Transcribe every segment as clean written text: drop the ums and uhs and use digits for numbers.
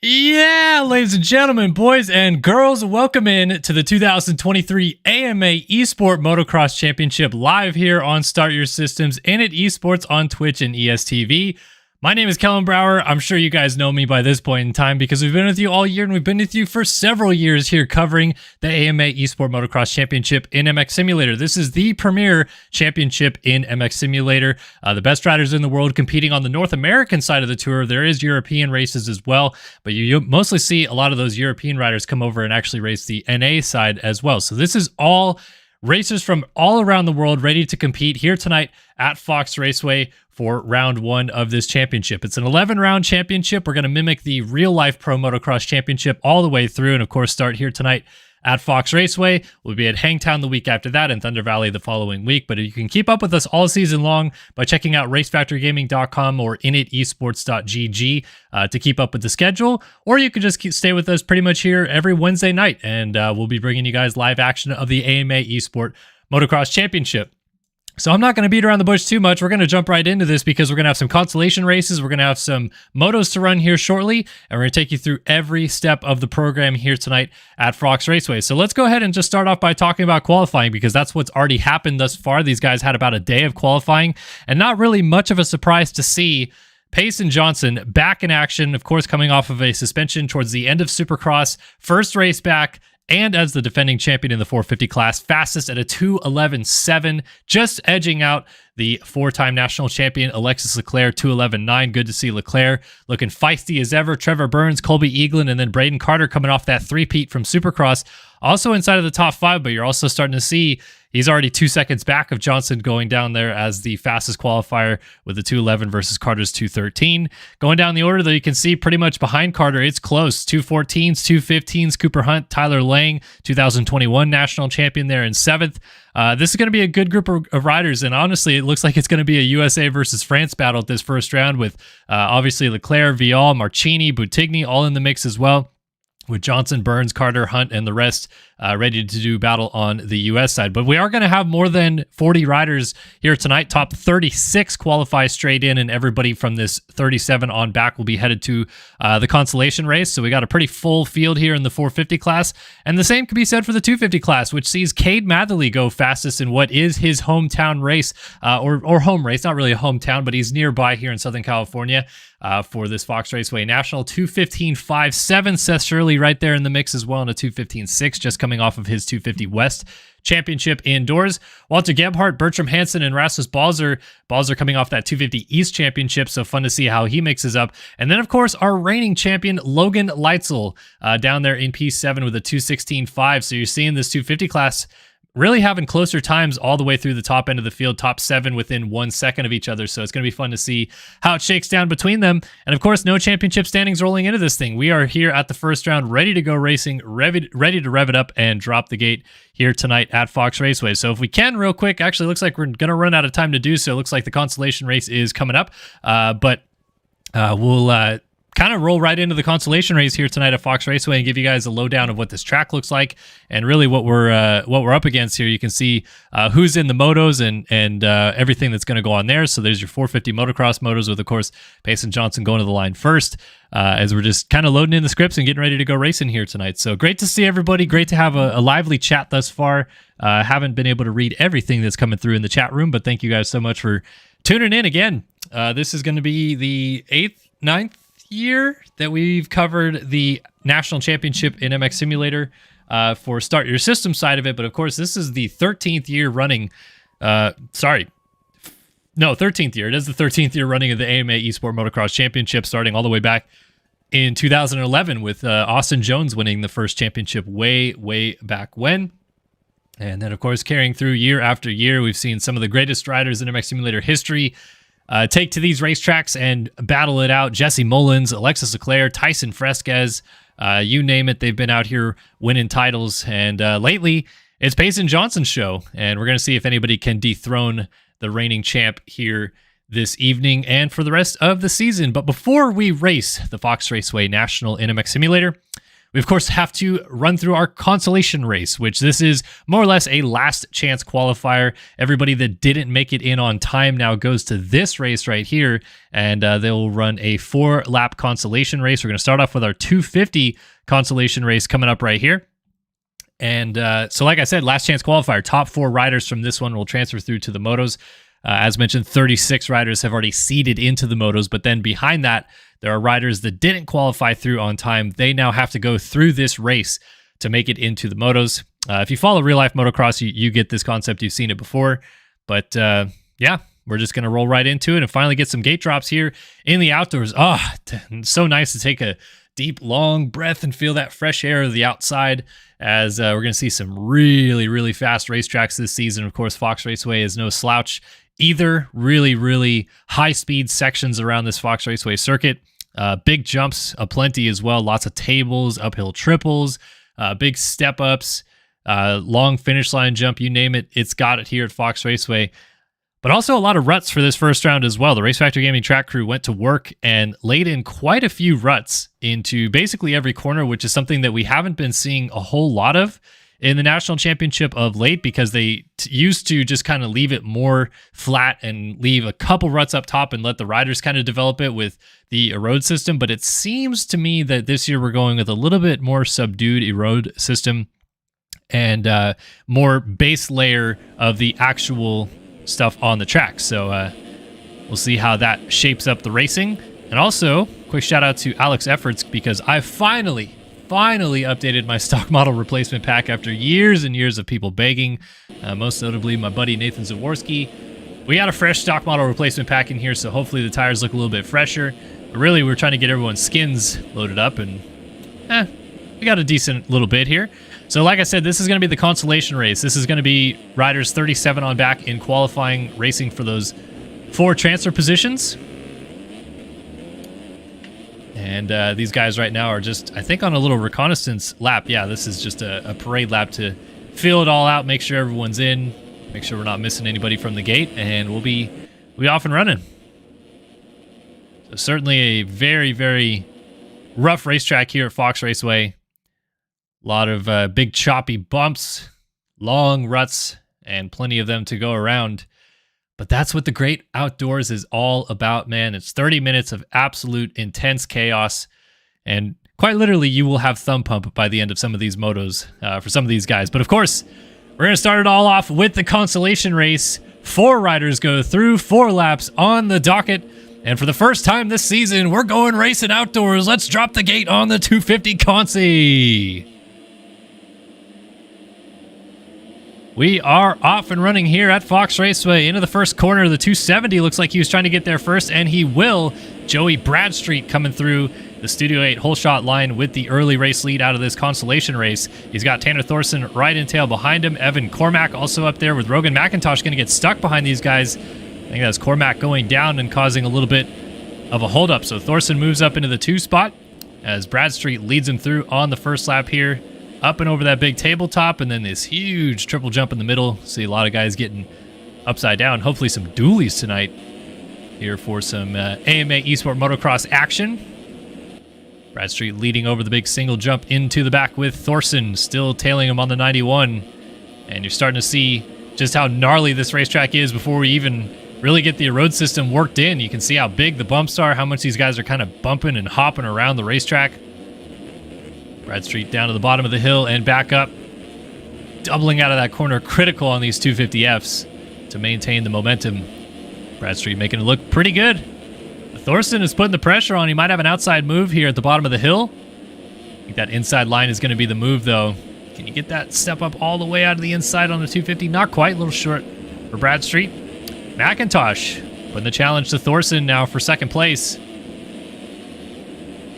Yeah, ladies and gentlemen, boys and girls, welcome in to the 2023 AMA Esport Motocross Championship live here on Start Your Systems and at Esports on Twitch and ESTV. My name is Kellen Brower. I'm sure you guys know me by this point in time because we've been with you all year and we've been with you for several years here covering the AMA Esport Motocross Championship in MX Simulator. This is the premier championship in MX Simulator. The best riders in the world competing on the North American side of the tour. There is European races as well, but you mostly see a lot of those European riders come over and actually race the NA side as well. So this is all racers from all around the world ready to compete here tonight at Fox Raceway for round one of this championship. It's an 11-round championship. We're going to mimic the real-life Pro Motocross Championship all the way through, and of course start here tonight at Fox Raceway. We'll be at Hangtown the week after that and Thunder Valley the following week. But you can keep up with us all season long by checking out RaceFactoryGaming.com or initesports.gg to keep up with the schedule. Or you can just stay with us pretty much here every Wednesday night, and we'll be bringing you guys live action of the AMA Esport Motocross Championship. So I'm not going to beat around the bush too much. We're going to jump right into this because we're going to have some consolation races. We're going to have some motos to run here shortly, and we're going to take you through every step of the program here tonight at Fox Raceway. So let's go ahead and just start off by talking about qualifying because that's what's already happened thus far. These guys had about a day of qualifying, and not really much of a surprise to see Pace and Johnson back in action, of course, coming off of a suspension towards the end of Supercross, first race back, and as the defending champion in the 450 class, fastest at a 2:11.7, just edging out the four-time national champion Alexis Leclerc, 2:11.9. Good to see Leclerc looking feisty as ever. Trevor Burns, Colby Eaglin, and then Braden Carter coming off that three-peat from Supercross, also inside of the top five, but you're also starting to see he's already 2 seconds back of Johnson going down there as the fastest qualifier with the 2:11 versus Carter's 2:13. Going down the order, though, you can see pretty much behind Carter, it's close. 2:14s, 2:15s, Cooper Hunt, Tyler Lang, 2021 national champion there in seventh. This is going to be a good group of riders, and honestly, it looks like it's going to be a USA versus France battle at this first round with obviously Leclerc, Vial, Marchini, Buttigny all in the mix as well, with Johnson, Burns, Carter, Hunt, and the rest ready to do battle on the U.S. side. But we are going to have more than 40 riders here tonight. Top 36 qualify straight in, and everybody from this 37 on back will be headed to the consolation race. So we got a pretty full field here in the 450 class. And the same can be said for the 250 class, which sees Cade Matherly go fastest in what is his hometown race, or home race. Not really a hometown, but he's nearby here in Southern California. For this Fox Raceway National, 2:15.57. Seth Shirley right there in the mix as well in a 2:15.6, just coming off of his 250 West Championship indoors. Walter Gebhardt, Bertram Hansen, and Rasmus Balzer. Balzer coming off that 250 East Championship, so fun to see how he mixes up. And then, of course, our reigning champion, Logan Leitzel, down there in P7 with a 2:16.5. So you're seeing this 250 class really having closer times all the way through the top end of the field, top seven within 1 second of each other. So it's going to be fun to see how it shakes down between them. And of course, no championship standings rolling into this thing. We are here at the first round, ready to go racing, ready to rev it up and drop the gate here tonight at Fox Raceway. So if we can real quick, actually looks like we're going to run out of time to do so. It looks like the consolation race is coming up, but we'll kind of roll right into the consolation race here tonight at Fox Raceway and give you guys a lowdown of what this track looks like and really what we're up against here. You can see who's in the motos and everything that's going to go on there. So there's your 450 motocross motos with, of course, Payson Johnson going to the line first as we're just kind of loading in the scripts and getting ready to go racing here tonight. So great to see everybody. Great to have a lively chat thus far. Haven't been able to read everything that's coming through in the chat room, but thank you guys so much for tuning in again. This is going to be the 9th year that we've covered the national championship in MX Simulator for Start Your System side of it. But of course, this is the 13th year running. 13th year. It is the 13th year running of the AMA Esport Motocross Championship, starting all the way back in 2011 with Austin Jones winning the first championship way back when. And then, of course, carrying through year after year, we've seen some of the greatest riders in MX Simulator history take to these racetracks and battle it out. Jesse Mullins, Alexis Leclerc, Tyson Fresquez, you name it. They've been out here winning titles. And lately, it's Payson Johnson's show. And we're going to see if anybody can dethrone the reigning champ here this evening and for the rest of the season. But before we race the Fox Raceway National in MX Simulator, we, of course, have to run through our consolation race, which this is more or less a last chance qualifier. Everybody that didn't make it in on time now goes to this race right here, and they'll run a 4-lap consolation race. We're going to start off with our 250 consolation race coming up right here. And so like I said, last chance qualifier, top 4 riders from this one will transfer through to the motos. As mentioned, 36 riders have already seeded into the motos, but then behind that, there are riders that didn't qualify through on time. They now have to go through this race to make it into the motos. If you follow real-life motocross, you get this concept. You've seen it before. But yeah, we're just going to roll right into it and finally get some gate drops here in the outdoors. So nice to take a deep, long breath and feel that fresh air of the outside as we're going to see some really fast racetracks this season. Of course, Fox Raceway is no slouch either. Really high-speed sections around this Fox Raceway circuit. Big jumps aplenty as well. Lots of tables, uphill triples, big step-ups, long finish line jump, you name it. It's got it here at Fox Raceway. But also a lot of ruts for this first round as well. The RaceFactory Gaming track crew went to work and laid in quite a few ruts into basically every corner, which is something that we haven't been seeing a whole lot of in the national championship of late, because they used to just kind of leave it more flat and leave a couple ruts up top and let the riders kind of develop it with the erode system. But it seems to me that this year we're going with a little bit more subdued erode system and more base layer of the actual stuff on the track. So we'll see how that shapes up the racing. And also, quick shout out to Alex Efforts, because I finally updated my stock model replacement pack after years and years of people begging, most notably my buddy Nathan Zaworski. We got a fresh stock model replacement pack in here, so hopefully the tires look a little bit fresher. But really, we're trying to get everyone's skins loaded up, and we got a decent little bit here. So like I said, this is going to be the consolation race. This is going to be riders 37 on back in qualifying, racing for those 4 transfer positions. And these guys right now are just, I think, on a little reconnaissance lap. Yeah, this is just a parade lap to feel it all out, make sure everyone's in, make sure we're not missing anybody from the gate, and we'll be off and running. So certainly a very rough racetrack here at Fox Raceway. A lot of big choppy bumps, long ruts, and plenty of them to go around. But that's what the great outdoors is all about, man. It's 30 minutes of absolute intense chaos. And quite literally, you will have thumb pump by the end of some of these motos for some of these guys. But of course, we're going to start it all off with the consolation race. 4 riders go through, 4 laps on the docket. And for the first time this season, we're going racing outdoors. Let's drop the gate on the 250 Consi. We are off and running here at Fox Raceway. Into the first corner of the 270. Looks like he was trying to get there first, and he will. Joey Bradstreet coming through the Studio 8 whole shot line with the early race lead out of this consolation race. He's got Tanner Thorson right in tail behind him. Evan Cormack also up there with Rogan McIntosh going to get stuck behind these guys. I think that's Cormack going down and causing a little bit of a holdup. So Thorson moves up into the 2 spot as Bradstreet leads him through on the first lap here. Up and over that big tabletop, and then this huge triple jump in the middle. See a lot of guys getting upside down. Hopefully some dualies tonight here for some AMA Esport Motocross action. Bradstreet leading over the big single jump into the back with Thorson still tailing him on the 91. And you're starting to see just how gnarly this racetrack is before we even really get the road system worked in. You can see how big the bumps are, how much these guys are kind of bumping and hopping around the racetrack. Bradstreet down to the bottom of the hill and back up. Doubling out of that corner, critical on these 250Fs to maintain the momentum. Bradstreet making it look pretty good. Thorson is putting the pressure on. He might have an outside move here at the bottom of the hill. I think that inside line is going to be the move, though. Can you get that step up all the way out of the inside on the 250? Not quite. A little short for Bradstreet. McIntosh putting the challenge to Thorson now for second place.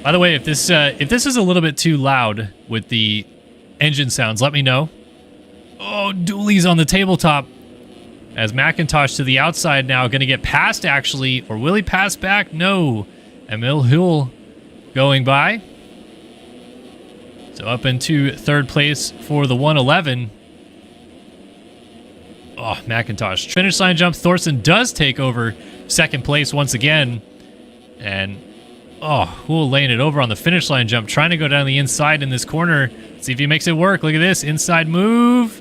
By the way, if this is a little bit too loud with the engine sounds, let me know. Oh, dualies on the tabletop. As McIntosh to the outside now, going to get past actually, or will he pass back? No. Emil Hull going by. So up into third place for the 111. Oh, McIntosh. Finish line jump. Thorson does take over second place once again. And, oh, Hull laying it over on the finish line jump, trying to go down the inside in this corner. See if he makes it work. Look at this. Inside move.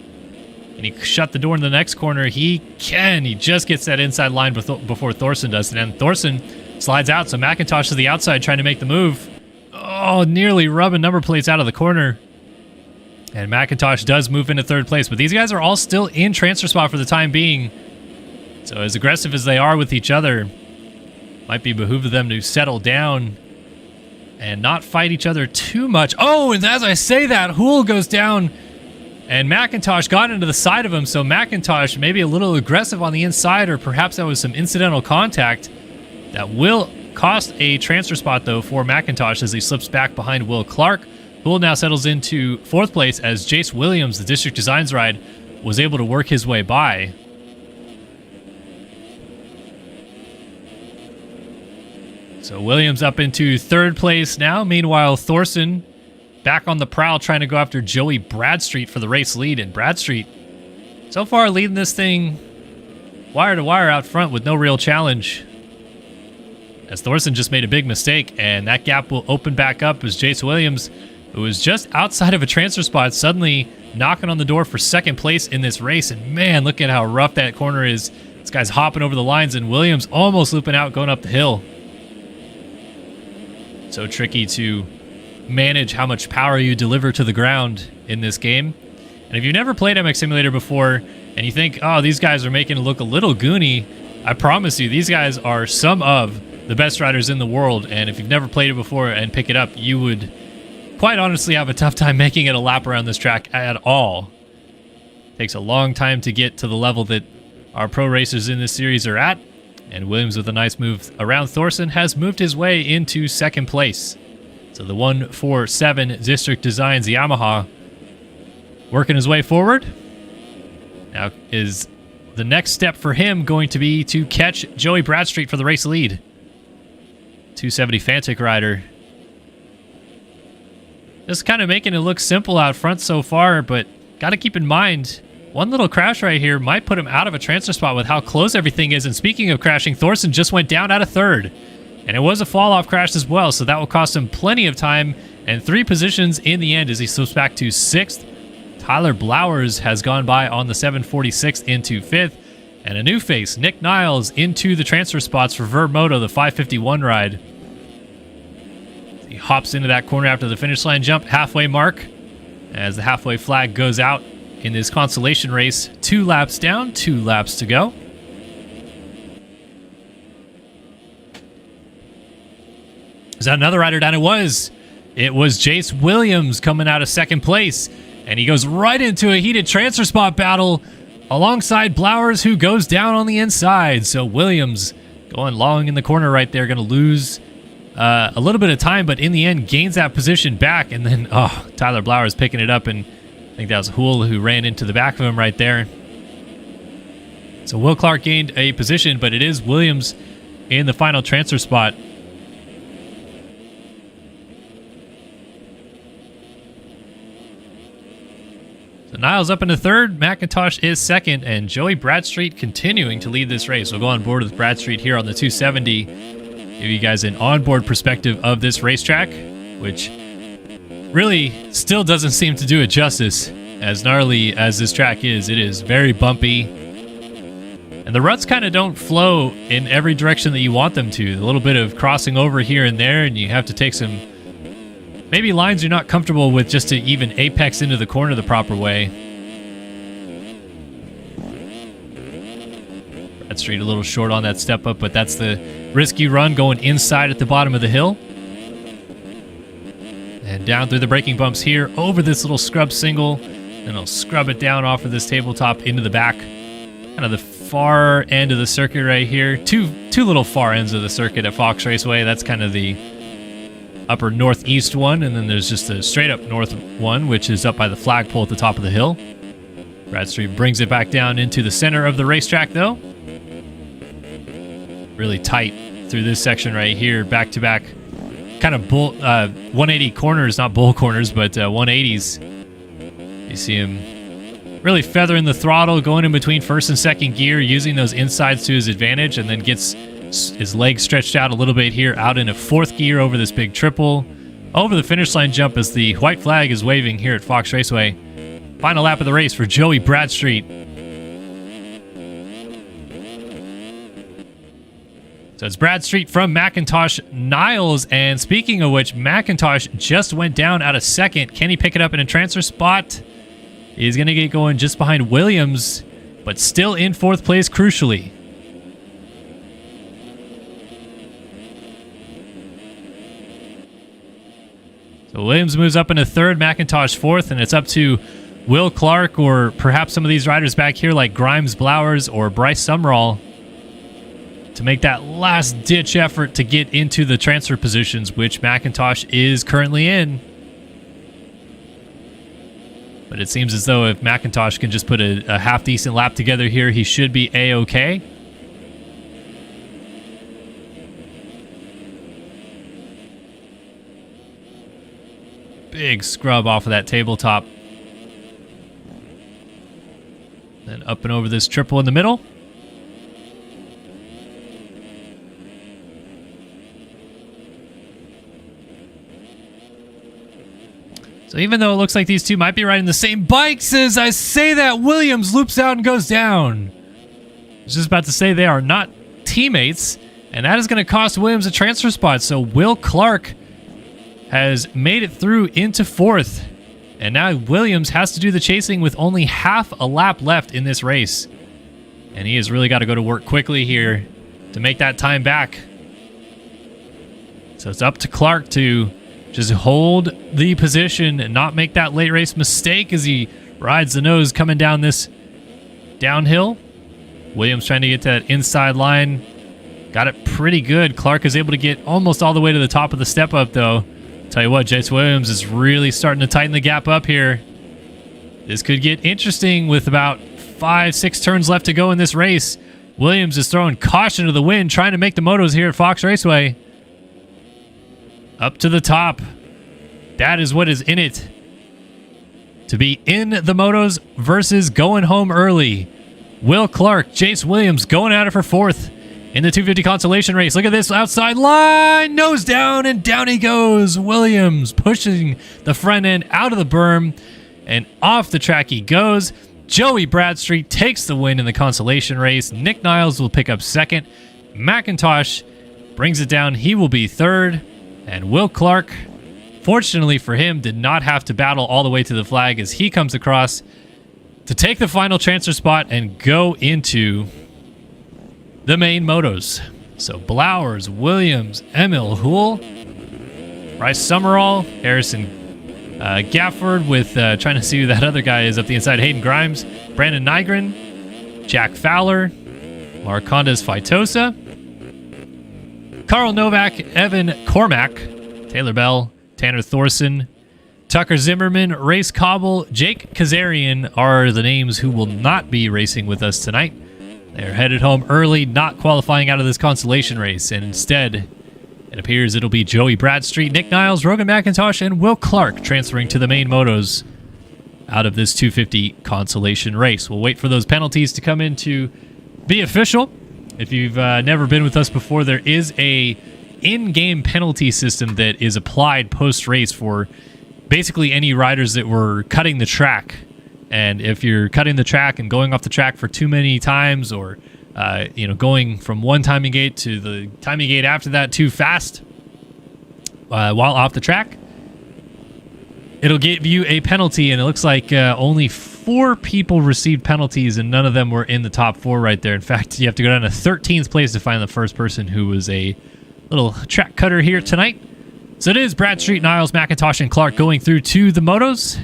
And he shut the door in the next corner. He can. He just gets that inside line before Thorson does. And then Thorson slides out. So McIntosh to the outside trying to make the move. Oh, nearly rubbing number plates out of the corner. And McIntosh does move into third place. But these guys are all still in transfer spot for the time being. So as aggressive as they are with each other, might be behoove of them to settle down and not fight each other too much. Oh, and as I say that, Hull goes down. And McIntosh got into the side of him, so McIntosh maybe a little aggressive on the inside, or perhaps that was some incidental contact that will cost a transfer spot, though, for McIntosh as he slips back behind Will Clark. Hull now settles into fourth place as Jace Williams, the District Designs ride, was able to work his way by. So Williams up into third place now. Meanwhile, Thorson back on the prowl trying to go after Joey Bradstreet for the race lead. And Bradstreet, so far leading this thing wire to wire out front with no real challenge. As Thorson just made a big mistake, and that gap will open back up as Jace Williams, who was just outside of a transfer spot, suddenly knocking on the door for second place in this race. And man, look at how rough that corner is. This guy's hopping over the lines, and Williams almost looping out going up the hill. So tricky to manage how much power you deliver to the ground in this game. And if you've never played MX Simulator before and you think, oh, these guys are making it look a little goony, I promise you, these guys are some of the best riders in the world. And if you've never played it before and pick it up, you would quite honestly have a tough time making it a lap around this track at all. It takes a long time to get to the level that our pro racers in this series are at. And Williams, with a nice move around Thorson, has moved his way into second place. So the 147 District Designs Yamaha working his way forward. Now is the next step for him going to be to catch Joey Bradstreet for the race lead. 270 Fantic rider. Just kind of making it look simple out front so far, but got to keep in mind, one little crash right here might put him out of a transfer spot with how close everything is. And speaking of crashing, Thorson just went down out of third. And it was a fall-off crash as well, so that will cost him plenty of time and 3 positions in the end as he slips back to 6th. Tyler Blowers has gone by on the 746 into 5th. And a new face, Nick Niles, into the transfer spots for Verb Moto, the 551 ride. He hops into that corner after the finish line jump, halfway mark, as the halfway flag goes out in this consolation race. 2 laps down, 2 laps to go. Is that another rider down? It was Jace Williams coming out of second place. And he goes right into a heated transfer spot battle alongside Blowers, who goes down on the inside. So Williams going long in the corner right there, going to lose a little bit of time, but in the end gains that position back. And then, Tyler Blowers picking it up, and I think that was Hull who ran into the back of him right there. So Will Clark gained a position, but it is Williams in the final transfer spot. So Niles up into third, McIntosh is second, and Joey Bradstreet continuing to lead this race. We'll go on board with Bradstreet here on the 270. Give you guys an onboard perspective of this racetrack which really still doesn't seem to do it justice. As gnarly as this track is, it is very bumpy. And the ruts kind of don't flow in every direction that you want them to. A little bit of crossing over here and there, and you have to take some maybe lines you're not comfortable with just to even apex into the corner the proper way. Brad Street a little short on that step up, but that's the risky run going inside at the bottom of the hill. And down through the braking bumps here, over this little scrub single, and I'll scrub it down off of this tabletop into the back. Kind of the far end of the circuit right here. Two little far ends of the circuit at Fox Raceway. That's kind of the upper northeast one, and then there's just a straight up north one, which is up by the flagpole at the top of the hill. Brad Street brings it back down into the center of the racetrack, though. Really tight through this section right here, back to back, kind of 180 corners, not bull corners, but 180s. You see him really feathering the throttle, going in between first and second gear, using those insides to his advantage, and then gets his legs stretched out a little bit here, out into fourth gear over this big triple, over the finish line jump as the white flag is waving here at Fox Raceway. Final lap of the race for Joey Bradstreet. So it's Bradstreet from McIntosh Niles, and speaking of which, McIntosh just went down out of second. Can he pick it up in a transfer spot? He's going to get going just behind Williams, but still in fourth place, crucially. So Williams moves up into third, McIntosh fourth, and it's up to Will Clark or perhaps some of these riders back here like Grimes Blowers or Bryce Summerall to make that last-ditch effort to get into the transfer positions, which McIntosh is currently in. But it seems as though if McIntosh can just put a half-decent lap together here, he should be A-okay. Big scrub off of that tabletop. Then up and over this triple in the middle. So even though it looks like these two might be riding the same bikes, as I say that, Williams loops out and goes down. I was just about to say they are not teammates, and that is going to cost Williams a transfer spot. So Will Clark has made it through into fourth, and now Williams has to do the chasing with only half a lap left in this race. And he has really got to go to work quickly here to make that time back. So it's up to Clark to just hold the position and not make that late race mistake as he rides the nose coming down this downhill. Williams trying to get to that inside line. Got it pretty good. Clark is able to get almost all the way to the top of the step up, though. Tell you what, Jace Williams is really starting to tighten the gap up here. This could get interesting with about 5-6 turns left to go in this race. Williams is throwing caution to the wind, trying to make the motos here at Fox Raceway. Up to the top. That is what is in it. To be in the motos versus going home early. Will Clark, Jace Williams going at it for fourth in the 250 consolation race. Look at this outside line. Nose down, and down he goes. Williams pushing the front end out of the berm, and off the track he goes. Joey Bradstreet takes the win in the consolation race. Nick Niles will pick up second. McIntosh brings it down. He will be third. And Will Clark, fortunately for him, did not have to battle all the way to the flag as he comes across to take the final transfer spot and go into the main motos. So Blowers, Williams, Emil Hool, Bryce Summerall, Harrison Gafford with trying to see who that other guy is up the inside, Hayden Grimes, Brandon Nygren, Jack Fowler, Marcondes Faitosa, Carl Novak, Evan Cormack, Taylor Bell, Tanner Thorson, Tucker Zimmerman, Race Cobble, Jake Kazarian are the names who will not be racing with us tonight. They're headed home early, not qualifying out of this consolation race, and instead, it appears it'll be Joey Bradstreet, Nick Niles, Rogan McIntosh, and Will Clark transferring to the main motos out of this 250 consolation race. We'll wait for those penalties to come in to be official. If you've never been with us before, there is a in-game penalty system that is applied post-race for basically any riders that were cutting the track. And if you're cutting the track and going off the track for too many times, or going from one timing gate to the timing gate after that too fast while off the track, it'll give you a penalty. And it looks like only 4 people received penalties, and none of them were in the top 4 right there. In fact, you have to go down to 13th place to find the first person who was a little track cutter here tonight. So it is Bradstreet, Niles, McIntosh, and Clark going through to the motos,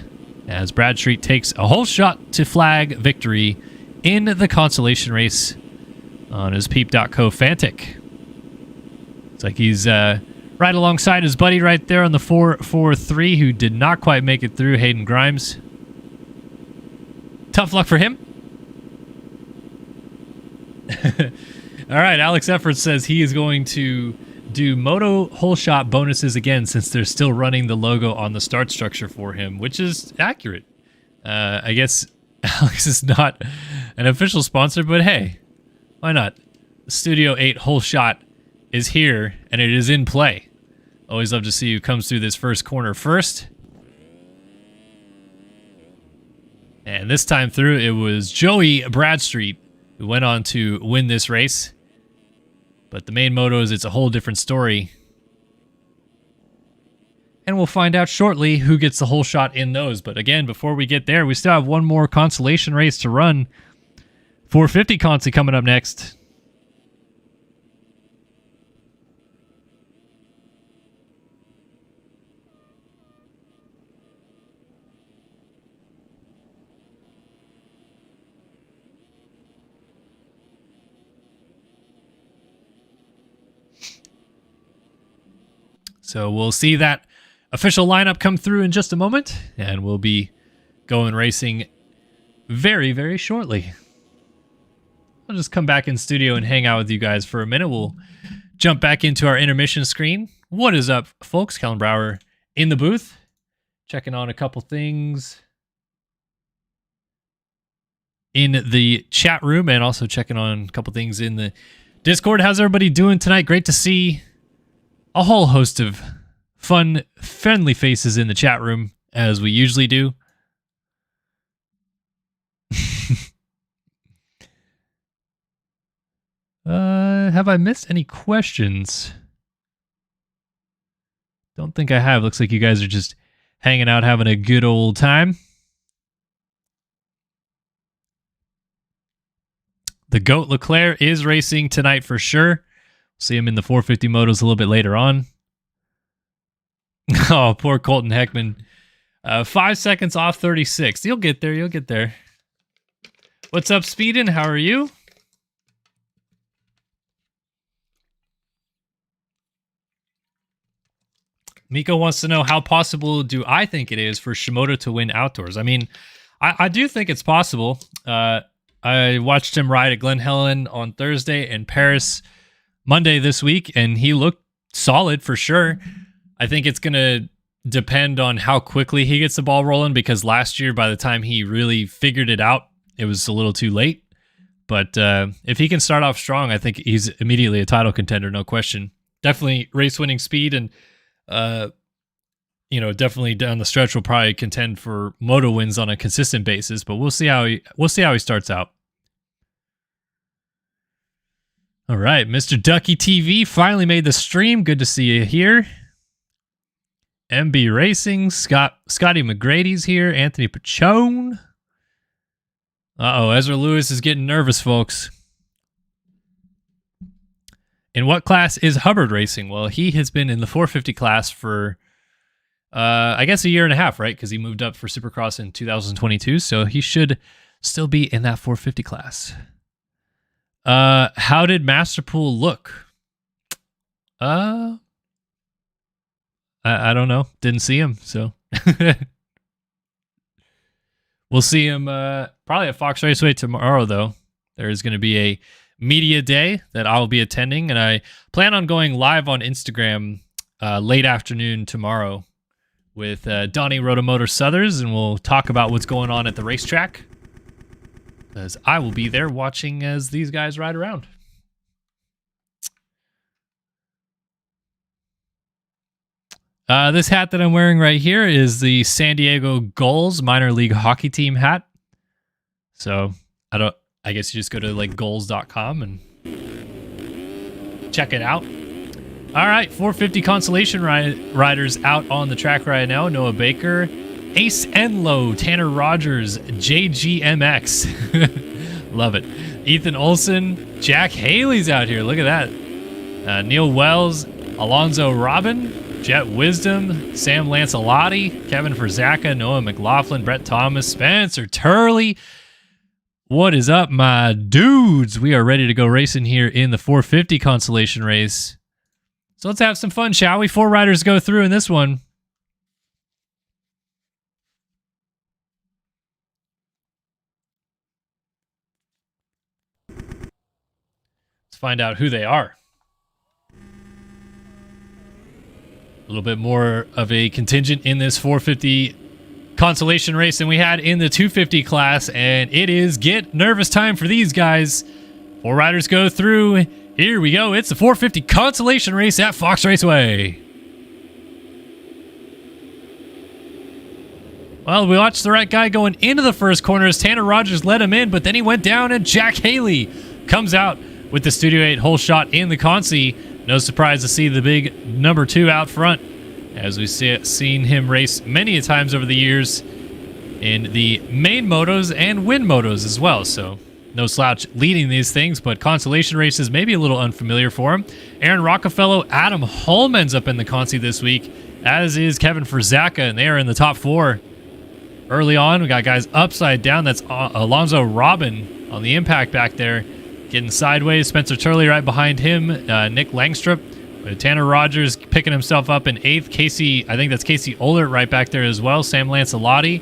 as Bradstreet takes a whole shot to flag victory in the consolation race on his Peep.co Fantic. It's like he's right alongside his buddy right there on the 443, who did not quite make it through, Hayden Grimes. Tough luck for him. All right, Alex Efforts says he is going to do moto hole shot bonuses again, since they're still running the logo on the start structure for him, which is accurate. I guess Alex is not an official sponsor, but hey, why not? Studio 8 hole shot is here, and it is in play. Always love to see who comes through this first corner first. And this time through, it was Joey Bradstreet who went on to win this race. But the main motos, it's a whole different story. And we'll find out shortly who gets the whole shot in those. But again, before we get there, we still have one more consolation race to run. 450 Consi coming up next. So we'll see that official lineup come through in just a moment, and we'll be going racing very, very shortly. I'll just come back in studio and hang out with you guys for a minute. We'll jump back into our intermission screen. What is up, folks? Kellen Brower in the booth, checking on a couple things in the chat room, and also checking on a couple things in the Discord. How's everybody doing tonight? Great to see a whole host of fun, friendly faces in the chat room, as we usually do. Have I missed any questions? Don't think I have. Looks like you guys are just hanging out, having a good old time. The GOAT Leclerc is racing tonight for sure. See him in the 450 motos a little bit later on. Oh, poor Colton Heckman. 5 seconds off 36. You'll get there. You'll get there. What's up, Speedin? How are you? Miko wants to know, how possible do I think it is for Shimoda to win outdoors? I mean, I do think it's possible. I watched him ride at Glen Helen on Thursday and Paris Monday this week, and he looked solid for sure. I think it's going to depend on how quickly he gets the ball rolling, because last year, by the time he really figured it out, it was a little too late. But if he can start off strong, I think he's immediately a title contender, no question. Definitely race-winning speed, and definitely down the stretch will probably contend for moto wins on a consistent basis. But we'll see how he starts out. All right, Mr. Ducky TV finally made the stream. Good to see you here. MB Racing, Scotty McGrady's here. Anthony Pachone. Uh-oh, Ezra Lewis is getting nervous, folks. In what class is Hubbard racing? Well, he has been in the 450 class for, I guess, a year and a half, right? Because he moved up for Supercross in 2022, so he should still be in that 450 class. How did Masterpool look? I don't know. Didn't see him, so we'll see him probably at Fox Raceway tomorrow, though. There is going to be a media day that I'll be attending, and I plan on going live on Instagram late afternoon tomorrow with Donnie Rotomotor Southers, and we'll talk about what's going on at the racetrack, as I will be there watching as these guys ride around. This hat that I'm wearing right here is the San Diego Gulls minor league hockey team hat. So I guess you just go to like gulls.com and check it out. All right, 450 consolation riders out on the track right now. Noah Baker, Ace Enlow, Tanner Rogers, JGMX. Love it. Ethan Olson, Jack Haley's out here. Look at that. Neil Wells, Alonzo Robin, Jet Wisdom, Sam Lancelotti, Kevin Verzaka, Noah McLaughlin, Brett Thomas, Spencer Turley. What is up, my dudes? We are ready to go racing here in the 450 consolation race. So let's have some fun, shall we? 4 riders go through in this one. Let's find out who they are. A little bit more of a contingent in this 450 consolation race than we had in the 250 class, and it is get nervous time for these guys. 4 riders go through. Here we go. It's the 450 consolation race at Fox Raceway. Well, we watched the right guy going into the first corner as Tanner Rogers let him in, but then he went down and Jack Haley comes out with the Studio 8 hole shot in the consi. No surprise to see the big number 2 out front, as we've seen him race many a times over the years in the main motos and win motos as well. So no slouch leading these things, but consolation races may be a little unfamiliar for him. Aaron Rockefeller, Adam Holman's up in the consi this week, as is Kevin Verzaka, and they are in the top 4. Early on, we got guys upside down. That's Alonzo Robin on the impact back there, getting sideways. Spencer Turley right behind him. Nick Langstrup. Tanner Rogers picking himself up in 8th. Casey, I think that's Casey Ohlert right back there as well. Sam Lancelotti.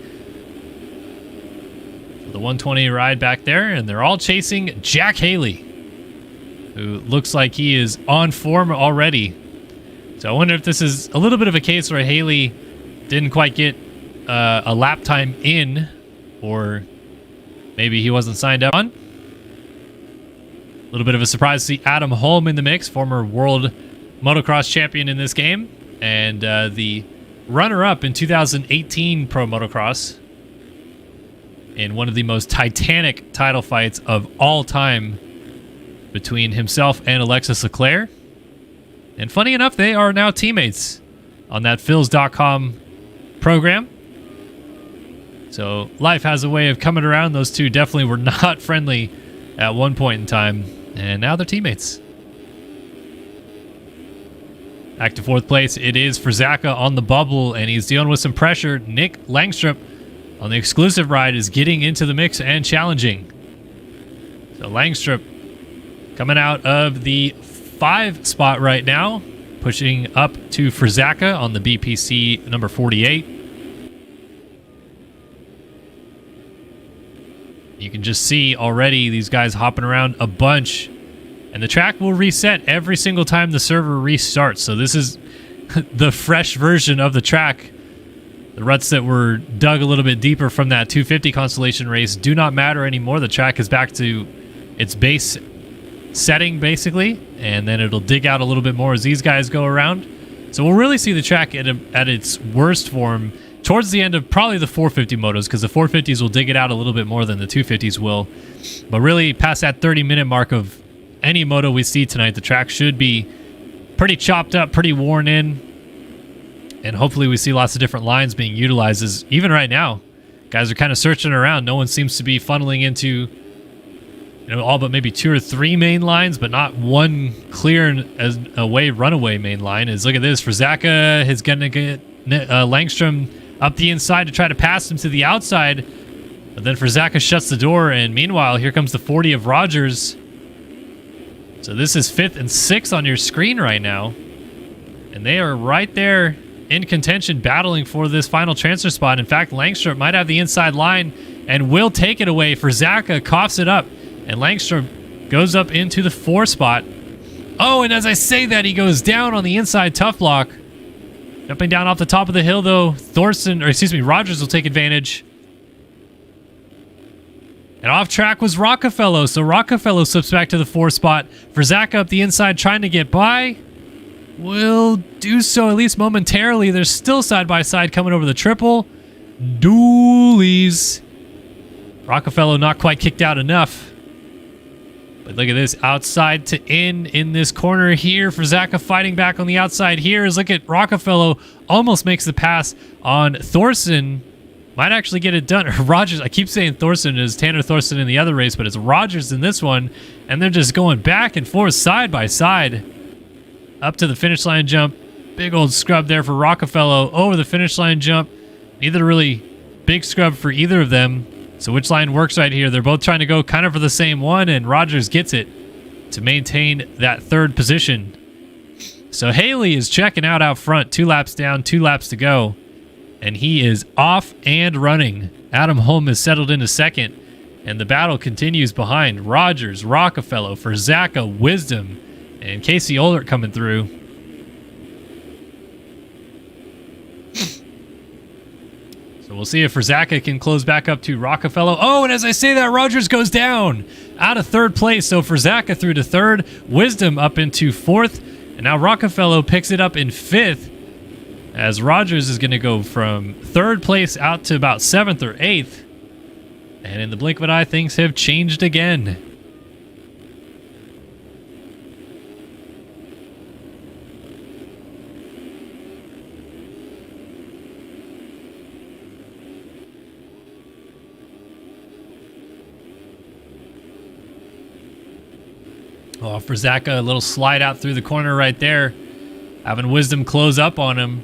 The 120 ride back there, and they're all chasing Jack Haley, who looks like he is on form already. So I wonder if this is a little bit of a case where Haley didn't quite get a lap time in, or maybe he wasn't signed up on. A little bit of a surprise to see Adam Holm in the mix, former world motocross champion in this game, and the runner-up in 2018 Pro Motocross in one of the most titanic title fights of all time between himself and Alexis Leclerc. And funny enough, they are now teammates on that Phils.com program. So life has a way of coming around. Those two definitely were not friendly at one point in time, and now they're teammates. Back to 4th place, it is Verzaka on the bubble, and he's dealing with some pressure. Nick Langstrup on the exclusive ride is getting into the mix and challenging. So Langstrup coming out of the 5 spot right now, pushing up to Verzaka on the BPC number 48. You can just see already these guys hopping around a bunch, and the track will reset every single time the server restarts. So this is the fresh version of the track. The ruts that were dug a little bit deeper from that 250 consolation race do not matter anymore. The track is back to its base setting, basically, and then it'll dig out a little bit more as these guys go around. So we'll really see the track at its worst form towards the end of probably the 450 motos, because the 450s will dig it out a little bit more than the 250s will. But really, past that 30-minute mark of any moto we see tonight, the track should be pretty chopped up, pretty worn in, and hopefully we see lots of different lines being utilized. As even right now, guys are kind of searching around. No one seems to be funneling into, all but maybe 2 or 3 main lines, but not one clear as away runaway main line. Is look at this, Verzaka is going to get Langstrom up the inside to try to pass him to the outside, but then Verzaka shuts the door, and meanwhile, here comes the 40 of Rogers. So this is 5th and 6th on your screen right now, and they are right there in contention, battling for this final transfer spot. In fact, Langstrom might have the inside line and will take it away. Verzaka coughs it up, and Langstrom goes up into the 4 spot. Oh, and as I say that, he goes down on the inside tough block. Jumping down off the top of the hill, though, Rogers will take advantage. And off track was Rockefeller, so Rockefeller slips back to the 4 spot. Verzaka up the inside trying to get by. will do so at least momentarily. They're still side by side coming over the triple. Dualies. Rockefeller not quite kicked out enough. But look at this, outside to in this corner here. Frizaka fighting back on the outside here. Is look at Rockefeller almost makes the pass on Thorson. Might actually get it done. Rogers, I keep saying Thorson is Tanner Thorson in the other race, but it's Rogers in this one. And they're just going back and forth, side by side. Up to the finish line jump. Big old scrub there for Rockefeller. Over the finish line jump. Neither really big scrub for either of them. So which line works right here? They're both trying to go kind of for the same one, and Rogers gets it to maintain that third position. So Haley is checking out front. 2 laps down, 2 laps to go. And he is off and running. Adam Holm is settled into second. And the battle continues behind Rogers, Rockefeller, Frizaka, Wisdom, and Casey Ohlert coming through. So we'll see if Frizaka can close back up to Rockefeller. Oh, and as I say that, Rogers goes down out of third place. So Frizaka through to third, Wisdom up into fourth, and now Rockefeller picks it up in fifth, as Rogers is going to go from third place out to about 7th or 8th. And in the blink of an eye, things have changed again. Oh, Frizaka, a little slide out through the corner right there, having Wisdom close up on him.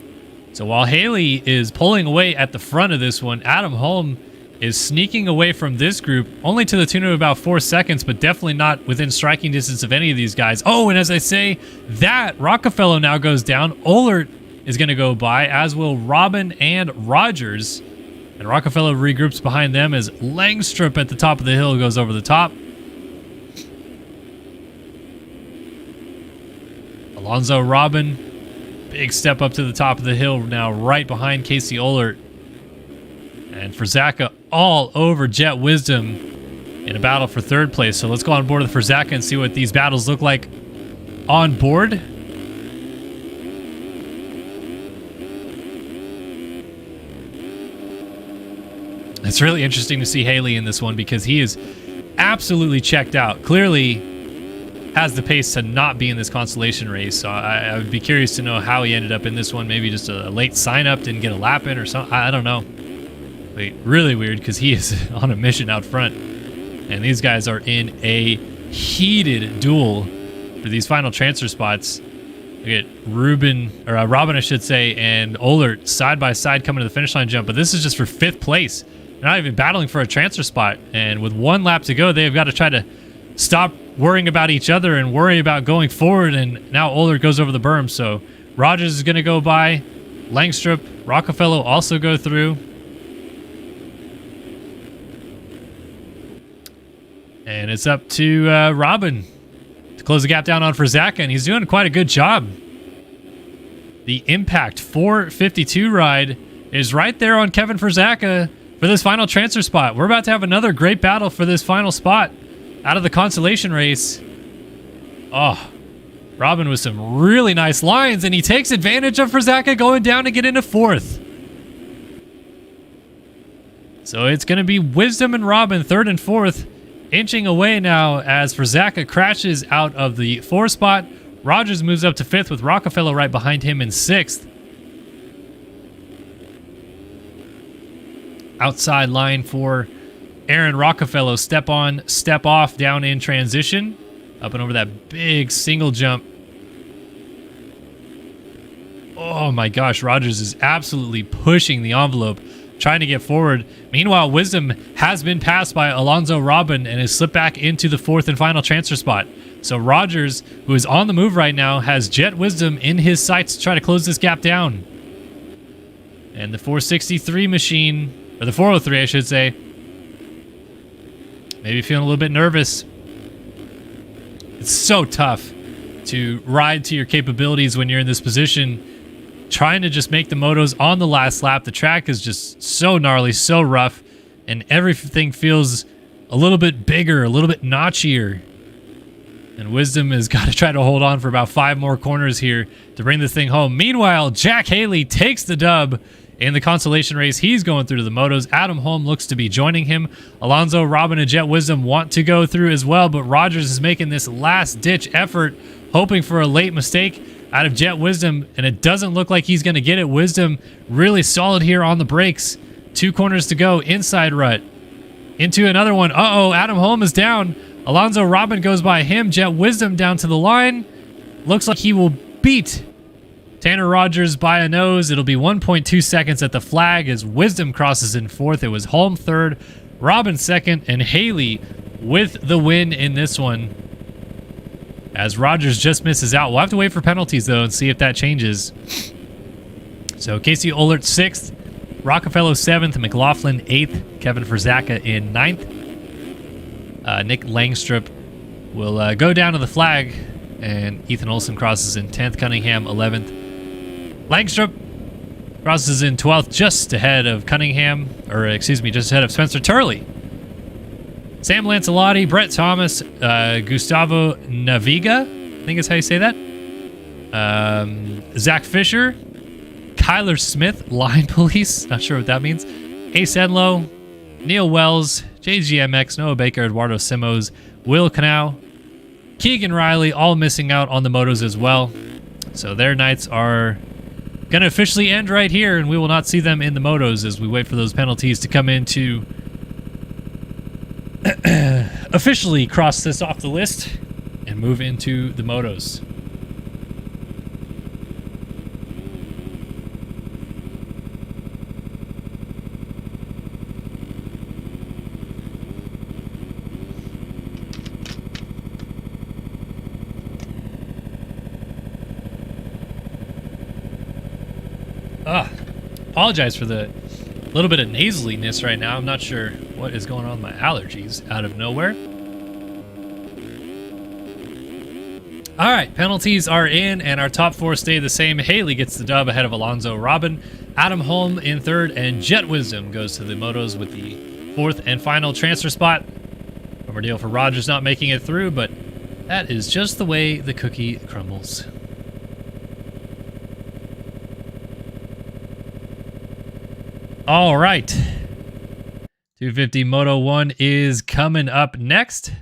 So while Haley is pulling away at the front of this one, Adam Holm is sneaking away from this group, only to the tune of about 4 seconds, but definitely not within striking distance of any of these guys. Oh, and as I say that, Rockefeller now goes down. Ohlert is going to go by, as will Robin and Rogers. And Rockefeller regroups behind them as Langstrup at the top of the hill goes over the top. Alonzo Robin, big step up to the top of the hill now, right behind Casey Ohlert. And Frizaka all over Jet Wisdom in a battle for third place. So let's go on board with Frizaka and see what these battles look like on board. It's really interesting to see Haley in this one because he is absolutely checked out. Clearly has the pace to not be in this consolation race. So I would be curious to know how he ended up in this one. Maybe just a late sign up, didn't get a lap in or something. I don't know. Wait, really weird because he is on a mission out front. And these guys are in a heated duel for these final transfer spots. Look at Robin, I should say, and Ohlert side by side coming to the finish line jump. But this is just for 5th place. They're not even battling for a transfer spot. And with 1 lap to go, they've got to try to stop worrying about each other and worry about going forward. And now Ohlert goes over the berm. So Rogers is going to go by. Langstrup, Rockefeller also go through. And it's up to Robin to close the gap down on Frizaka, and he's doing quite a good job. The Impact 452 ride is right there on Kevin Frizaka for this final transfer spot. We're about to have another great battle for this final spot out of the consolation race. Oh, Robin with some really nice lines, and he takes advantage of Frizaka going down to get into 4th. So it's going to be Wisdom and Robin 3rd and 4th. Inching away now as Frizaka crashes out of the 4th spot. Rogers moves up to 5th with Rockefeller right behind him in 6th. Outside line for Aaron Rockefeller. Step on, step off, down in transition. Up and over that big single jump. Oh my gosh, Rogers is absolutely pushing the envelope, trying to get forward. Meanwhile, Wisdom has been passed by Alonzo Robin and has slipped back into the 4th and final transfer spot. So Rogers, who is on the move right now, has Jet Wisdom in his sights to try to close this gap down. And the 463 machine, or the 403 I should say, maybe feeling a little bit nervous. It's so tough to ride to your capabilities when you're in this position, trying to just make the motos on the last lap. The track is just so gnarly, so rough, and everything feels a little bit bigger, a little bit notchier. And Wisdom has got to try to hold on for about 5 more corners here to bring this thing home. Meanwhile, Jack Haley takes the dub in the consolation race. He's going through to the motos. Adam Holm looks to be joining him. Alonso, Robin, and Jet Wisdom want to go through as well, but Rogers is making this last-ditch effort, hoping for a late mistake out of Jet Wisdom, and it doesn't look like he's going to get it. Wisdom really solid here on the brakes. 2 corners to go. Inside rut. Into another one. Uh-oh, Adam Holm is down. Alonso Robin goes by him. Jet Wisdom down to the line. Looks like he will beat Tanner Rogers by a nose. It'll be 1.2 seconds at the flag as Wisdom crosses in 4th. It was Holm 3rd, Robin 2nd, and Haley with the win in this one. As Rogers just misses out. We'll have to wait for penalties, though, and see if that changes. So Casey Ohlert 6th, Rockefeller 7th, McLaughlin 8th, Kevin Verzaka in 9th. Nick Langstrup will go down to the flag, and Ethan Olson crosses in 10th, Cunningham 11th. Langstrup crosses in 12th, just ahead of Cunningham, or excuse me, just ahead of Spencer Turley. Sam Lancelotti, Brett Thomas, Gustavo Naviga, I think is how you say that. Zach Fisher, Kyler Smith, Line Police, not sure what that means. Ace Enlow, Neil Wells, JGMX, Noah Baker, Eduardo Simos, Will Canal, Keegan Riley, all missing out on the motos as well. So their nights are going to officially end right here, and we will not see them in the motos as we wait for those penalties to come in to officially cross this off the list and move into the motos. Apologize for the little bit of nasaliness right now. I'm not sure what is going on with my allergies out of nowhere. All right, penalties are in, and our top 4 stay the same. Haley gets the dub ahead of Alonso Robin. Adam Holm in 3rd, and Jet Wisdom goes to the motos with the 4th and final transfer spot. Bummer deal for Rogers not making it through, but that is just the way the cookie crumbles. All right, 250 Moto 1 is coming up next.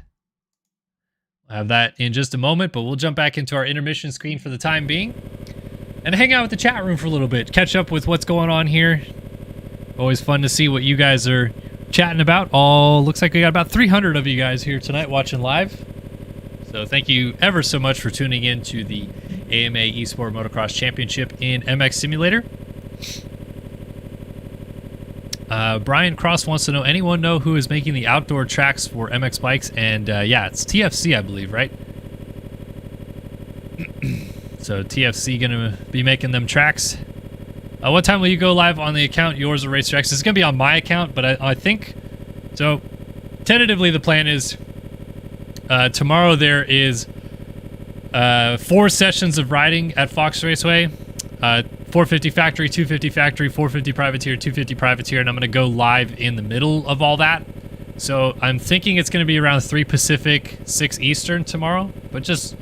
We'll have that in just a moment, but we'll jump back into our intermission screen for the time being and hang out with the chat room for a little bit, catch up with what's going on here. Always fun to see what you guys are chatting about. Looks like we got about 300 of you guys here tonight watching live. So thank you ever so much for tuning in to the AMA Esport Motocross Championship in MX Simulator. Brian Cross wants to know, anyone know who is making the outdoor tracks for MX bikes? And yeah, it's TFC, I believe, right? So TFC gonna be making them tracks. What time will you go live on the account, yours or RaceFactory? It's gonna be on my account, but I think, so tentatively the plan is tomorrow there is 4 sessions of riding at Fox Raceway. 450 factory, 250 factory, 450 privateer, 250 privateer, and I'm going to go live in the middle of all that. So I'm thinking it's going to be around 3 Pacific, 6 Eastern tomorrow, but just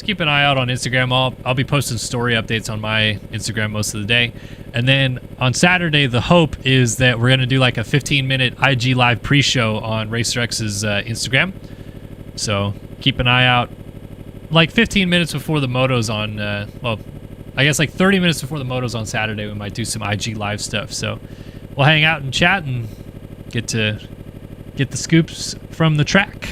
keep an eye out on Instagram. I'll be posting story updates on my Instagram most of the day. And then on Saturday, the hope is that we're going to do like a 15-minute IG live pre-show on RacerX's Instagram. So keep an eye out. Like 15 minutes before the motos on, well, I guess like 30 minutes before the motos on Saturday, we might do some IG live stuff. So we'll hang out and chat and get the scoops from the track.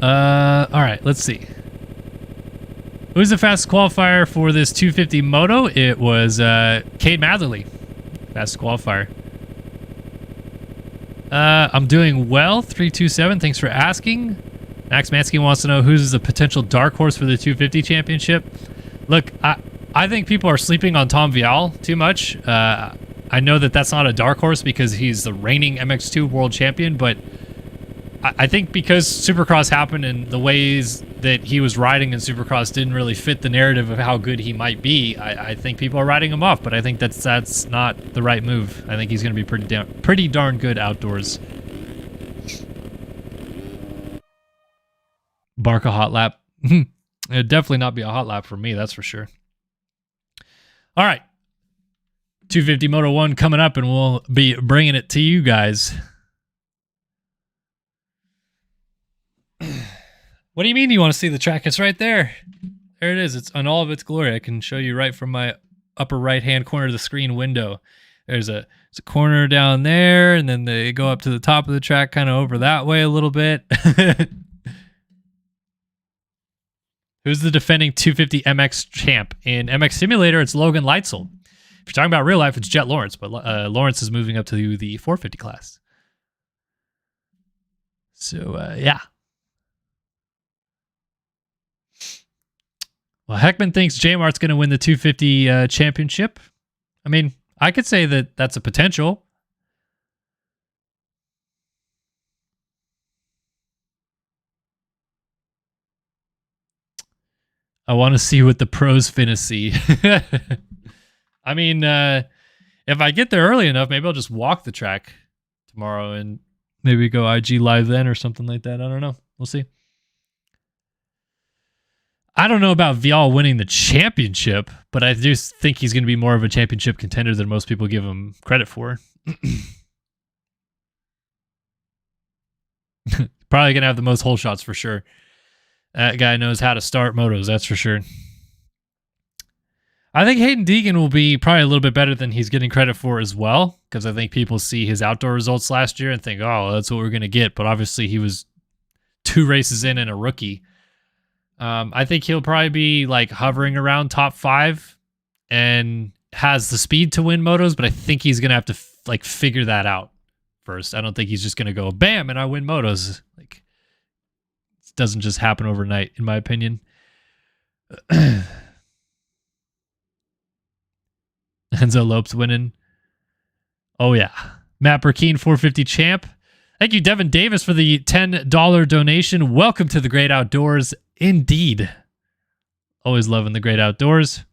All right, let's see. Who's the fastest qualifier for this 250 moto? It was Cade Matherly, fastest qualifier. I'm doing well, 327. Thanks for asking. Max Mansky wants to know who's the potential dark horse for the 250 championship. Look, I think people are sleeping on Tom Vial too much. I know that that's not a dark horse because he's the reigning MX2 world champion, but I think because Supercross happened and the ways that he was riding in Supercross didn't really fit the narrative of how good he might be, I think people are writing him off, but I think that's not the right move. I think he's going to be pretty darn good outdoors. bark a hot lap. It'd definitely not be a hot lap for me, that's for sure. All right. 250 Moto 1 coming up, and we'll be bringing it to you guys. What do you mean you want to see the track? It's right there. There it is. It's on all of its glory. I can show you right from my upper right-hand corner of the screen window. There's a corner down there, and then they go up to the top of the track, kind of over that way a little bit. Who's the defending 250 MX champ? In MX Simulator, it's Logan Leitzel. If you're talking about real life, it's Jet Lawrence, but Lawrence is moving up to the 450 class. So, yeah. Well, Heckman thinks J-Mart's going to win the 250 championship. I mean, I could say that that's a potential. I want to see what the pros finna see. I mean, if I get there early enough, maybe I'll just walk the track tomorrow and maybe go IG live then or something like that. I don't know. We'll see. I don't know about Vial winning the championship, but I do think he's going to be more of a championship contender than most people give him credit for. Probably going to have the most hole shots for sure. That guy knows how to start motos, that's for sure. I think Hayden Deegan will be probably a little bit better than he's getting credit for as well, because I think people see his outdoor results last year and think, oh, that's what we're going to get. But obviously he was 2 races in and a rookie. I think he'll probably be like hovering around top 5 and has the speed to win motos, but I think he's going to have to like figure that out first. I don't think he's just going to go bam and I win motos. Like, it doesn't just happen overnight, in my opinion. Enzo Lopes winning. Oh, yeah. Matt Burkeen, 450 champ. Thank you, Devin Davis, for the $10 donation. Welcome to the great outdoors. Indeed. Always loving the great outdoors.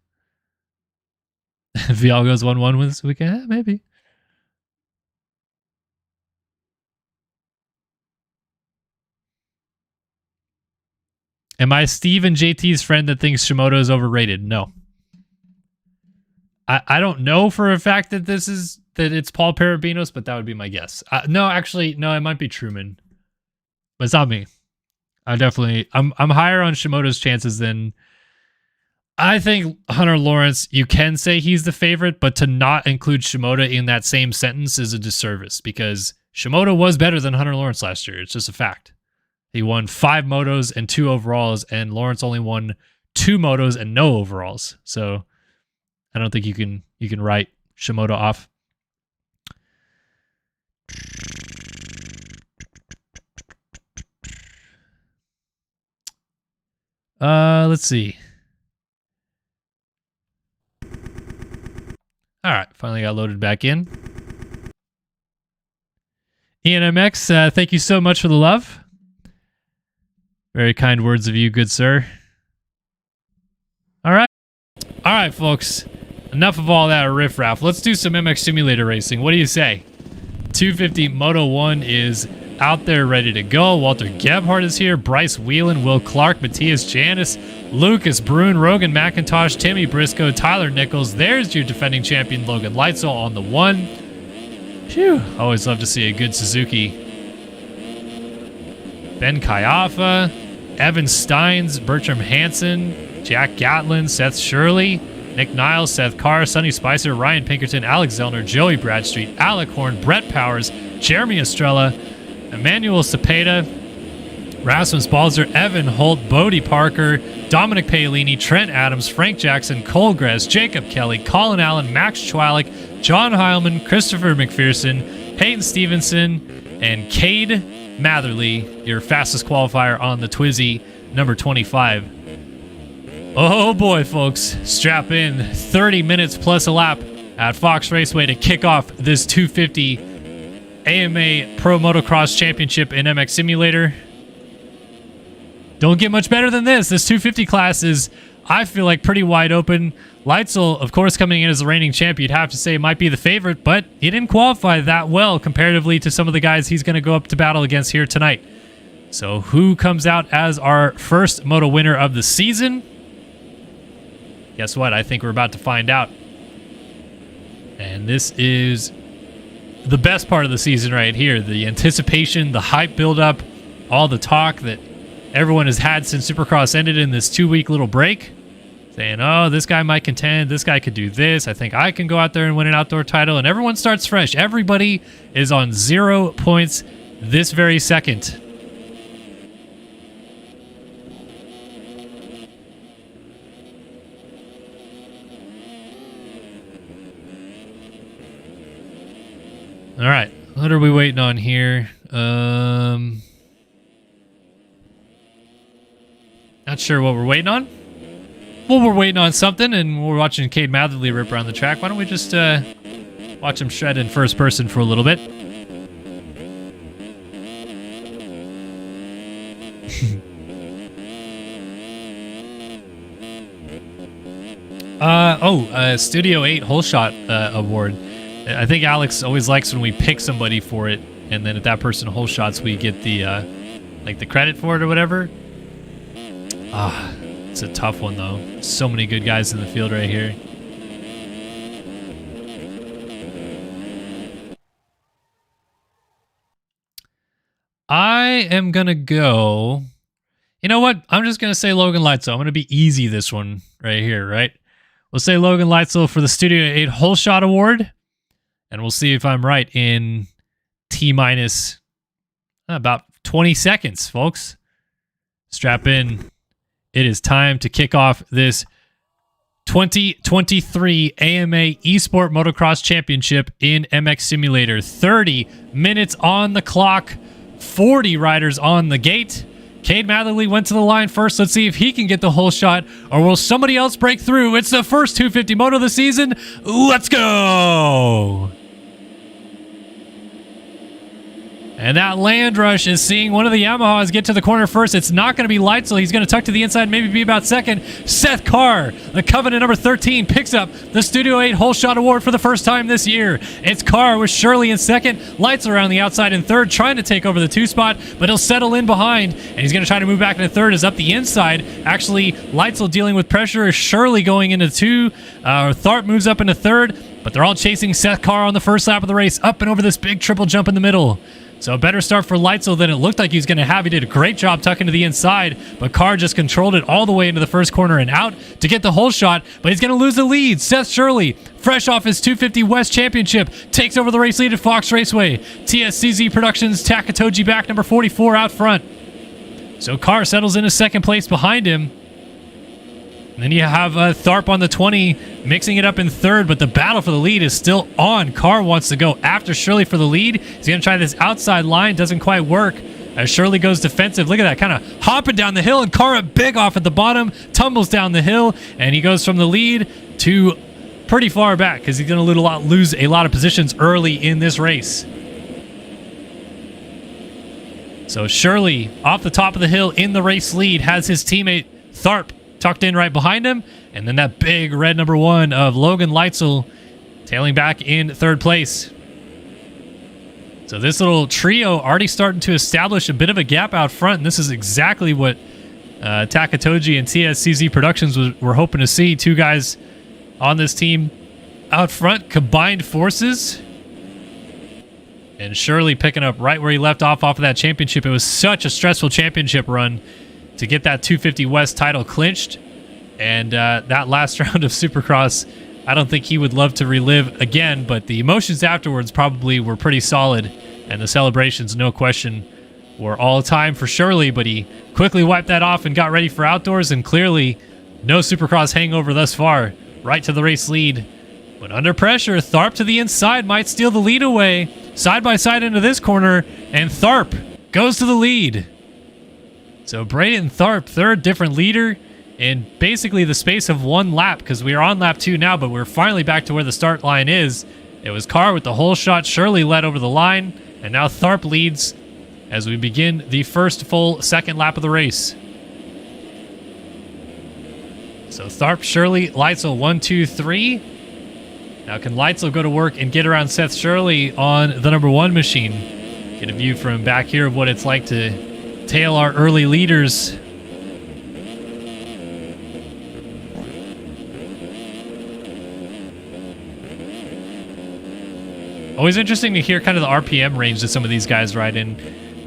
Vial goes 1-1 with this weekend. Maybe. Am I Steve and JT's friend that thinks Shimoda is overrated? No. I don't know for a fact that it's Paul Parabinos, but that would be my guess. No, actually, no, it might be Truman. But it's not me. I'm higher on Shimoda's chances than I think Hunter Lawrence. You can say he's the favorite, but to not include Shimoda in that same sentence is a disservice because Shimoda was better than Hunter Lawrence last year. It's just a fact. He won 5 motos and 2 overalls, and Lawrence only won 2 motos and no overalls. So I don't think you can write Shimoda off. Let's see. All right, finally got loaded back in. ENMX, thank you so much for the love. Very kind words of you, good sir. All right, folks. Enough of all that riffraff. Let's do some MX Simulator racing. What do you say? 250 Moto 1 is out there ready to go. Walter Gebhardt is here. Bryce Whelan, Will Clark, Matthias Janis, Lucas Brune, Rogan McIntosh, Timmy Briscoe, Tyler Nichols. There's your defending champion, Logan Leitzel, on the 1. Phew. Always love to see a good Suzuki. Ben Kayafa, Evan Steins, Bertram Hansen, Jack Gatlin, Seth Shirley, Nick Niles, Seth Carr, Sonny Spicer, Ryan Pinkerton, Alex Zellner, Joey Bradstreet, Alec Horn, Brett Powers, Jeremy Estrella, Emmanuel Cepeda, Rasmus Balzer, Evan Holt, Bodie Parker, Dominic Paolini, Trent Adams, Frank Jackson, Cole Gress, Jacob Kelly, Colin Allen, Max Schwalik, John Heilman, Christopher McPherson, Peyton Stevenson, and Cade Matherly, your fastest qualifier on the Twizy, number 25. Oh boy, folks. Strap in. 30 minutes plus a lap at Fox Raceway to kick off this 250 AMA Pro Motocross Championship in MX Simulator. Don't get much better than this. This 250 class is, I feel like, pretty wide open. Leitzel, of course, coming in as the reigning champ, you'd have to say might be the favorite, but he didn't qualify that well comparatively to some of the guys he's going to go up to battle against here tonight. So who comes out as our first moto winner of the season? Guess what? I think we're about to find out. And this is the best part of the season right here. The anticipation, the hype buildup, all the talk that everyone has had since Supercross ended in this 2-week little break. Saying, oh, this guy might contend. This guy could do this. I think I can go out there and win an outdoor title. And everyone starts fresh. Everybody is on 0 points this very second. All right, what are we waiting on here? Not sure what we're waiting on. Well, we're waiting on something, and we're watching Cade Matherly rip around the track. Why don't we just watch him shred in first person for a little bit? Studio 8 Hole Shot Award. I think Alex always likes when we pick somebody for it, and then if that person hole shots, we get the like the credit for it or whatever. It's a tough one though. So many good guys in the field right here. I am gonna go. You know what? I'm just gonna say Logan Leitzel. I'm gonna be easy this one right here, right? We'll say Logan Leitzel for the Studio 8 Hole Shot Award. And we'll see if I'm right in T-minus about 20 seconds, folks. Strap in. It is time to kick off this 2023 AMA Esport Motocross Championship in MX Simulator. 30 minutes on the clock. 40 riders on the gate. Cade Matherly went to the line first. Let's see if he can get the hole shot, or will somebody else break through? It's the first 250 moto of the season. Let's go! And that land rush is seeing one of the Yamahas get to the corner first. It's not going to be Leitzel. He's going to tuck to the inside, maybe be about second. Seth Carr, the Covenant number 13, picks up the Studio 8 Hole Shot Award for the first time this year. It's Carr with Shirley in second. Leitzel around the outside in third, trying to take over the 2 spot, but he'll settle in behind, and he's going to try to move back into third. Is up the inside. Actually, Leitzel dealing with pressure. Is Shirley going into 2. Tharp moves up into third, but they're all chasing Seth Carr on the first lap of the race, up and over this big triple jump in the middle. So a better start for Leitzel than it looked like he was going to have. He did a great job tucking to the inside, but Carr just controlled it all the way into the first corner and out to get the hole shot, but he's going to lose the lead. Seth Shirley, fresh off his 250 West Championship, takes over the race lead at Fox Raceway. TSCZ Productions, Takatoji back, number 44 out front. So Carr settles into second place behind him. And then you have Tharp on the 20, mixing it up in third, but the battle for the lead is still on. Carr wants to go after Shirley for the lead. He's going to try this outside line. Doesn't quite work as Shirley goes defensive. Look at that, kind of hopping down the hill, and Carr a big off at the bottom, tumbles down the hill, and he goes from the lead to pretty far back because he's going to lose a lot of positions early in this race. So Shirley, off the top of the hill in the race lead, has his teammate Tharp tucked in right behind him, and then that big red number 1 of Logan Leitzel tailing back in third place. So this little trio already starting to establish a bit of a gap out front, and this is exactly what Takatoji and TSCZ Productions were hoping to see. 2 guys on this team out front, combined forces, and Shirley picking up right where he left off of that championship. It was such a stressful championship run to get that 250 West title clinched, and that last round of Supercross, I don't think he would love to relive again, but the emotions afterwards probably were pretty solid, and the celebrations, no question, were all time for Shirley, but he quickly wiped that off and got ready for outdoors, and clearly no Supercross hangover thus far, right to the race lead. But under pressure, Tharp to the inside might steal the lead away, side by side into this corner, and Tharp goes to the lead. So Braden Tharp, third different leader in basically the space of 1 lap, because we are on lap 2 now, but we're finally back to where the start line is. It was Carr with the hole shot. Shirley led over the line, and now Tharp leads as we begin the first full second lap of the race. So Tharp, Shirley, Leitzel, 1, 2, 3. Now can Leitzel go to work and get around Seth Shirley on the number 1 machine? Get a view from back here of what it's like to tail our early leaders. Always interesting to hear kind of the RPM range that some of these guys ride in.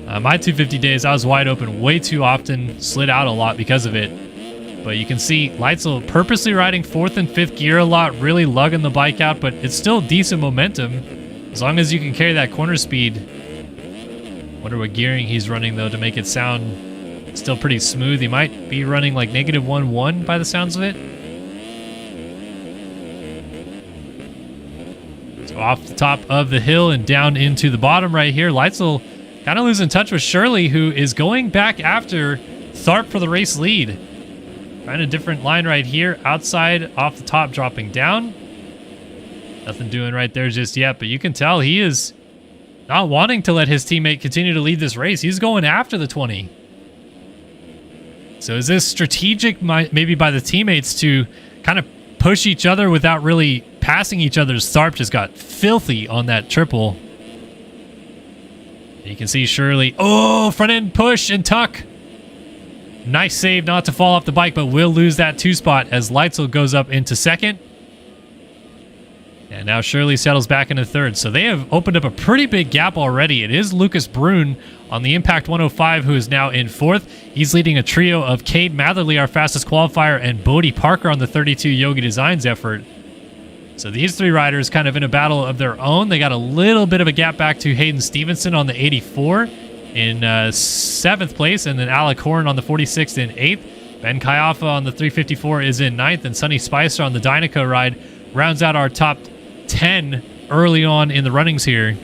My 250 days, I was wide open way too often, slid out a lot because of it. But you can see Leitzel purposely riding 4th and 5th gear a lot, really lugging the bike out, but it's still decent momentum as long as you can carry that corner speed. Wonder what gearing he's running, though, to make it sound still pretty smooth. He might be running like -1.1 by the sounds of it. Off the top of the hill and down into the bottom right here. Leitzel kind of losing touch with Shirley, who is going back after Tharp for the race lead. Trying a different line right here. Outside, off the top, dropping down. Nothing doing right there just yet, but you can tell he is not wanting to let his teammate continue to lead this race. He's going after the 20. So is this strategic maybe by the teammates to kind of push each other without really passing each other's? Tharp just got filthy on that triple. You can see Shirley. Oh, front end push and tuck. Nice save not to fall off the bike, but will lose that 2 spot as Leitzel goes up into 2nd. And now Shirley settles back into 3rd. So they have opened up a pretty big gap already. It is Lucas Brune on the Impact 105 who is now in 4th. He's leading a trio of Cade Matherly, our fastest qualifier, and Bodie Parker on the 32 Yogi Designs effort. So these 3 riders kind of in a battle of their own. They got a little bit of a gap back to Hayden Stevenson on the 84 in 7th place, and then Alec Horn on the 46th in 8th. Ben Kayaffa on the 354 is in 9th, and Sonny Spicer on the Dynaco ride rounds out our top 10 early on in the runnings here.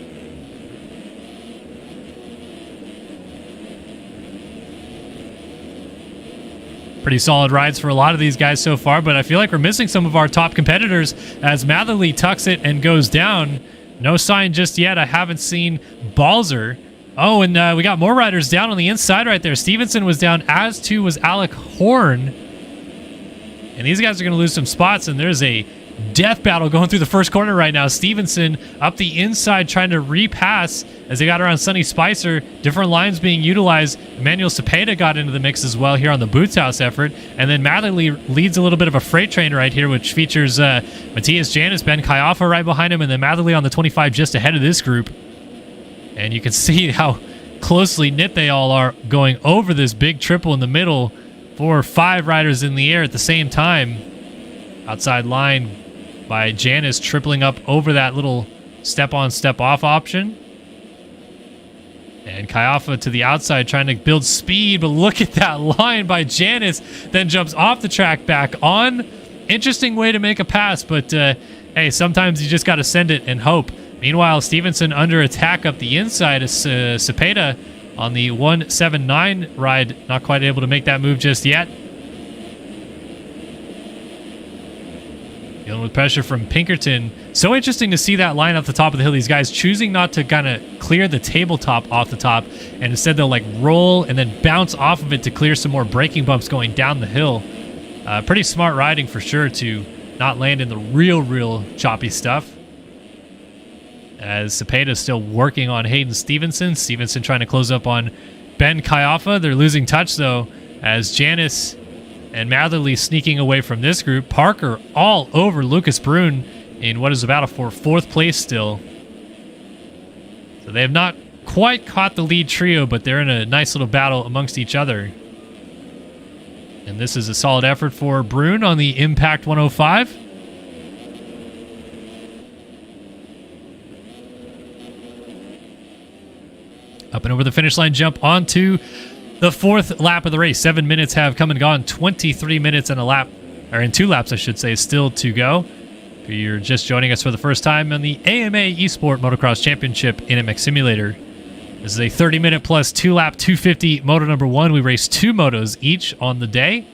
Pretty solid rides for a lot of these guys so far, but I feel like we're missing some of our top competitors as Matherly tucks it and goes down. No sign just yet. I haven't seen Balzer. Oh, and we got more riders down on the inside right there. Stevenson was down, as too was Alec Horn. And these guys are going to lose some spots, and there's a death battle going through the first corner right now. Stevenson up the inside trying to repass as they got around Sonny Spicer. Different lines being utilized. Emmanuel Cepeda got into the mix as well here on the Boots House effort. And then Matherly leads a little bit of a freight train right here, which features Matthias Janis, Ben Kayaffa right behind him, and then Matherly on the 25 just ahead of this group. And you can see how closely knit they all are going over this big triple in the middle. 4 or 5 riders in the air at the same time. Outside line by Janis tripling up over that little step-on, step-off option. And Kayaffa to the outside trying to build speed, but look at that line by Janis. Then jumps off the track back on. Interesting way to make a pass, but hey, sometimes you just got to send it and hope. Meanwhile, Stevenson under attack up the inside is Cepeda on the 179 ride. Not quite able to make that move just yet. Dealing with pressure from Pinkerton. So interesting to see that line off the top of the hill. These guys choosing not to kind of clear the tabletop off the top, and instead they'll like roll and then bounce off of it to clear some more braking bumps going down the hill. Pretty smart riding for sure to not land in the real choppy stuff. As Cepeda is still working on Hayden Stevenson. Stevenson trying to close up on Ben Kayaffa. They're losing touch though as Janis and Matherly sneaking away from this group. Parker all over Lucas Brune in what is about a 4th place still. So they have not quite caught the lead trio, but they're in a nice little battle amongst each other. And this is a solid effort for Brune on the Impact 105. Up and over the finish line, jump onto the 4th lap of the race. 7 minutes have come and gone. 23 minutes and a lap, or in 2 laps, I should say, still to go. If you're just joining us for the first time on the AMA Esport Motocross Championship in MX Simulator. This is a 30-minute plus 2-lap 250 moto number 1. We race 2 motos each on the day.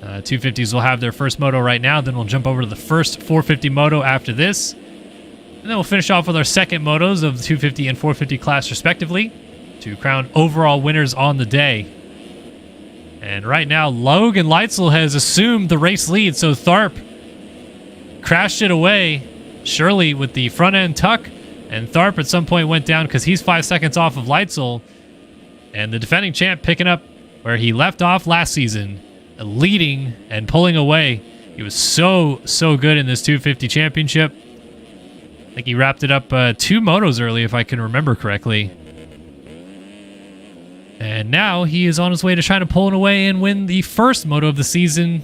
250s will have their first moto right now. Then we'll jump over to the first 450 moto after this. And then we'll finish off with our second motos of the 250 and 450 class respectively to crown overall winners on the day. And right now, Logan Leitzel has assumed the race lead, so Tharp crashed it away. Shirley with the front end tuck, and Tharp at some point went down because he's 5 seconds off of Leitzel. And the defending champ picking up where he left off last season, leading and pulling away. He was so good in this 250 championship. I think he wrapped it up 2 motos early, if I can remember correctly. And now he is on his way to trying to pull it away and win the first moto of the season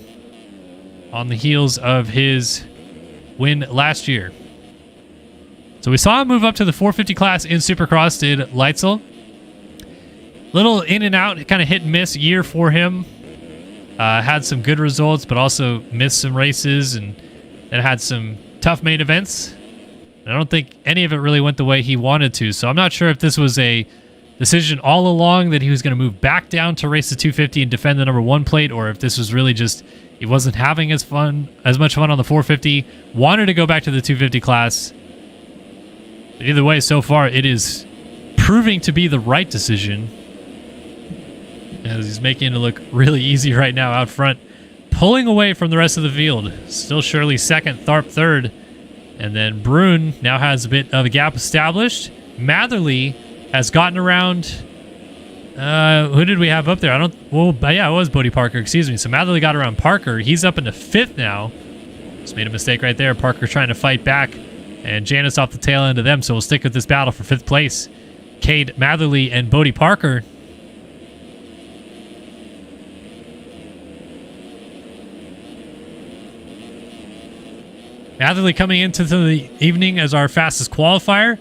on the heels of his win last year. So we saw him move up to the 450 class in Supercross, did Leitzel. Little in and out, kind of hit and miss year for him. Had some good results, but also missed some races and had some tough main events. I don't think any of it really went the way he wanted to, so I'm not sure if this was a decision all along that he was going to move back down to race the 250 and defend the number 1 plate, or if this was really just he wasn't having as much fun on the 450, wanted to go back to the 250 class. But either way, so far, it is proving to be the right decision, as he's making it look really easy right now out front, pulling away from the rest of the field. Still Shirley second, Tharp third, and then Brune now has a bit of a gap established. Matherly has gotten around. Who did we have up there? Yeah, it was Bodie Parker, excuse me. So Matherly got around Parker. He's up into 5th now. Just made a mistake right there. Parker trying to fight back, and Janice off the tail end of them, so we'll stick with this battle for 5th place. Cade Matherly and Bodie Parker. Matherly coming into the evening as our fastest qualifier.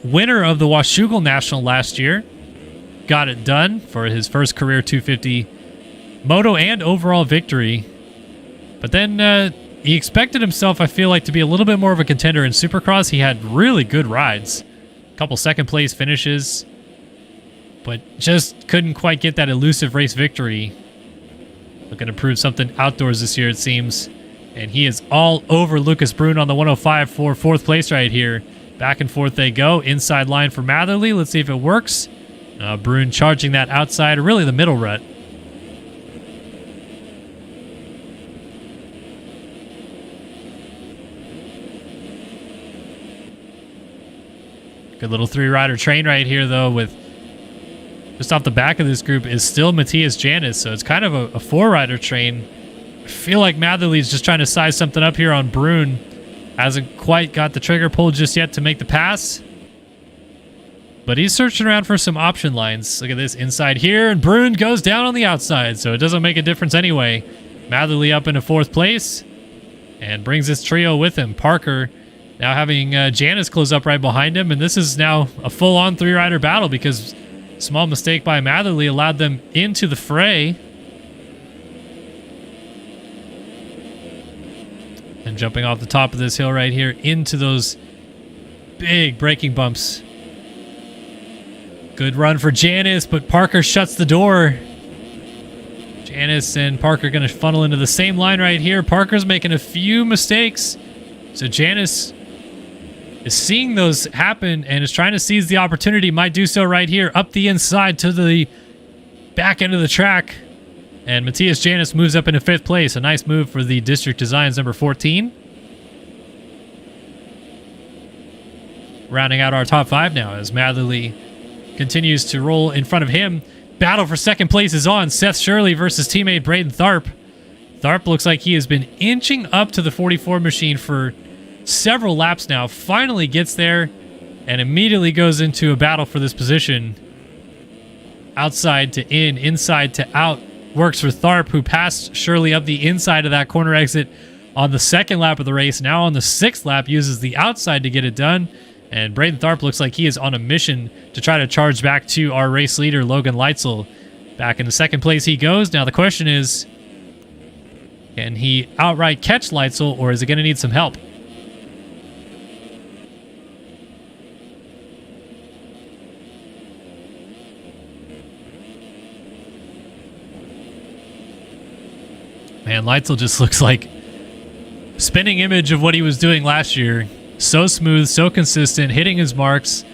Winner of the Washougal National last year. Got it done for his first career 250 moto and overall victory. But then he expected himself, I feel like, to be a little bit more of a contender in Supercross. He had really good rides. A couple second place finishes. But just couldn't quite get that elusive race victory. Looking to prove something outdoors this year, it seems. And he is all over Lucas Brune on the 105 for 4th place right here. Back and forth they go. Inside line for Matherly. Let's see if it works. Brune charging that outside, or really the middle rut. Good little 3-rider train right here, though, with just off the back of this group is still Matthias Janis, so it's kind of a 4-rider train. I feel like Matherly's just trying to size something up here on Brune. Hasn't quite got the trigger pulled just yet to make the pass. But he's searching around for some option lines. Look at this inside here, and Brune goes down on the outside, so it doesn't make a difference anyway. Matherly up into 4th place and brings this trio with him. Parker now having Janis close up right behind him, and this is now a full-on 3-rider battle because small mistake by Matherly allowed them into the fray. And jumping off the top of this hill right here into those big braking bumps. Good run for Janis, but Parker shuts the door. Janis and Parker going to funnel into the same line right here. Parker's making a few mistakes. So Janis is seeing those happen and is trying to seize the opportunity. Might do so right here. Up the inside to the back end of the track. And Matthias Janis moves up into 5th place. A nice move for the District Designs number 14. Rounding out our top 5 now as Matherly continues to roll in front of him. Battle for 2nd place is on. Seth Shirley versus teammate Braden Tharp. Tharp looks like he has been inching up to the 44 machine for several laps now. Finally gets there and immediately goes into a battle for this position. Outside to in, inside to out. Works for Tharp, who passed Shirley up the inside of that corner exit on the 2nd lap of the race. Now on the 6th lap, uses the outside to get it done. And Braden Tharp looks like he is on a mission to try to charge back to our race leader, Logan Leitzel. Back in the 2nd place he goes. Now the question is, can he outright catch Leitzel, or is he going to need some help? Man, Leitzel just looks like spinning image of what he was doing last year. So smooth, so consistent, hitting his marks,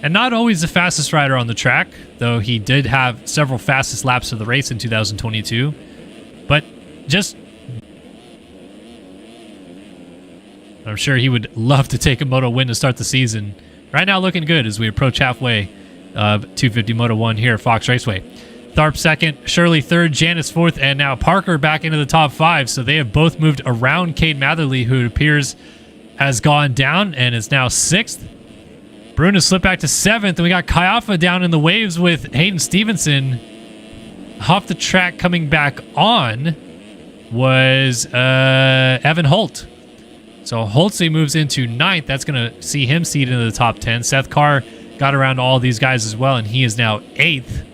and not always the fastest rider on the track, though he did have several fastest laps of the race in 2022. But just, I'm sure he would love to take a moto win to start the season. Right now looking good as we approach halfway of 250 Moto 1 here at Fox Raceway. Tharp second, Shirley third, Janice fourth, and now Parker back into the top 5. So they have both moved around Cade Matherly, who it appears has gone down and is now 6th. Brune has slipped back to 7th, and we got Kaiafa down in the waves with Hayden Stevenson. Off the track coming back on was Evan Holt. So Holtzy moves into 9th. That's going to see him seeded into the top 10. Seth Carr got around all these guys as well, and he is now 8th.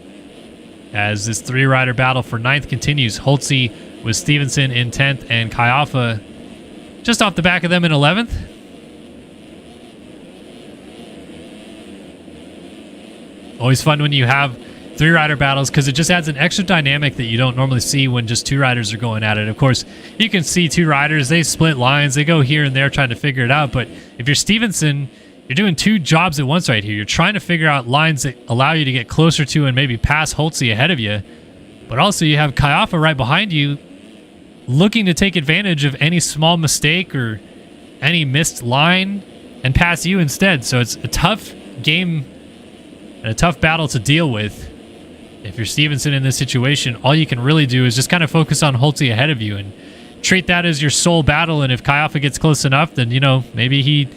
As this 3-rider battle for 9th continues, Holtzy with Stevenson in 10th and Kaiafa just off the back of them in 11th. Always fun when you have 3-rider battles because it just adds an extra dynamic that you don't normally see when just 2 riders are going at it. Of course, you can see 2 riders, they split lines, they go here and there trying to figure it out. But if you're Stevenson, you're doing 2 jobs at once right here. You're trying to figure out lines that allow you to get closer to and maybe pass Holtzy ahead of you. But also you have Kaiafa right behind you looking to take advantage of any small mistake or any missed line and pass you instead. So it's a tough game and a tough battle to deal with. If you're Stevenson in this situation, all you can really do is just kind of focus on Holtzy ahead of you and treat that as your sole battle. And if Kaiafa gets close enough, then, you know, maybe he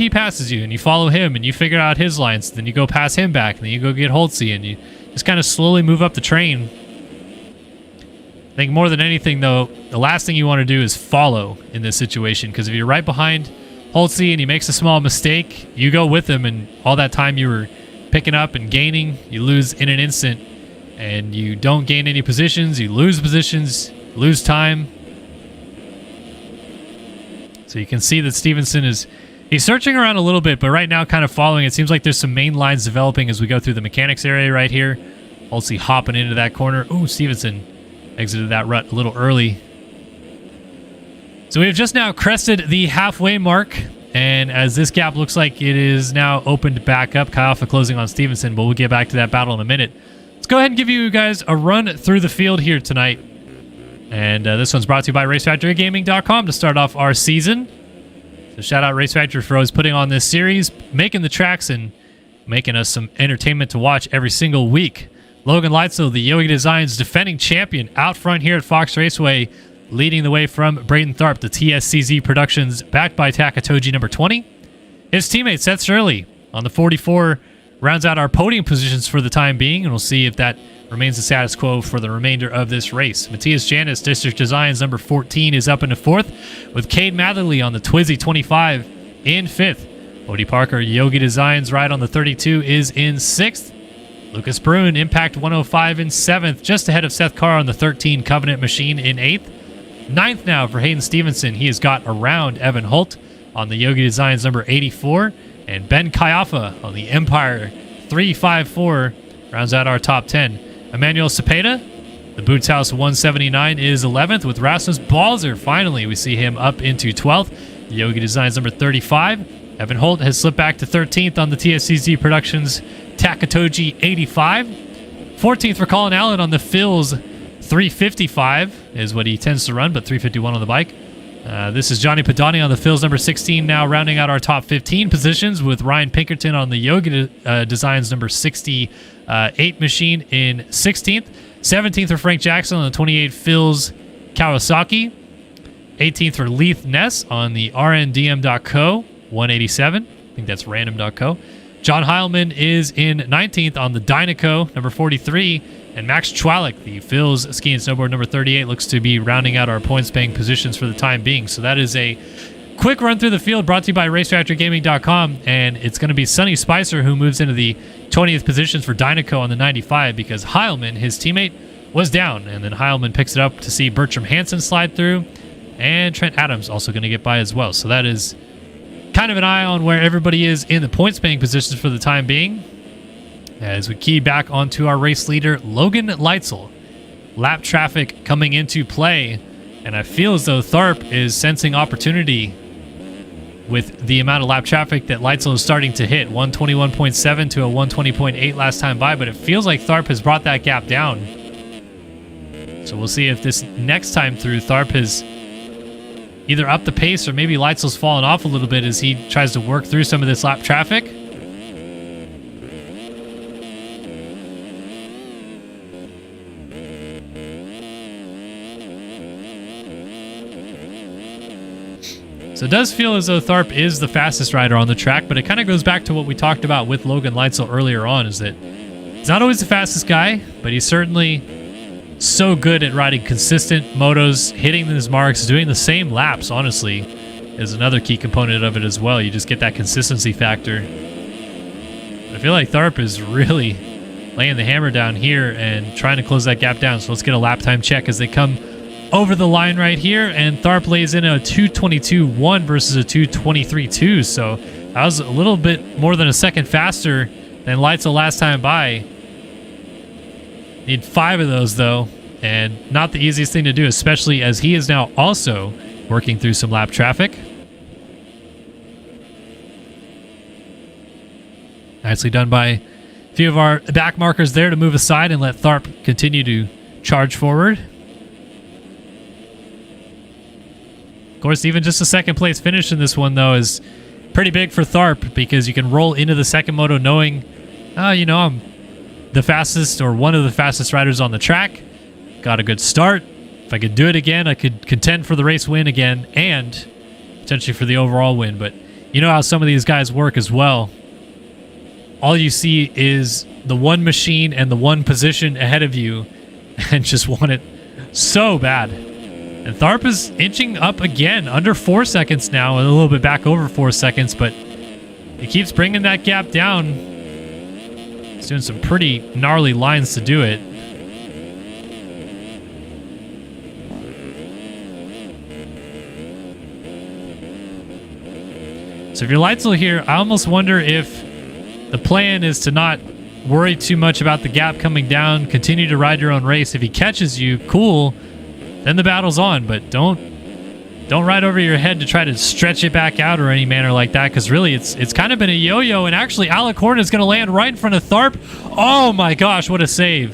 passes you and you follow him and you figure out his lines. Then you go pass him back and then you go get Holtzy and you just kind of slowly move up the train. I think more than anything, though, the last thing you want to do is follow in this situation, because if you're right behind Holtzy and he makes a small mistake, you go with him, and all that time you were picking up and gaining, you lose in an instant, and you don't gain any positions, you lose positions, lose time. So you can see that Stevenson he's searching around a little bit, but right now kind of following. It seems like there's some main lines developing as we go through the mechanics area right here. Holtzy hopping into that corner. Ooh, Stevenson exited that rut a little early. So we have just now crested the halfway mark, and as this gap looks like it is now opened back up, Kaiafa closing on Stevenson, but we'll get back to that battle in a minute. Let's go ahead and give you guys a run through the field here tonight. And this one's brought to you by RaceFactoryGaming.com to start off our season. So shout out RaceFactory for always putting on this series, making the tracks, and making us some entertainment to watch every single week. Logan Leitzel, the Yogi Designs defending champion, out front here at Fox Raceway, leading the way from Braden Tharp, the TSCZ Productions, backed by Takatoji number 20. His teammate Seth Shirley on the 44 rounds out our podium positions for the time being, and we'll see if that remains the status quo for the remainder of this race. Matthias Janis, District Designs number 14, is up into 4th, with Cade Matherly on the Twizy 25 in 5th. Odie Parker, Yogi Designs ride on the 32, is in 6th. Lucas Brune, Impact 105 in 7th, just ahead of Seth Carr on the 13 Covenant Machine in 8th. 9th now for Hayden Stevenson. He has got around Evan Holt on the Yogi Designs number 84. And Ben Kaiafa on the Empire 354 rounds out our top 10. Emmanuel Cepeda, the Boots House 179, is 11th, with Rasmus Balzer. Finally, we see him up into 12th. The Yogi Designs number 35. Evan Holt has slipped back to 13th on the TSCZ Productions Takatoji 85. 14th for Colin Allen on the Phil's 355 is what he tends to run, but 351 on the bike. This is Johnny Padani on the Phil's number 16, now rounding out our top 15 positions, with Ryan Pinkerton on the Yogi Designs number 68 machine in 16th. 17th for Frank Jackson on the 28 Phil's Kawasaki. 18th for Leith Ness on the RNDM.co 187. I think that's random.co. John Heilman is in 19th on the Dynaco number 43. And Max Chwalik, the Phil's Ski and Snowboard number 38, looks to be rounding out our points bank positions for the time being. So that is a quick run through the field brought to you by RaceFactoryGaming.com. And it's going to be Sonny Spicer who moves into the 20th positions for Dynaco on the 95, because Heilman, his teammate, was down. And then Heilman picks it up to see Bertram Hansen slide through. And Trent Adams also going to get by as well. So that is kind of an eye on where everybody is in the points bank positions for the time being, as we key back onto our race leader, Logan Leitzel. Lap traffic coming into play, and I feel as though Tharp is sensing opportunity with the amount of lap traffic that Leitzel is starting to hit. 121.7 to a 120.8 last time by, but it feels like Tharp has brought that gap down. So we'll see if this next time through Tharp has either upped the pace, or maybe Leitzel's fallen off a little bit as he tries to work through some of this lap traffic. So it does feel as though Tharp is the fastest rider on the track, but it kind of goes back to what we talked about with Logan Leitzel earlier on, is that he's not always the fastest guy, but he's certainly so good at riding consistent motos, hitting his marks, doing the same laps, honestly, is another key component of it as well. You just get that consistency factor. I feel like Tharp is really laying the hammer down here and trying to close that gap down. So let's get a lap time check as they come over the line right here, and Tharp lays in a 2:22.1 versus a 2:23.2. So that was a little bit more than a second faster than Leitzel last time by. Need 5 of those though, and not the easiest thing to do, especially as he is now also working through some lap traffic. Nicely done by a few of our back markers there to move aside and let Tharp continue to charge forward. Of course, even just a second place finish in this one, though, is pretty big for Tharp, because you can roll into the second moto knowing, you know, I'm the fastest or one of the fastest riders on the track. Got a good start. If I could do it again, I could contend for the race win again and potentially for the overall win. But you know how some of these guys work as well. All you see is the one machine and the one position ahead of you and just want it so bad. And Tharp is inching up again, under 4 seconds now, and a little bit back over 4 seconds, but he keeps bringing that gap down. He's doing some pretty gnarly lines to do it. So if you're Leitzel here, I almost wonder if the plan is to not worry too much about the gap coming down, continue to ride your own race. If he catches you, cool, then the battle's on, but don't ride over your head to try to stretch it back out or any manner like that, because really it's kind of been a yo-yo, and actually Alec Horn is going to land right in front of Tharp. Oh my gosh, what a save.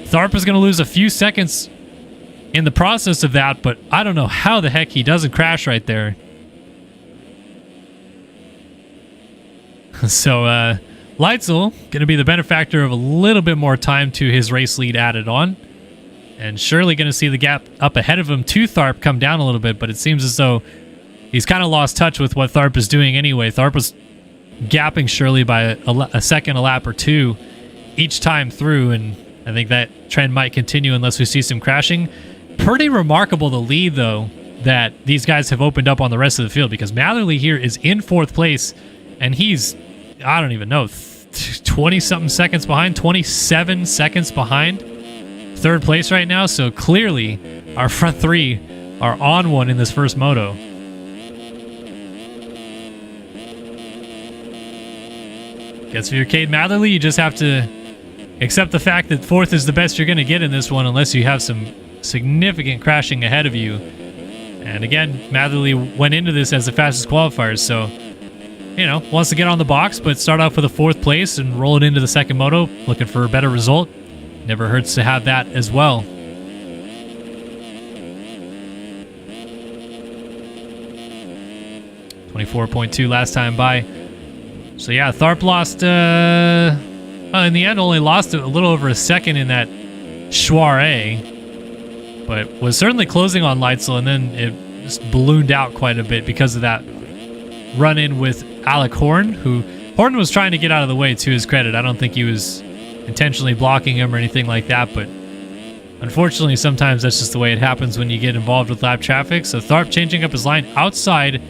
Tharp is going to lose a few seconds in the process of that, but I don't know how the heck he doesn't crash right there. So Leitzel going to be the benefactor of a little bit more time to his race lead added on. And surely going to see the gap up ahead of him to Tharp come down a little bit, but it seems as though he's kind of lost touch with what Tharp is doing anyway. Tharp was gapping Shirley by a second, a lap or two each time through, and I think that trend might continue unless we see some crashing. Pretty remarkable, the lead, though, that these guys have opened up on the rest of the field, because Matherly here is in 4th place, and he's, I don't even know, 20-something seconds behind, 27 seconds behind 3rd place right now. So clearly our front 3 are on one in this first moto. Guess if you're Cade Matherly, you just have to accept the fact that 4th is the best you're going to get in this one, unless you have some significant crashing ahead of you. And again, Matherly went into this as the fastest qualifier, so, you know, wants to get on the box, but start off with a 4th place and roll it into the second moto, looking for a better result. Never hurts to have that as well. .24.2 last time by. So yeah, Tharp lost, in the end only lost a little over a second in that Soiree, but was certainly closing on Leitzel, and then it just ballooned out quite a bit because of that run-in with Alec Horn, who Horn was trying to get out of the way, to his credit. I don't think he was intentionally blocking him or anything like that, but unfortunately sometimes that's just the way it happens when you get involved with lap traffic. So Tharp changing up his line outside,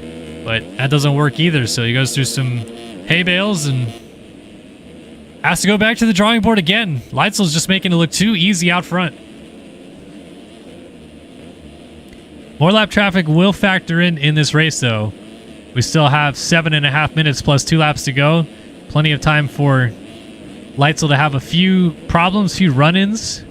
but that doesn't work either, so he goes through some hay bales and has to go back to the drawing board again. Leitzel's just making it look too easy out front. More lap traffic will factor in this race, though. We still have 7.5 minutes plus 2 laps to go. Plenty of time for Leitzel to have a few problems, few run-ins.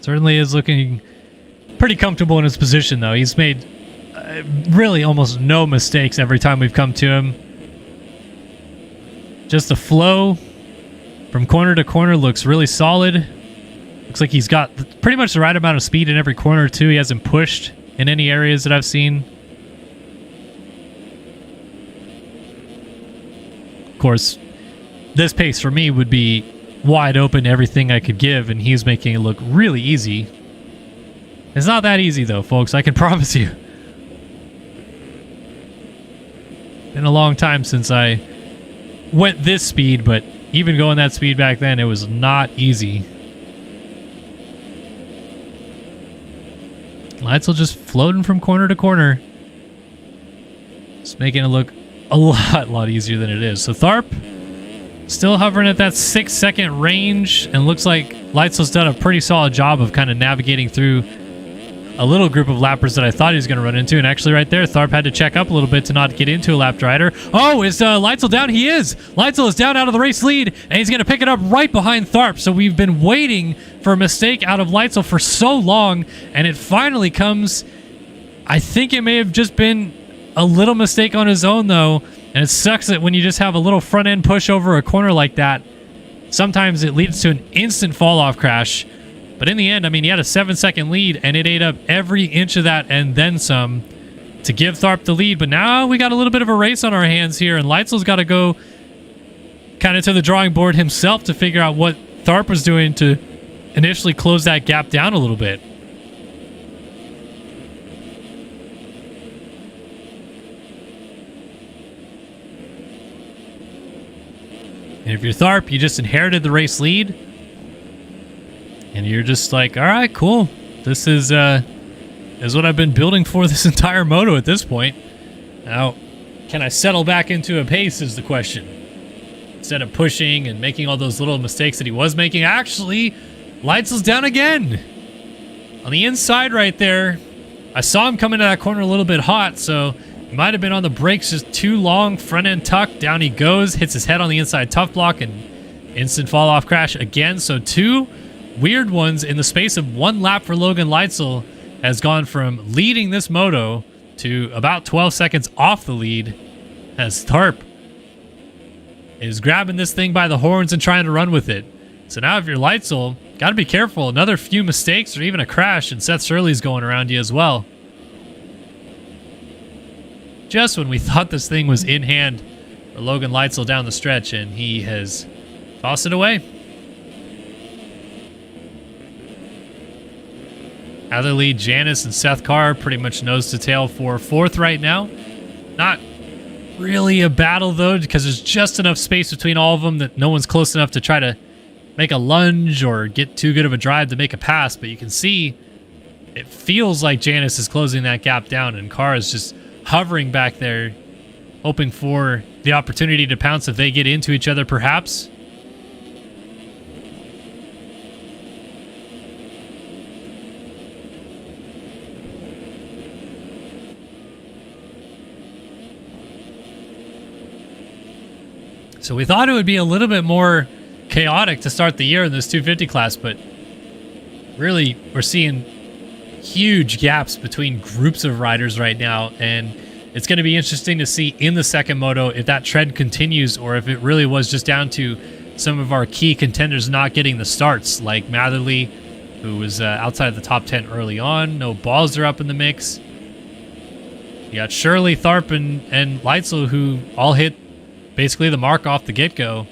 Certainly is looking pretty comfortable in his position, though. He's made really almost no mistakes every time we've come to him. Just the flow from corner to corner looks really solid. Looks like he's got pretty much the right amount of speed in every corner, too. He hasn't pushed in any areas that I've seen. Of course, this pace for me would be wide open, everything I could give, and he's making it look really easy. It's not that easy though, folks, I can promise you. Been a long time since I went this speed, but even going that speed back then, it was not easy. Leitzel just floating from corner to corner. Just making it look a lot easier than it is. So Tharp still hovering at that 6-second range, and looks like Leitzel's done a pretty solid job of kind of navigating through a little group of lappers that I thought he was going to run into. And actually right there, Tharp had to check up a little bit to not get into a lapped rider. Oh, is Leitzel down? He is. Leitzel is down out of the race lead, and he's going to pick it up right behind Tharp. So we've been waiting for a mistake out of Leitzel for so long, and it finally comes. I think it may have just been a little mistake on his own, though. And it sucks that when you just have a little front end push over a corner like that, sometimes it leads to an instant fall off crash. But in the end, I mean, he had a 7-second lead, and it ate up every inch of that and then some to give Tharp the lead. But now we got a little bit of a race on our hands here, and Leitzel's got to go kind of to the drawing board himself to figure out what Tharp was doing to initially close that gap down a little bit. And if you're Tharp, you just inherited the race lead. And you're just like, all right, cool. This is what I've been building for this entire moto at this point. Now, can I settle back into a pace is the question. Instead of pushing and making all those little mistakes that he was making. Actually, Leitzel's down again. On the inside right there. I saw him come into that corner a little bit hot, so he might have been on the brakes just too long. Front end tuck, down he goes, hits his head on the inside tough block, and instant fall off crash again. So two weird ones in the space of one lap for Logan Leitzel has gone from leading this moto to about 12 seconds off the lead as Tharp is grabbing this thing by the horns and trying to run with it. So now if you're Leitzel, got to be careful. Another few mistakes or even a crash, and Seth Shirley's going around you as well. Just when we thought this thing was in hand for Logan Leitzel down the stretch, and he has tossed it away. Other lead, Janice and Seth Carr pretty much nose to tail for fourth right now. Not really a battle, though, because there's just enough space between all of them that no one's close enough to try to make a lunge or get too good of a drive to make a pass. But you can see it feels like Janice is closing that gap down, and Carr is just hovering back there, hoping for the opportunity to pounce if they get into each other, perhaps. So we thought it would be a little bit more chaotic to start the year in this 250 class, but really we're seeing huge gaps between groups of riders right now, and it's going to be interesting to see in the second moto if that trend continues or if it really was just down to some of our key contenders not getting the starts, like Matherly, who was outside of the top 10 early on. No balls are up in the mix. You got Shirley, Tharp, and Leitzel, who all hit basically the mark off the get-go,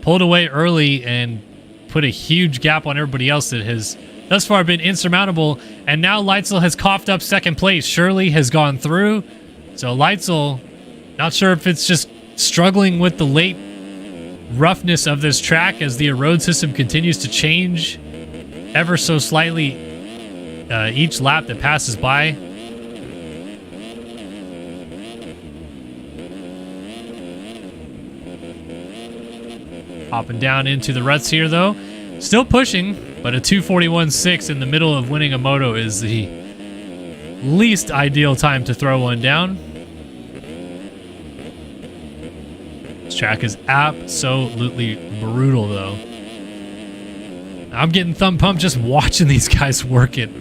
pulled away early and put a huge gap on everybody else that has thus far been insurmountable. And now Leitzel has coughed up second place. Shirley has gone through. So Leitzel, not sure if it's just struggling with the late roughness of this track as the road system continues to change ever so slightly each lap that passes by. Hopping down into the ruts here, though. Still pushing, but a 2:41.6 in the middle of winning a moto is the least ideal time to throw one down. This track is absolutely brutal, though. I'm getting thumb pumped just watching these guys work it.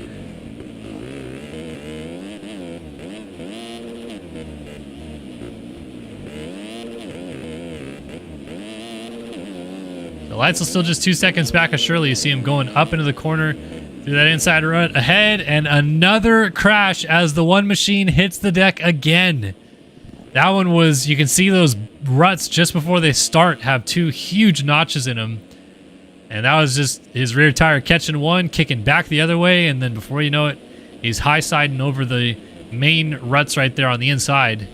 Leitzel still just 2 seconds back of Shirley. You see him going up into the corner Do that inside rut ahead, and another crash as the one machine hits the deck again. That one was, you can see those ruts just before they start have two huge notches in them. And that was just his rear tire catching one, kicking back the other way, and then before you know it, he's high-siding over the main ruts right there on the inside.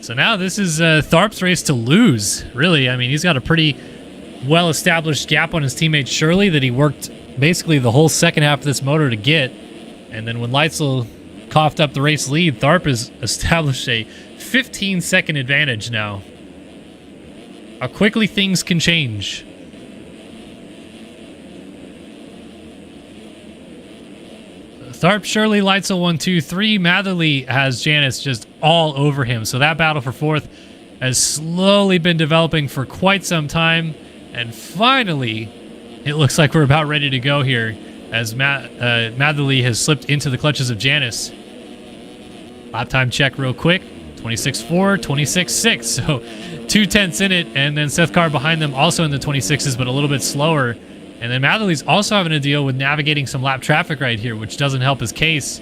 So now this is Tharp's race to lose, really. I mean, he's got a pretty well-established gap on his teammate Shirley that he worked basically the whole second half of this motor to get. And then when Leitzel coughed up the race lead, Tharp has established a 15-second advantage now. How quickly things can change. Tharp, Shirley, Leitzel 1, 2, 3. Matherly has Janice just all over him. So that battle for fourth has slowly been developing for quite some time. And finally, it looks like we're about ready to go here as Matherly has slipped into the clutches of Janice. Lap time check real quick. 26.4, 26.6. So 2/10 in it. And then Seth Carr behind them also in the 26s, but a little bit slower. And then Matherly's also having to deal with navigating some lap traffic right here, which doesn't help his case.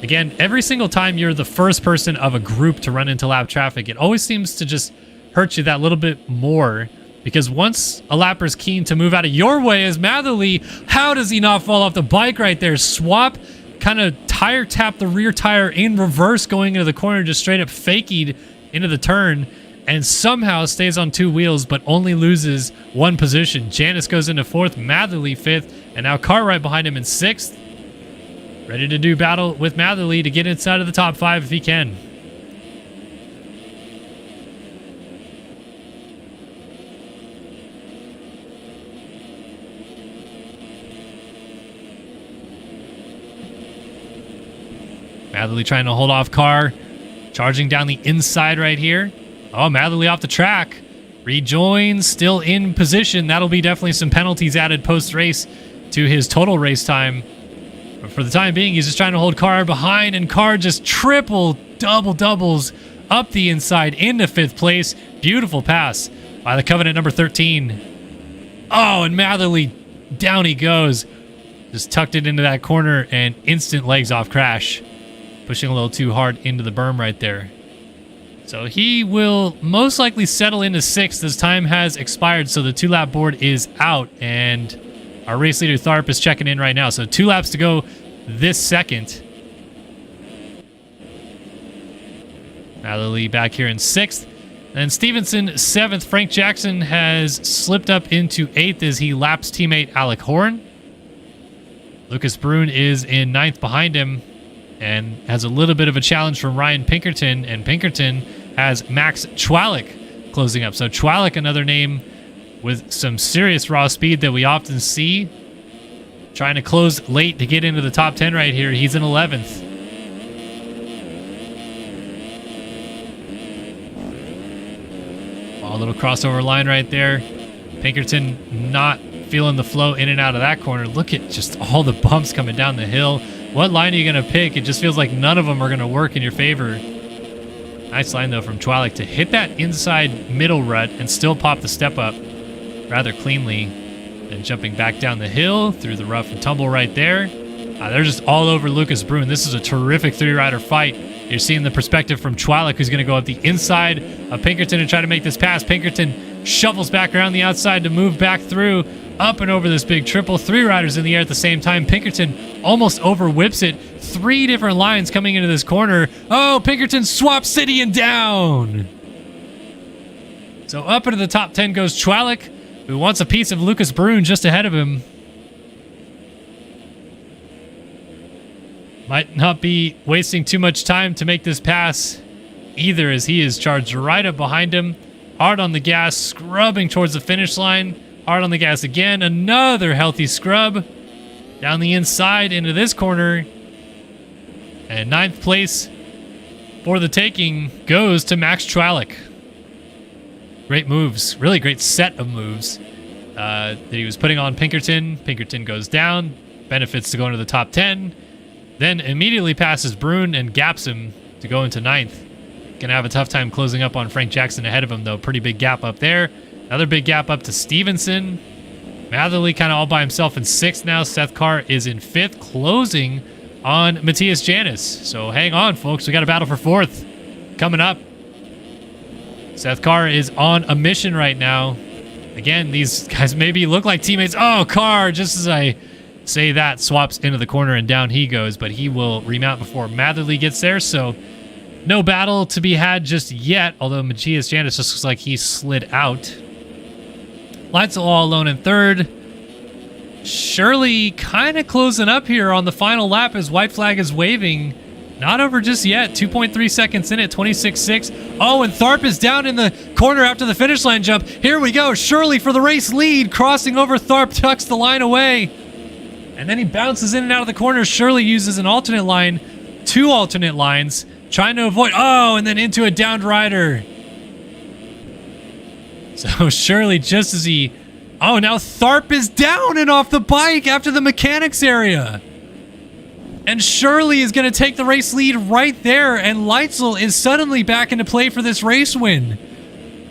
Again, every single time you're the first person of a group to run into lap traffic, it always seems to just hurt you that little bit more. Because once a lapper's keen to move out of your way as Matherly, how does he not fall off the bike right there? Swap, kind of tire tap the rear tire in reverse going into the corner, just straight up fakied into the turn. And somehow stays on two wheels, but only loses one position. Janice goes into fourth, Matherly fifth, and now Carr right behind him in sixth. Ready to do battle with Matherly to get inside of the top five if he can. Matherly trying to hold off Carr, charging down the inside right here. Oh, Matherly off the track. Rejoins, still in position. That'll be definitely some penalties added post-race to his total race time. But for the time being, he's just trying to hold Carr behind, and Carr just doubles up the inside into fifth place. Beautiful pass by the Covenant number 13. Oh, and Matherly, down he goes. Just tucked it into that corner and instant legs off crash. Pushing a little too hard into the berm right there. So he will most likely settle into sixth as time has expired. So the 2-lap board is out, and our race leader Tharp is checking in right now. So 2 laps to go this second. Matherly back here in sixth. Then Stevenson seventh. Frank Jackson has slipped up into eighth as he laps teammate Alec Horn. Lucas Brune is in ninth behind him and has a little bit of a challenge from Ryan Pinkerton, and Pinkerton has Max Chwalik closing up. So Chwalik, another name with some serious raw speed that we often see, trying to close late to get into the top 10 right here. He's in 11th. A little crossover line right there. Pinkerton not feeling the flow in and out of that corner. Look at just all the bumps coming down the hill. What line are you going to pick? It just feels like none of them are going to work in your favor. Nice line, though, from Chwalik to hit that inside middle rut and still pop the step up rather cleanly. And jumping back down the hill through the rough and tumble right there. They're just all over Lucas Brune. This is a terrific 3-rider fight. You're seeing the perspective from Chwalik, who's going to go up the inside of Pinkerton and try to make this pass. Pinkerton shuffles back around the outside to move back through, up and over this big triple. 3 riders in the air at the same time. Pinkerton almost over whips it. 3 different lines coming into this corner. Oh, Pinkerton swaps city and down. So up into the top 10 goes Chwalik, who wants a piece of Lucas Brune just ahead of him. Might not be wasting too much time to make this pass either, as he is charged right up behind him. Hard on the gas, scrubbing towards the finish line. Hard on the gas again. Another healthy scrub down the inside into this corner. And 9th place for the taking goes to Max Chwalik. Great moves. Really great set of moves that he was putting on Pinkerton. Pinkerton goes down. Benefits to go into the top 10. Then immediately passes Brune and gaps him to go into 9th. Gonna have a tough time closing up on Frank Jackson ahead of him, though. Pretty big gap up there. Another big gap up to Stevenson. Matherly kind of all by himself in 6th now. Seth Carr is in 5th, closing on Matthias Janis. So hang on, folks. We got a battle for 4th coming up. Seth Carr is on a mission right now. Again, these guys maybe look like teammates. Oh, Carr, just as I say that, swaps into the corner and down he goes, but he will remount before Matherly gets there. So no battle to be had just yet, although Matthias Janis just looks like he slid out. Leitzel all alone in 3rd. Shirley kind of closing up here on the final lap as white flag is waving. Not over just yet. 2.3 seconds in it, 26.6. Oh, and Tharp is down in the corner after the finish line jump. Here we go. Shirley for the race lead. Crossing over Tharp, tucks the line away. And then he bounces in and out of the corner. Shirley uses an alternate line, 2 alternate lines, trying to avoid. Oh, and then into a downed rider. So Shirley, just as he... Oh, now Tharp is down and off the bike after the mechanics area. And Shirley is going to take the race lead right there. And Leitzel is suddenly back into play for this race win.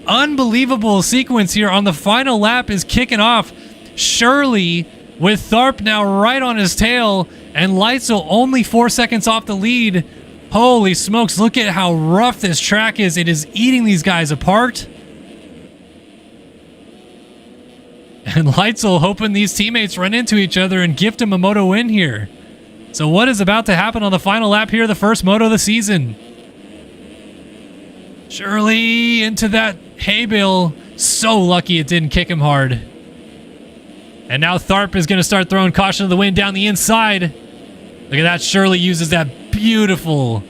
Unbelievable sequence here on the final lap is kicking off. Shirley with Tharp now right on his tail. And Leitzel only 4 seconds off the lead. Holy smokes, look at how rough this track is. It is eating these guys apart. And Leitzel hoping these teammates run into each other and gift him a moto win here. So what is about to happen on the final lap here, the first moto of the season? Shirley into that hay bale. So lucky it didn't kick him hard. And now Tharp is going to start throwing caution to the wind down the inside. Look at that. Shirley uses that beautiful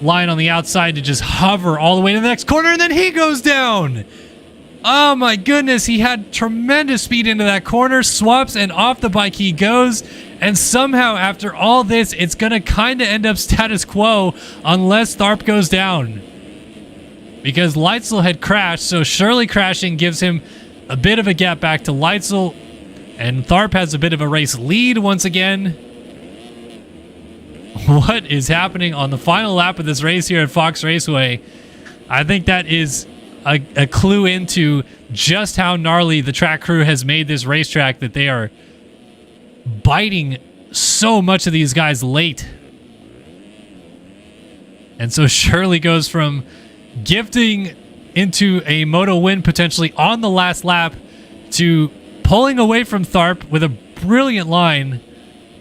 line on the outside to just hover all the way to the next corner, and then he goes down. Oh my goodness, he had tremendous speed into that corner, swaps, and off the bike he goes. And somehow, after all this, it's going to kind of end up status quo unless Tharp goes down. Because Leitzel had crashed, so Shirley crashing gives him a bit of a gap back to Leitzel. And Tharp has a bit of a race lead once again. What is happening on the final lap of this race here at Fox Raceway? I think that is a clue into just how gnarly the track crew has made this racetrack, that they are biting so much of these guys late. And so Shirley goes from gifting into a moto win potentially on the last lap to pulling away from Tharp with a brilliant line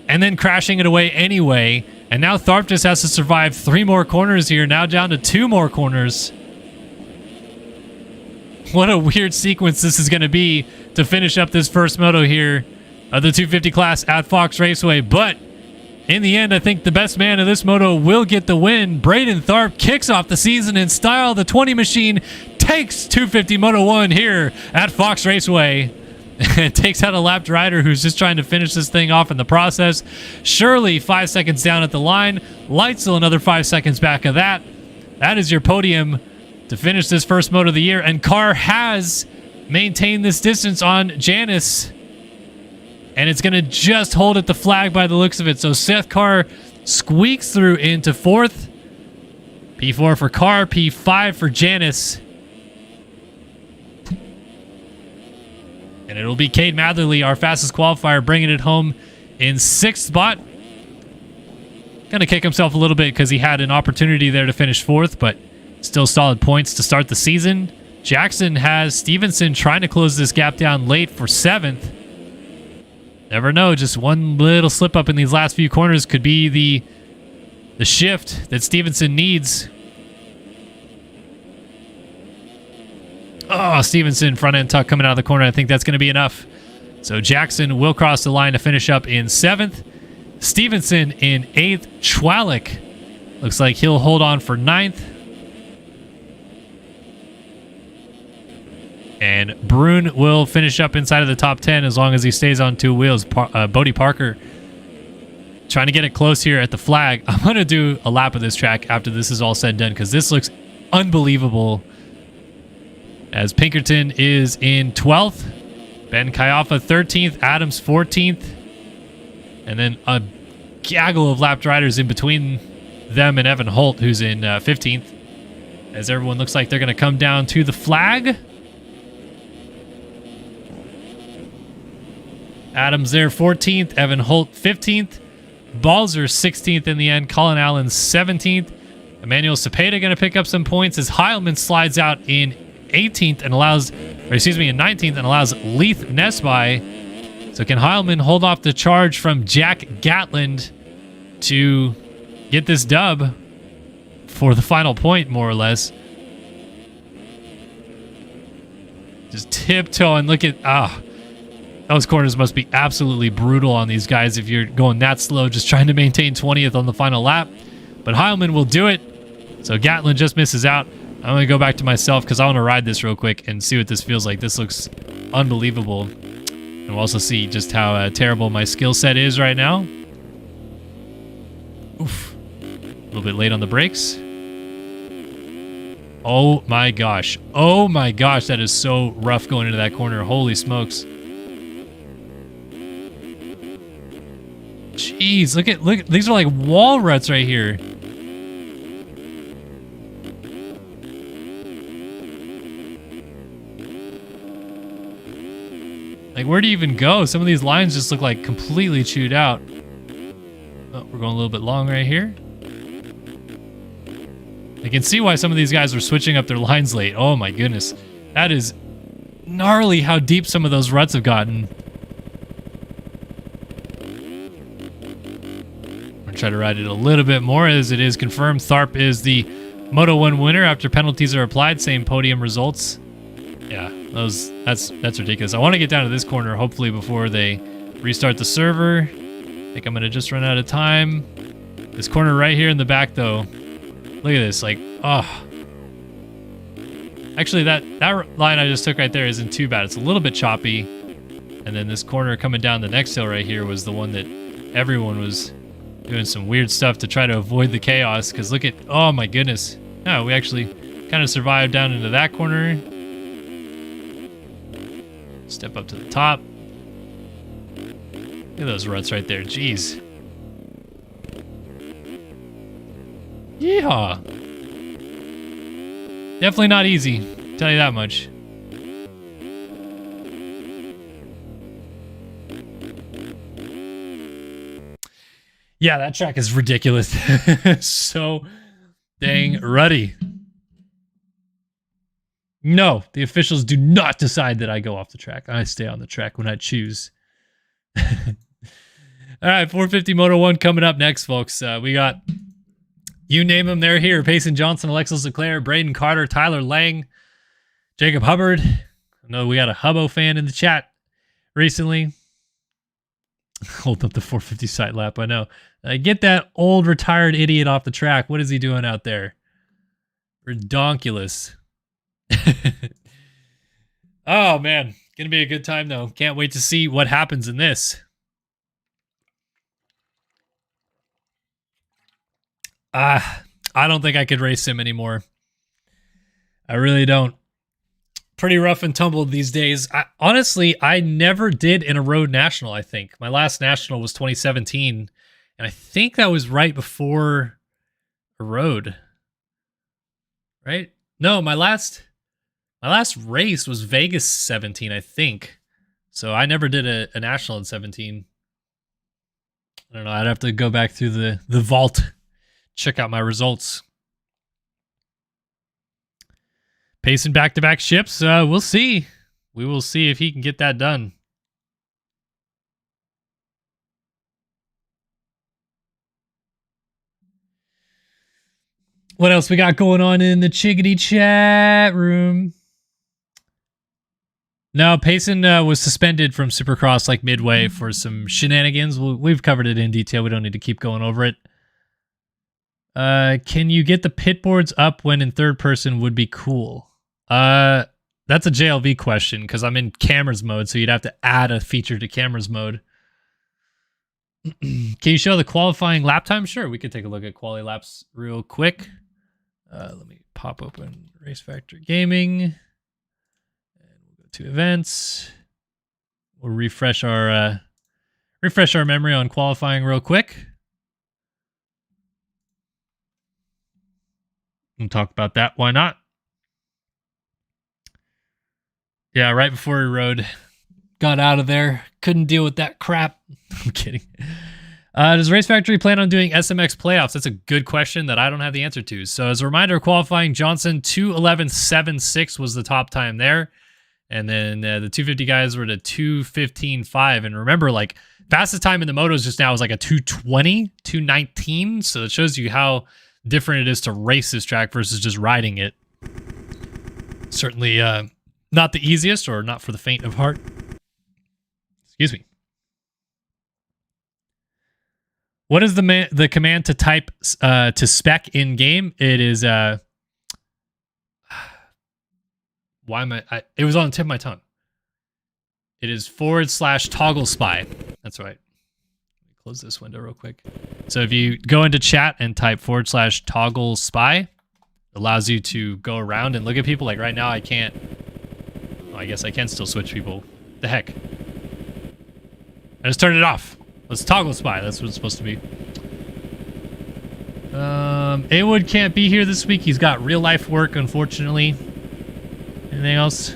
and then crashing it away anyway. And now Tharp just has to survive 3 more corners here, now down to 2 more corners. What a weird sequence this is going to be to finish up this first moto here of the 250 class at Fox Raceway. But in the end, I think the best man of this moto will get the win. Braden Tharp kicks off the season in style. The 20 machine takes 250 Moto 1 here at Fox Raceway. It takes out a lapped rider who's just trying to finish this thing off in the process. Shirley 5 seconds down at the line. Leitzel another 5 seconds back of that. That is your podium to finish this first moto of the year. And Carr has maintained this distance on Janis. And it's going to just hold at the flag by the looks of it. So Seth Carr squeaks through into 4th. P4 for Carr, P5 for Janis. And it'll be Cade Matherly, our fastest qualifier, bringing it home in 6th spot. Going to kick himself a little bit because he had an opportunity there to finish 4th, but still solid points to start the season. Jackson has Stevenson trying to close this gap down late for 7th. Never know, just one little slip up in these last few corners could be the shift that Stevenson needs. Oh, Stevenson front end tuck coming out of the corner. I think that's going to be enough. So Jackson will cross the line to finish up in 7th. Stevenson in 8th. Chwalik looks like he'll hold on for 9th. And Brune will finish up inside of the top 10 as long as he stays on 2 wheels. Bodie Parker trying to get it close here at the flag. I'm going to do a lap of this track after this is all said and done because this looks unbelievable. As Pinkerton is in 12th. Ben Kayaffa 13th. Adams 14th. And then a gaggle of lapped riders in between them and Evan Holt, who's in 15th. As everyone looks like they're going to come down to the flag. Adams there 14th. Evan Holt 15th. Balzer 16th in the end. Colin Allen 17th. Emmanuel Cepeda going to pick up some points as Heilman slides out in 18th and allows, or excuse me, in 19th and allows Leith Nesby. So can Heilman hold off the charge from Jack Gatland to get this dub for the final point, more or less? Just tiptoeing. Look at, those corners must be absolutely brutal on these guys if you're going that slow, just trying to maintain 20th on the final lap. But Heilman will do it. So Gatland just misses out. I'm going to go back to myself because I want to ride this real quick and see what this feels like. This looks unbelievable. And we'll also see just how terrible my skill set is right now. Oof. A little bit late on the brakes. Oh my gosh. Oh my gosh, that is so rough going into that corner. Holy smokes. Jeez, look, these are like wall ruts right here. Like, where do you even go? Some of these lines just look like completely chewed out. Oh, we're going a little bit long right here. I can see why some of these guys are switching up their lines late. Oh my goodness. That is gnarly how deep some of those ruts have gotten. I'm gonna try to ride it a little bit more as it is confirmed. Tharp is the Moto 1 winner after penalties are applied. Same podium results. Yeah, that's ridiculous. I want to get down to this corner hopefully before they restart the server. I think I'm gonna just run out of time. This corner right here in the back though. Look at this, like, oh. Actually, that line I just took right there isn't too bad. It's a little bit choppy. And then this corner coming down the next hill right here was the one that everyone was doing some weird stuff to try to avoid the chaos. Because look at, oh my goodness. No, we actually kind of survived down into that corner. Step up to the top. Look at those ruts right there, jeez. Yeehaw. Definitely not easy, tell you that much. Yeah, that track is ridiculous. So dang ruddy. No, the officials do not decide that I go off the track. I stay on the track when I choose. All right, 450 Moto 1 coming up next, folks. We got... You name them, they're here. Payson Johnson, Alexis Leclerc, Braden Carter, Tyler Lang, Jacob Hubbard. I know we got a Hubbo fan in the chat recently. Hold up the 450 site lap, I know. Get that old retired idiot off the track. What is he doing out there? Redonkulous. Oh, man. Gonna be a good time, though. Can't wait to see what happens in this. I don't think I could race him anymore. I really don't. Pretty rough and tumbled these days. Honestly, I never did in a road national, I think. My last national was 2017, and I think that was right before a road. Right? No, my last race was Vegas 17, I think. So I never did a national in 17. I don't know. I'd have to go back through the vault. Check out my results. Pacing back-to-back ships. We'll see. We will see if he can get that done. What else we got going on in the Chiggity chat room? No, Payson was suspended from Supercross like midway for some shenanigans. We've covered it in detail. We don't need to keep going over it. Can you get the pit boards up when in third person would be cool? That's a JLV question because I'm in cameras mode, so you'd have to add a feature to cameras mode. Can you show the qualifying lap time? Sure, we could take a look at quali laps real quick. Let me pop open RaceFactory Gaming. And we'll go to events. We'll refresh our memory on qualifying real quick. We'll talk about that. Why not? Yeah, right before he rode. got out of there. Couldn't deal with that crap. I'm kidding. Does RaceFactory plan on doing SMX playoffs? That's a good question that I don't have the answer to. So as a reminder, qualifying Johnson 2:11.76 was the top time there. And then the 250 guys were to 2:15.5. And remember, like, fastest time in the motos just now is like a 2:20, 2:19. So it shows you how different it is to race this track versus just riding it. Certainly not the easiest, or not for the faint of heart. Excuse me. What is the command to type to spec in game? It is why am it was on the tip of my tongue. It is /toggle spy. That's right. Let me close this window real quick. So if you go into chat and type /toggle spy, it allows you to go around and look at people. Like right now, I can't. Well, I guess I can still switch people. The heck. I just turned it off. Let's toggle spy. That's what it's supposed to be. Awood can't be here this week. He's got real life work, unfortunately. Anything else?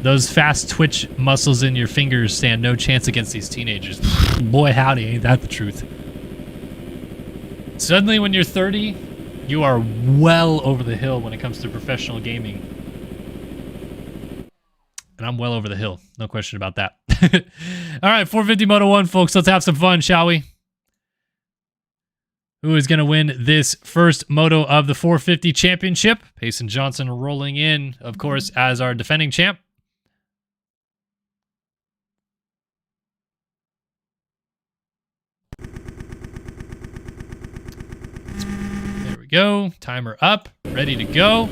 Those fast twitch muscles in your fingers stand no chance against these teenagers. Boy, howdy, ain't that the truth. Suddenly, when you're 30, you are well over the hill when it comes to professional gaming. And I'm well over the hill. No question about that. All right, 450 Moto 1, folks. Let's have some fun, shall we? Who is going to win this first moto of the 450 championship? Payson Johnson rolling in, of course, as our defending champ. There we go. Timer up. Ready to go.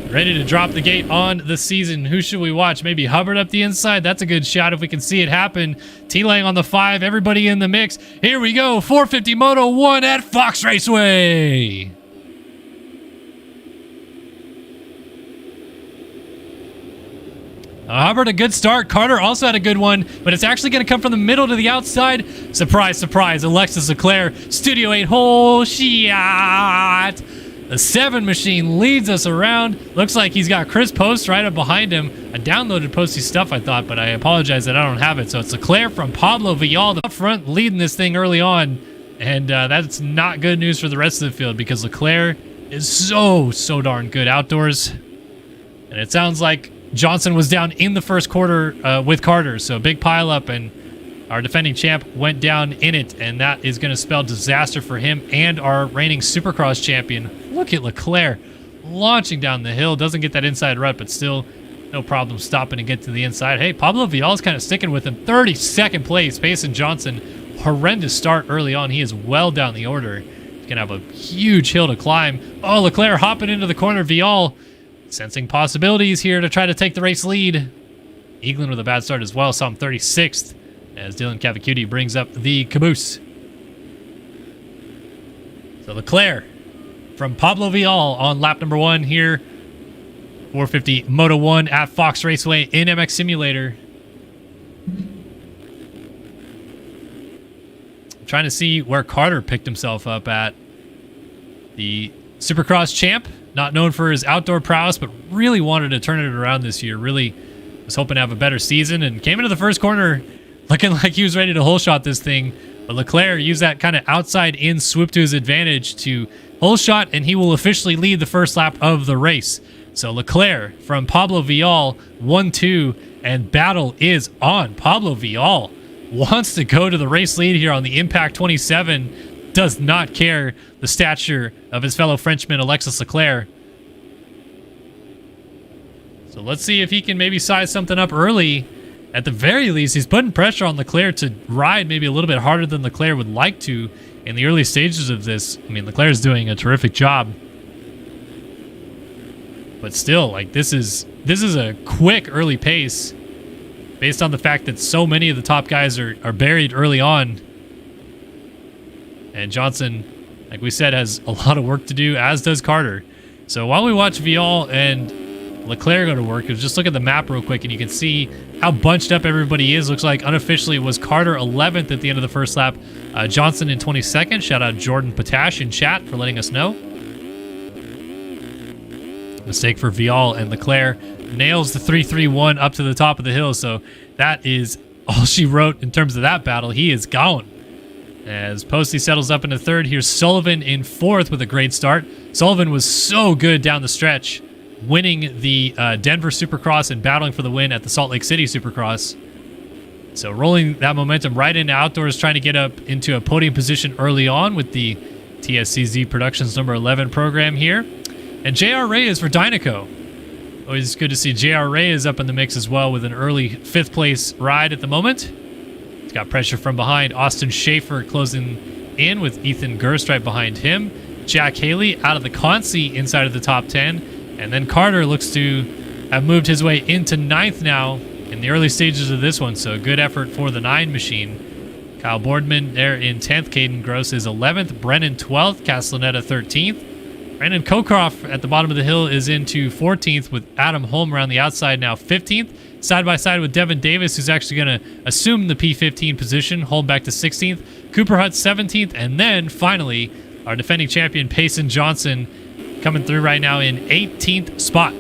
Ready to drop the gate on the season. Who should we watch? Maybe Hubbard up the inside. That's a good shot if we can see it happen. T-Lang on the 5. Everybody in the mix. Here we go. 450 Moto 1 at Fox Raceway. Hubbard, a good start. Carter also had a good one, but it's actually going to come from the middle to the outside. Surprise, surprise. Alexis Leclerc, Studio 8 hole shot. The 7 machine leads us around. Looks like he's got Chris Post right up behind him. I downloaded Posty stuff, I thought, but I apologize that I don't have it. So it's Leclerc from Pablo Vial up front, leading this thing early on. And that's not good news for the rest of the field because Leclerc is so darn good outdoors. And it sounds like Johnson was down in the first quarter with Carter. So big pile up, and our defending champ went down in it, and that is going to spell disaster for him and our reigning Supercross champion. Look at Leclerc launching down the hill. Doesn't get that inside rut, but still no problem stopping and get to the inside. Hey, Pablo Vial's kind of sticking with him. 32nd place. Payson Johnson, horrendous start early on. He is well down the order. He's going to have a huge hill to climb. Oh, Leclerc hopping into the corner. Vial sensing possibilities here to try to take the race lead. Eaglin with a bad start as well. Saw him 36th. As Dylan Cavacuti brings up the caboose. So Leclerc from Pablo Vial on lap number 1 here. 450 Moto 1 at Fox Raceway in MX Simulator. I'm trying to see where Carter picked himself up at. The Supercross champ, not known for his outdoor prowess, but really wanted to turn it around this year. Really was hoping to have a better season and came into the first corner looking like he was ready to hole shot this thing. But Leclerc used that kind of outside in swoop to his advantage to hole shot, and he will officially lead the first lap of the race. So Leclerc from Pablo Vial, 1-2, and battle is on. Pablo Vial wants to go to the race lead here on the Impact 27. Does not care the stature of his fellow Frenchman, Alexis Leclerc. So let's see if he can maybe size something up early. At the very least, he's putting pressure on Leclerc to ride maybe a little bit harder than Leclerc would like to in the early stages of this. I mean, Leclerc's doing a terrific job. But still, like, this is a quick early pace based on the fact that so many of the top guys are buried early on. And Johnson, like we said, has a lot of work to do, as does Carter. So while we watch Vial and Leclerc go to work, just look at the map real quick and you can see how bunched up everybody is. Looks like unofficially it was Carter 11th at the end of the first lap. Johnson in 22nd. Shout out Jordan Patash in chat for letting us know. Mistake for Vial, and Leclerc nails the 3-3-1 up to the top of the hill. So that is all she wrote in terms of that battle. He is gone. As Posty settles up into third, here's Sullivan in fourth with a great start. Sullivan was so good down the stretch, winning the Denver Supercross and battling for the win at the Salt Lake City Supercross. So rolling that momentum right into outdoors, trying to get up into a podium position early on with the TSCZ Productions number 11 program here. And J.R. Ray is for Dynaco. Always good to see J.R. Ray is up in the mix as well with an early 5th place ride at the moment. He's got pressure from behind. Austin Schaefer closing in with Ethan Gerst right behind him. Jack Haley out of the Consi inside of the top 10. And then Carter looks to have moved his way into 9th now in the early stages of this one. So good effort for the 9 machine. Kyle Boardman there in 10th. Caden Gross is 11th. Brennan 12th. Castellaneta 13th. Brandon Cockcroft at the bottom of the hill is into 14th with Adam Holm around the outside now 15th. Side by side with Devin Davis, who's actually going to assume the P15 position. Holm back to 16th. Cooper Hutt 17th. And then finally, our defending champion Payson Johnson coming through right now in 18th spot.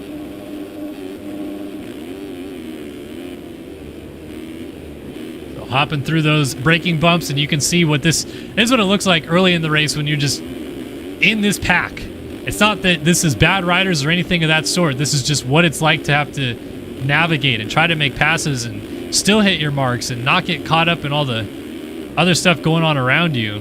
So hopping through those braking bumps, and you can see what this is what it looks like early in the race when you're just in this pack. It's not that this is bad riders or anything of that sort. This is just what it's like to have to navigate and try to make passes and still hit your marks and not get caught up in all the other stuff going on around you.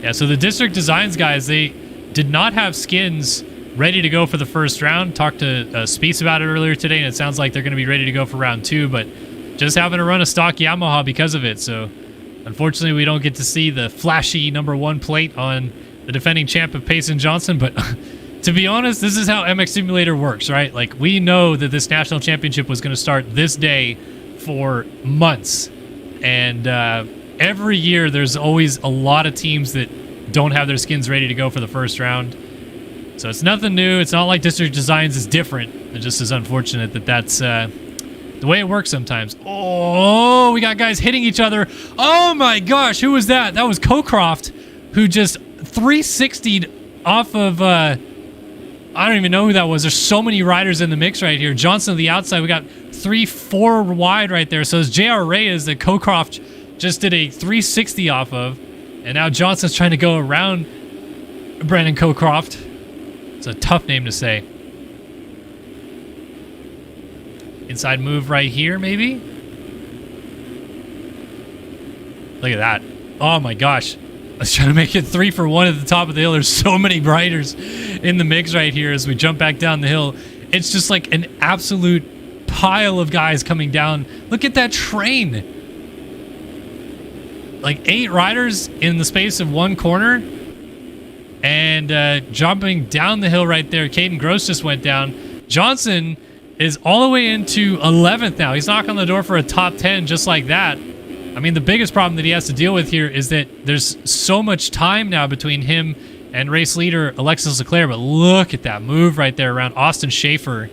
Yeah, so the District Designs guys, they did not have skins ready to go for the first round. Talked to Spieth about it earlier today, and it sounds like they're going to be ready to go for round 2, but just having to run a stock Yamaha because of it. So unfortunately, we don't get to see the flashy number 1 plate on the defending champ of Payson Johnson. But to be honest, this is how MX Simulator works, right? Like, we know that this national championship was going to start this day for months. And every year, there's always a lot of teams that don't have their skins ready to go for the first round. So it's nothing new. It's not like District Designs is different. It just is unfortunate that that's the way it works sometimes. Oh, we got guys hitting each other. Oh my gosh, who was that? That was Cockcroft, who just 360'd off of, I don't even know who that was. There's so many riders in the mix right here. Johnson on the outside. We got 3-4 wide right there. So it's J.R. Reyes that Cockcroft just did a 360 off of. And now Johnson's trying to go around Brandon Cockcroft. It's a tough name to say. Inside move right here, maybe? Look at that. Oh my gosh. Let's try to make it 3 for 1 at the top of the hill. There's so many riders in the mix right here as we jump back down the hill. It's just like an absolute pile of guys coming down. Look at that train. Like 8 riders in the space of 1 corner. And jumping down the hill right there. Caden Gross just went down. Johnson is all the way into 11th now. He's knocking on the door for a top 10 just like that. I mean, the biggest problem that he has to deal with here is that there's so much time now between him and race leader Alexis Leclerc. But look at that move right there around Austin Schaefer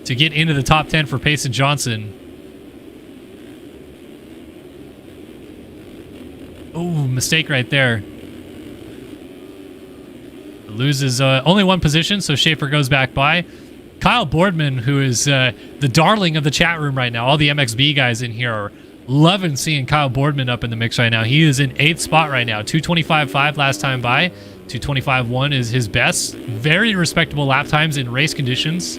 to get into the top 10 for Payson Johnson. Oh, mistake right there. Loses only 1 position, so Schaefer goes back by. Kyle Boardman, who is the darling of the chat room right now. All the MXB guys in here are loving seeing Kyle Boardman up in the mix right now. He is in 8th spot right now. 2:25.5 last time by. 2:25.1 is his best. Very respectable lap times in race conditions.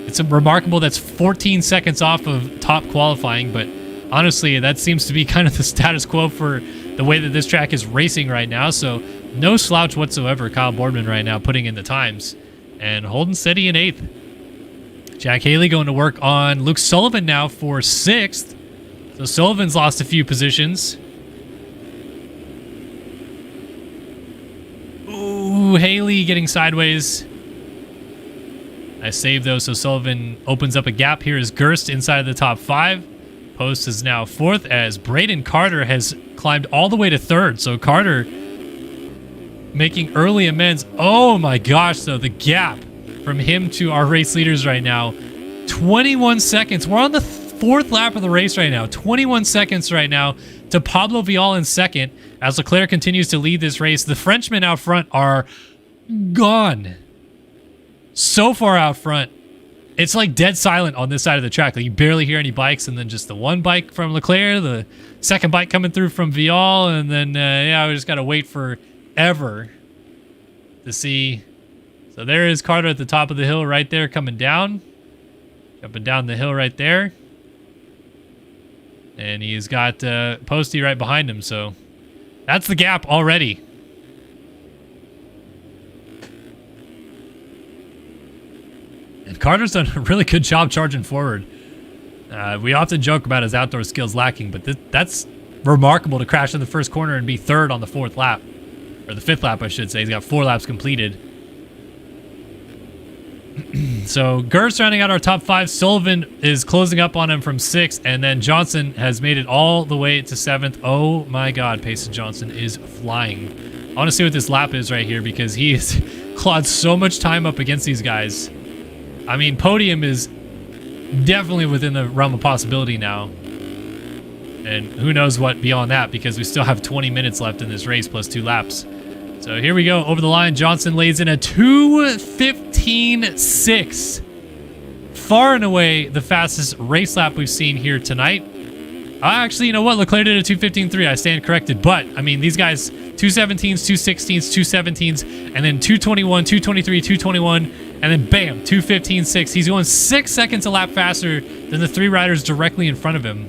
It's remarkable that's 14 seconds off of top qualifying, but honestly, that seems to be kind of the status quo for the way that this track is racing right now. So no slouch whatsoever, Kyle Boardman right now putting in the times and holding steady in 8th. Jack Haley going to work on Luke Sullivan now for 6th. So Sullivan's lost a few positions. Ooh, Haley getting sideways. Nice save though, so Sullivan opens up a gap. Here is Gerst inside of the top 5. Post is now 4th as Braden Carter has climbed all the way to 3rd. So Carter making early amends. Oh my gosh, though, the gap from him to our race leaders right now. 21 seconds. We're on the fourth lap of the race right now. 21 seconds right now to Pablo Vial in second as Leclerc continues to lead this race. The Frenchmen out front are gone. So far out front. It's like dead silent on this side of the track. Like you barely hear any bikes, and then just the one bike from Leclerc, the second bike coming through from Vial, and then, yeah, we just got to wait forever to see. So there is Carter at the top of the hill right there coming down. Jumping down the hill right there. And he's got Posty right behind him, so that's the gap already. And Carter's done a really good job charging forward. We often joke about his outdoor skills lacking, but that's remarkable to crash in the first corner and be third on the fourth lap. Or the fifth lap, I should say. He's got 4 laps completed. So Gerst rounding out our top 5. Sullivan is closing up on him from 6th, and then Johnson has made it all the way to 7th. Oh my God, Payson Johnson is flying. I want to see what this lap is right here because he has clawed so much time up against these guys. I mean, podium is definitely within the realm of possibility now. And who knows what beyond that, because we still have 20 minutes left in this race plus 2 laps. So here we go, over the line. Johnson lays in a 2:15.6. Far and away the fastest race lap we've seen here tonight. Actually, you know what? Leclerc did a 2:15.3. I stand corrected. But, I mean, these guys, 2:17s, 2:16s, 2:17s, and then 2:21, 2:23, 2:21, and then bam, 2:15.6. He's going 6 seconds a lap faster than the 3 riders directly in front of him.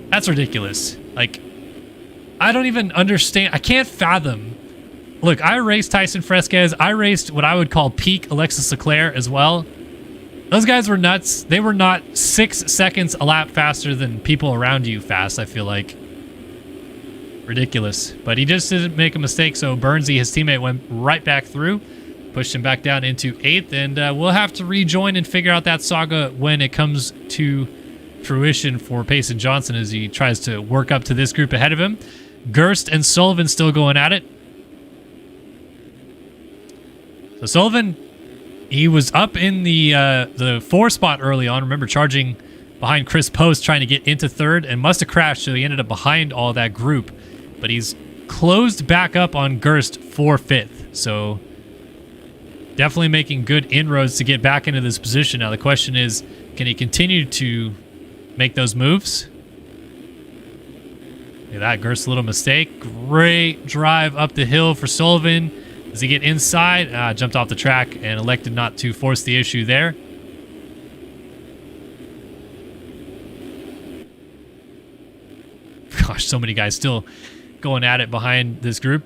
That's ridiculous. Like, I don't even understand. I can't fathom. Look, I raced Tyson Fresquez. I raced what I would call peak Alexis Leclerc as well. Those guys were nuts. They were not 6 seconds a lap faster than people around you fast, I feel like. Ridiculous. But he just didn't make a mistake, so Burnsy, his teammate, went right back through. Pushed him back down into 8th, and we'll have to rejoin and figure out that saga when it comes to fruition for Payson Johnson as he tries to work up to this group ahead of him. Gerst and Sullivan still going at it. So Sullivan, he was up in the 4 spot early on. Remember, charging behind Chris Post, trying to get into 3rd, and must have crashed, so he ended up behind all that group. But he's closed back up on Gerst for 5th. So definitely making good inroads to get back into this position. Now the question is, can he continue to make those moves? Look at that, Gerst's little mistake. Great drive up the hill for Sullivan. Does he get inside? Jumped off the track and elected not to force the issue there. Gosh, so many guys still going at it behind this group.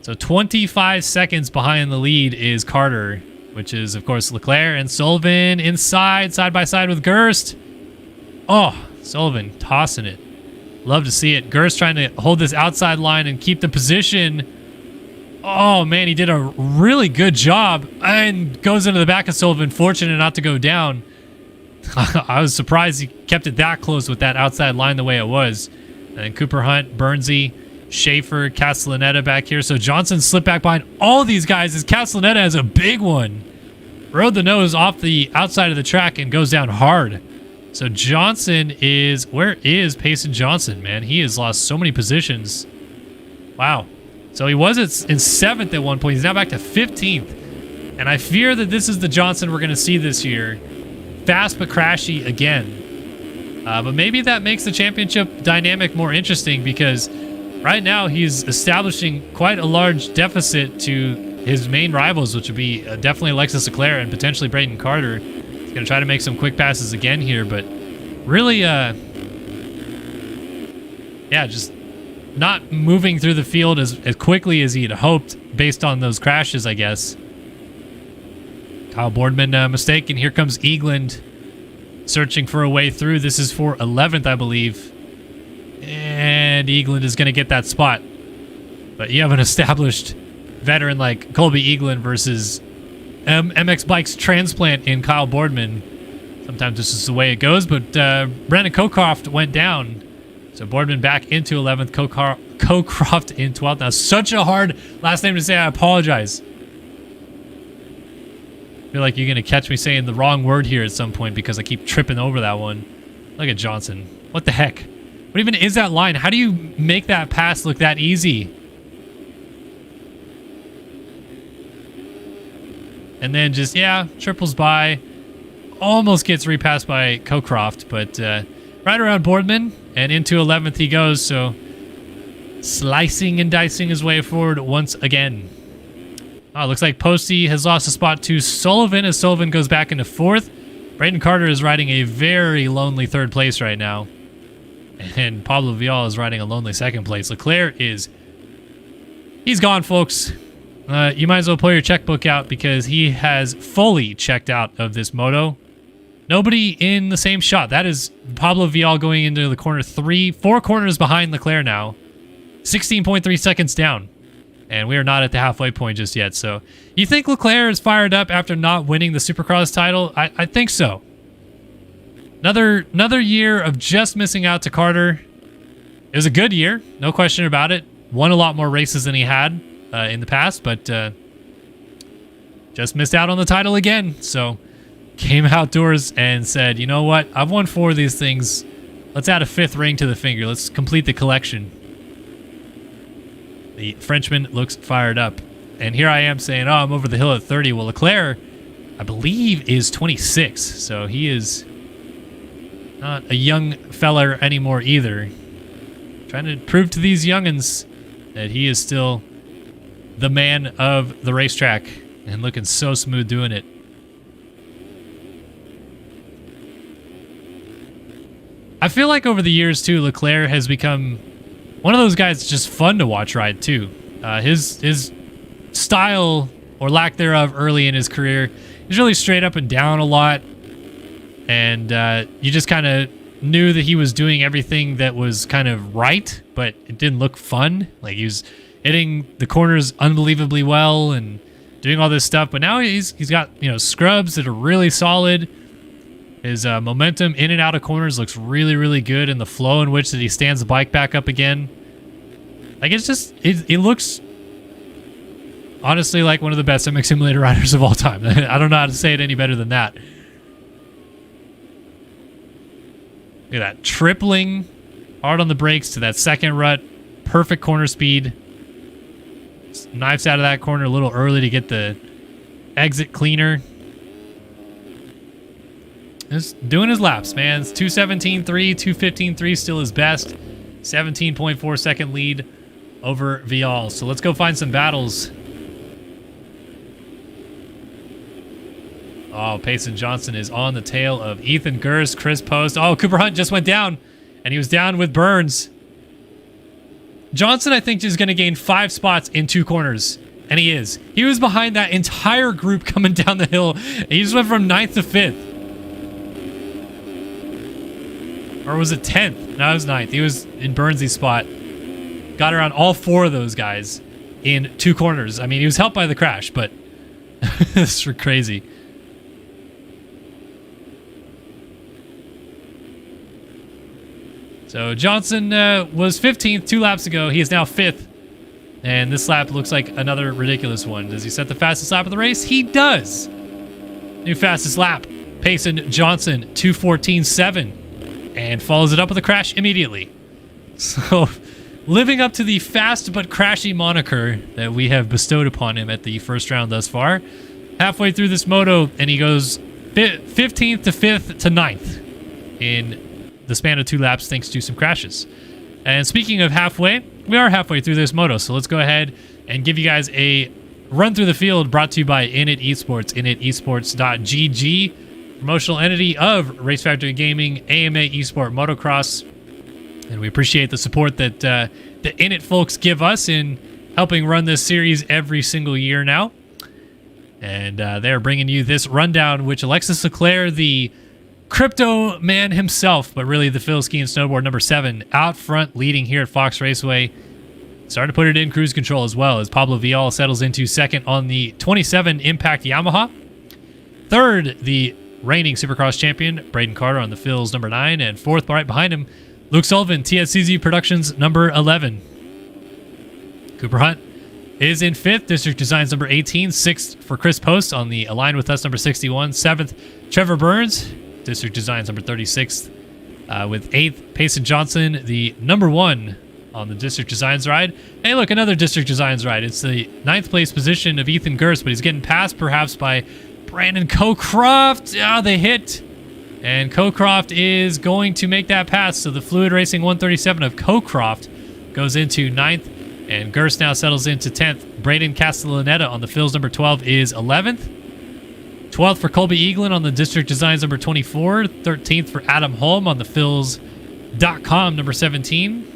So 25 seconds behind the lead is Carter, which is, of course, Leclerc, and Sullivan inside, side by side with Gerst. Oh, Sullivan tossing it. Love to see it. Gerst trying to hold this outside line and keep the position. Oh, man, he did a really good job and goes into the back of Sullivan, fortunate not to go down. I was surprised he kept it that close with that outside line the way it was. And Cooper Hunt, Burnsy, Schaefer, Castellaneta back here. So Johnson slipped back behind all these guys as Castellaneta has a big one. Rode the nose off the outside of the track and goes down hard. So Johnson is... Where is Payson Johnson, man? He has lost so many positions. Wow. So he was in 7th at one point. He's now back to 15th. And I fear that this is the Johnson we're going to see this year. Fast but crashy again. But maybe that makes the championship dynamic more interesting because right now he's establishing quite a large deficit to his main rivals, which would be definitely Alexis Leclerc and potentially Braden Carter. He's going to try to make some quick passes again here, but really, yeah, just not moving through the field as quickly as he had hoped based on those crashes, I guess. Kyle Boardman mistake, and here comes Eagland searching for a way through. This is for 11th, I believe. And Eagland is going to get that spot. But you have an established veteran like Colby Eagland versus MX Bikes transplant in Kyle Boardman. Sometimes this is the way it goes, but Brandon Cocroft went down. So Boardman back into 11th, Cocroft in 12th. Now, such a hard last name to say. I apologize. I feel like you're going to catch me saying the wrong word here at some point because I keep tripping over that one. Look at Johnson. What the heck? What even is that line? How do you make that pass look that easy? And then just, yeah, triples by. Almost gets repassed by Cocroft, but right around Boardman and into 11th he goes, so slicing and dicing his way forward once again. Oh, looks like Posty has lost a spot to Sullivan as Sullivan goes back into 4th. Braden Carter is riding a very lonely 3rd place right now. And Pablo Vial is riding a lonely 2nd place. Leclerc he's gone, folks. You might as well pull your checkbook out because he has fully checked out of this moto. Nobody in the same shot. That is Pablo Vial going into the corner 4 corners behind Leclerc now. 16.3 seconds down. And we are not at the halfway point just yet. So you think Leclerc is fired up after not winning the Supercross title? I think so. Another year of just missing out to Carter. It was a good year, no question about it. Won a lot more races than he had in the past, but just missed out on the title again. So came outdoors and said, you know what? I've won 4 of these things. Let's add a 5th ring to the finger. Let's complete the collection. The Frenchman looks fired up. And here I am saying, oh, I'm over the hill at 30. Well, Leclerc, I believe, is 26. So he is not a young feller anymore either. Trying to prove to these youngins that he is still the man of the racetrack. And looking so smooth doing it. I feel like over the years, too, Leclerc has become one of those guys that's just fun to watch ride, too. His style, or lack thereof, early in his career is really straight up and down a lot. And you just kind of knew that he was doing everything that was kind of right, but it didn't look fun. Like, he was hitting the corners unbelievably well and doing all this stuff. But now he's got, scrubs that are really solid. His momentum in and out of corners looks really, really good, and the flow in which that he stands the bike back up again. Like, it's just, it looks honestly like one of the best MX Simulator riders of all time. I don't know how to say it any better than that. Look at that. Tripling hard on the brakes to that 2nd rut. Perfect corner speed. Just knifes out of that corner a little early to get the exit cleaner. Just doing his laps, man. It's 2:17.3, 2:15.3 still his best. 17.4 second lead over Vial. So let's go find some battles. Oh, Payson Johnson is on the tail of Ethan Gers, Chris Post. Oh, Cooper Hunt just went down, and he was down with Burns. Johnson, I think, is going to gain 5 spots in 2 corners, and he is. He was behind that entire group coming down the hill. He just went from 9th to 5th. Or was it 10th? No, it was 9th. He was in Burnsy's spot. Got around all 4 of those guys in 2 corners. I mean, he was helped by the crash, but this is crazy. So Johnson was 15th 2 laps ago. He is now 5th. And this lap looks like another ridiculous one. Does he set the fastest lap of the race? He does. New fastest lap. Payson Johnson, 2:14.7. And follows it up with a crash immediately. So, living up to the fast but crashy moniker that we have bestowed upon him at the first round thus far. Halfway through this moto, and he goes 15th to 5th to 9th in the span of 2 laps thanks to some crashes. And speaking of halfway, we are halfway through this moto, so let's go ahead and give you guys a run through the field brought to you by Init Esports, initesports.gg. Promotional entity of RaceFactory Gaming, AMA Esport Motocross. And we appreciate the support that the Init folks give us in helping run this series every single year now. And they're bringing you this rundown, which Alexis Leclerc, the crypto man himself, but really the Phil Ski and Snowboard number 7, out front leading here at Fox Raceway. Starting to put it in cruise control as well as Pablo Vial settles into 2nd on the 27 Impact Yamaha. 3rd, the reigning Supercross champion, Braden Carter on the Phil's number 9, and 4th right behind him, Luke Sullivan, TSCZ Productions number 11. Cooper Hunt is in 5th, District Designs number 18, 6th for Chris Post on the Align With Us number 61, 7th, Trevor Burns, District Designs number 36, with 8th, Payson Johnson, the number 1 on the District Designs ride. Hey, look, another District Designs ride. It's the 9th place position of Ethan Gurst, but he's getting passed perhaps by Brandon Cocroft. Ah, they hit. And Cocroft is going to make that pass. So the Fluid Racing 137 of Cocroft goes into 9th. And Gurst now settles into 10th. Braden Castellaneta on the Phil's number 12 is 11th. 12th for Colby Eaglin on the District Designs number 24. 13th for Adam Holm on the Phils.com number 17.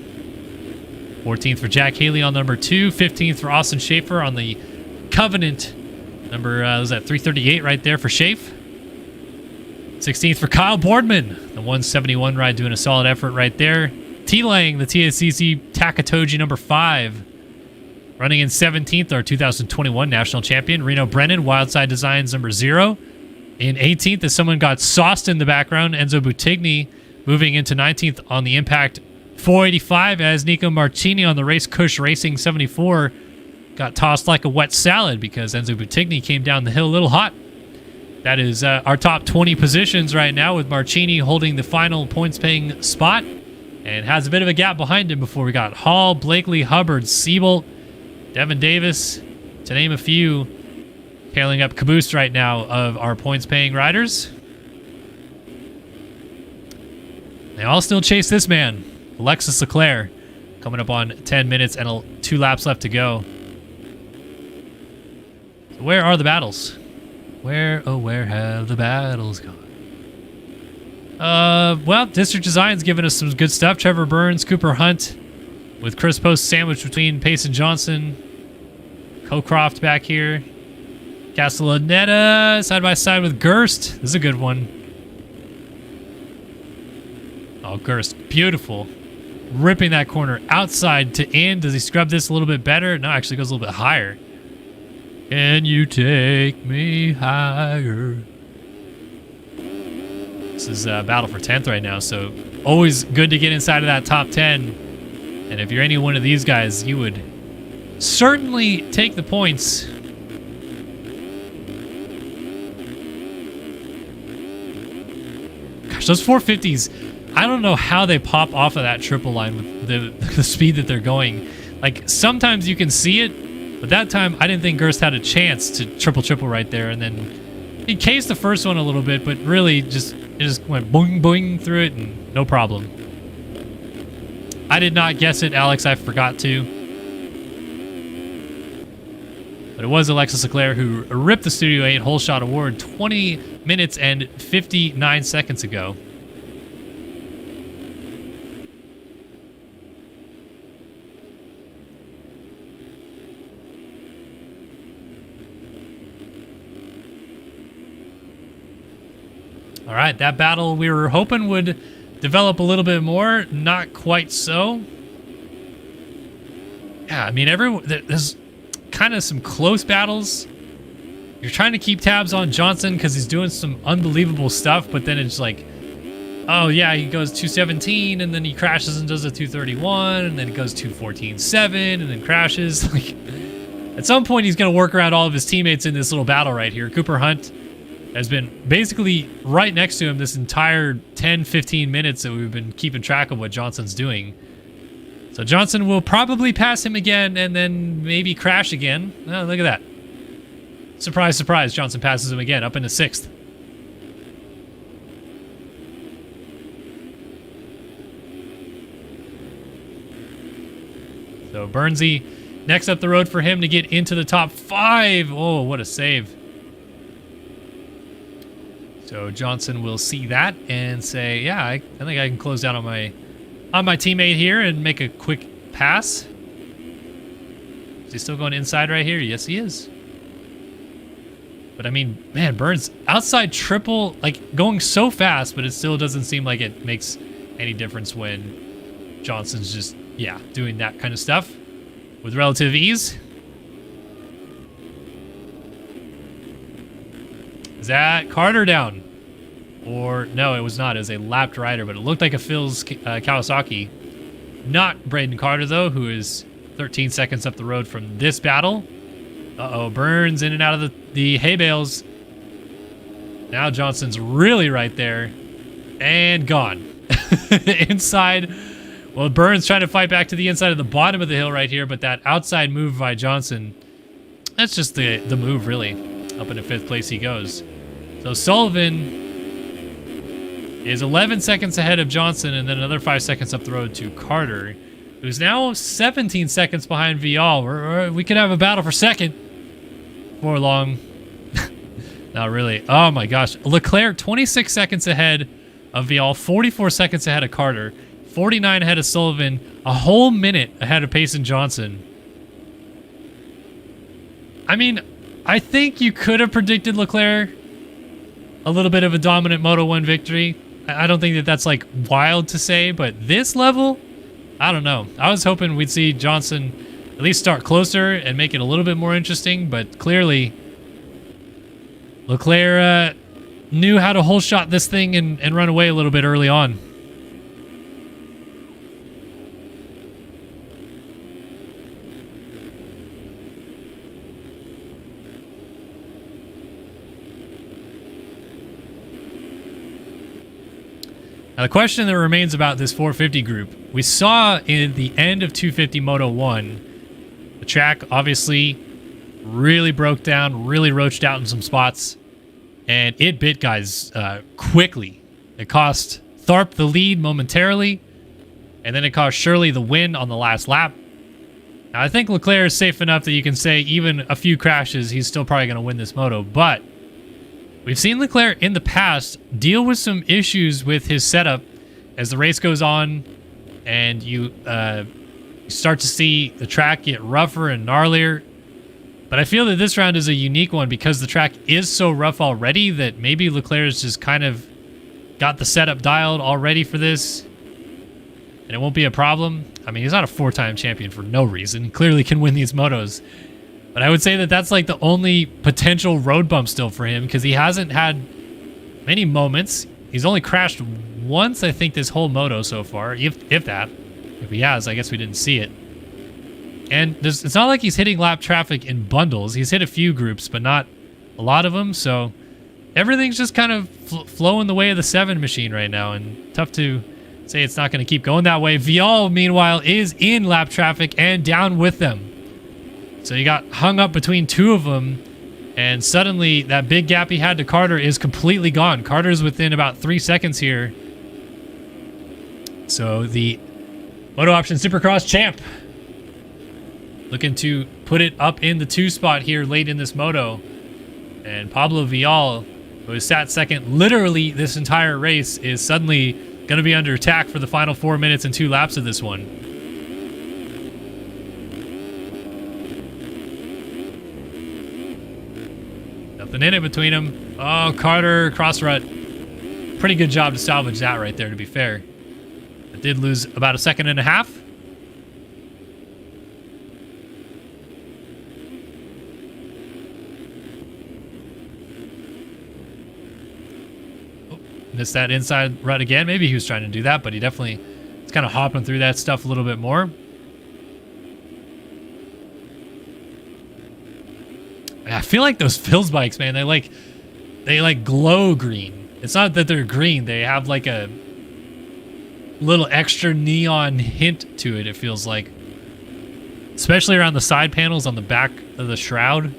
14th for Jack Haley on number 2. 15th for Austin Schaefer on the Covenant number, was that 338 right there for Schaefer. 16th for Kyle Boardman, the 171 ride, doing a solid effort right there. T-Lang, the TSCC Takatoji number 5. Running in 17th, our 2021 national champion, Reno Brennan, Wildside Designs number 0. In 18th, as someone got sauced in the background, Enzo Butigny moving into 19th on the Impact 485 as Nico Marchini on the Race Cush Racing 74 got tossed like a wet salad because Enzo Butigny came down the hill a little hot. That is our top 20 positions right now, with Marchini holding the final points-paying spot and has a bit of a gap behind him before we got Hall, Blakely, Hubbard, Siebold, Devin Davis, to name a few, tailing up caboose right now of our points-paying riders. They all still chase this man, Alexis Leclerc, coming up on 10 minutes and 2 laps left to go. So where are the battles? Where, oh, where have the battles gone? Well, District Design's giving us some good stuff. Trevor Burns, Cooper Hunt, with Chris Post sandwiched between Payson Johnson, Cocroft back here, Castellaneta side by side with Gurst. This is a good one. Oh, Gurst, beautiful. Ripping that corner outside to in. Does he scrub this a little bit better? No, actually goes a little bit higher. Can you take me higher? This is a battle for 10th right now, so always good to get inside of that top 10. And if you're any one of these guys, you would certainly take the points. Gosh, those 450s, I don't know how they pop off of that triple line with the speed that they're going. Like, sometimes you can see it, but that time, I didn't think Gurst had a chance to triple right there. And then he cased the first one a little bit, but really it just went boing, boing through it and no problem. I did not guess it, Alex. I forgot to. But it was Alexis Leclerc who ripped the Studio 8 Hole Shot Award 20 minutes and 59 seconds ago. All right, that battle we were hoping would develop a little bit more. Not quite so. Yeah, I mean, there's kind of some close battles. You're trying to keep tabs on Johnson because he's doing some unbelievable stuff, but then it's like, oh yeah, he goes 217 and then he crashes and does a 231 and then it goes 214.7 and then crashes. Like, at some point he's going to work around all of his teammates in this little battle right here. Cooper Hunt has been basically right next to him this entire 10-15 minutes that we've been keeping track of what Johnson's doing. So Johnson will probably pass him again and then maybe crash again. Oh, look at that. Surprise, surprise. Johnson passes him again up into 6th. So Bernsey next up the road for him to get into the top 5. Oh, what a save. So Johnson will see that and say, yeah, I think I can close down on my teammate here and make a quick pass. Is he still going inside right here? Yes, he is. But I mean, man, Burns outside triple, like going so fast, but it still doesn't seem like it makes any difference when Johnson's just, yeah, doing that kind of stuff with relative ease. Is that Carter down? Or, no, it was not. It was a lapped rider, but it looked like a Phil's Kawasaki. Not Braden Carter, though, who is 13 seconds up the road from this battle. Uh-oh, Burns in and out of the hay bales. Now Johnson's really right there. And gone. inside. Well, Burns trying to fight back to the inside of the bottom of the hill right here, but that outside move by Johnson, that's just the move, really. Up into 5th place he goes. So Sullivan is 11 seconds ahead of Johnson, and then another 5 seconds up the road to Carter, who's now 17 seconds behind Vial. We could have a battle for second before long. Not really. Oh my gosh. Leclerc 26 seconds ahead of Vial, 44 seconds ahead of Carter, 49 ahead of Sullivan, a whole minute ahead of Payson Johnson. I mean, I think you could have predicted Leclerc a little bit of a dominant Moto 1 victory. I don't think that that's like wild to say, but this level, I don't know. I was hoping we'd see Johnson at least start closer and make it a little bit more interesting, but clearly Leclerc knew how to whole shot this thing and run away a little bit early on. Now, the question that remains about this 450 group, we saw in the end of 250 Moto 1, the track obviously really broke down, really roached out in some spots, and it bit guys quickly. It cost Tharp the lead momentarily, and then it cost Shirley the win on the last lap. Now, I think Leclerc is safe enough that you can say even a few crashes, he's still probably going to win this moto, but we've seen Leclerc in the past deal with some issues with his setup as the race goes on, and you start to see the track get rougher and gnarlier. But I feel that this round is a unique one because the track is so rough already that maybe Leclerc's just kind of got the setup dialed already for this, and it won't be a problem. I mean, he's not a 4-time champion for no reason. He clearly can win these motos. But I would say that that's like the only potential road bump still for him because he hasn't had many moments. He's only crashed once, I think, this whole moto so far, if that. If he has, I guess we didn't see it. And it's not like he's hitting lap traffic in bundles. He's hit a few groups, but not a lot of them. So everything's just kind of flowing the way of the 7 machine right now. And tough to say it's not going to keep going that way. Vial, meanwhile, is in lap traffic and down with them. So you got hung up between 2 of them, and suddenly that big gap he had to Carter is completely gone. Carter's within about 3 seconds here. So the Moto Option Supercross champ looking to put it up in the 2 spot here late in this moto. And Pablo Vial, who has sat second literally this entire race, is suddenly going to be under attack for the final 4 minutes and 2 laps of this one. Nothing in it between them. Oh, Carter, cross rut. Pretty good job to salvage that right there, to be fair. It did lose about 1.5 seconds. Oh, missed that inside rut again. Maybe he was trying to do that, but he definitely is kind of hopping through that stuff a little bit more. I feel like those Phil's bikes, man, they like glow green. It's not that they're green. They have like a little extra neon hint to it, it feels like. Especially around the side panels on the back of the shroud.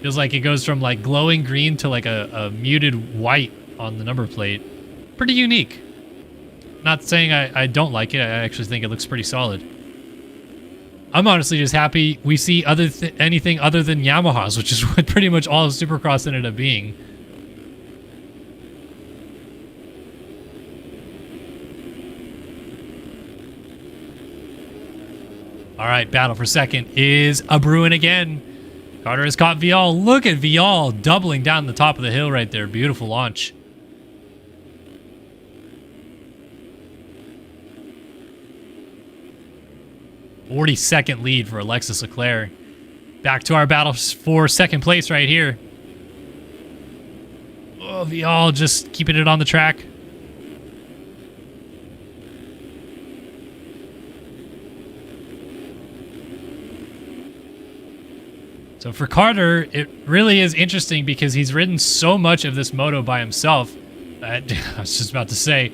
Feels like it goes from like glowing green to like a muted white on the number plate. Pretty unique. Not saying I don't like it. I actually think it looks pretty solid. I'm honestly just happy we see anything other than Yamahas, which is what pretty much all of Supercross ended up being. All right, battle for second is a brewing again. Carter has caught Vial. Look at Vial doubling down the top of the hill right there. Beautiful launch. .40-second lead for Alexis Leclerc. Back to our battle for second place right here. Oh, Vial just keeping it on the track. So for Carter, it really is interesting because he's ridden so much of this moto by himself. I was just about to say,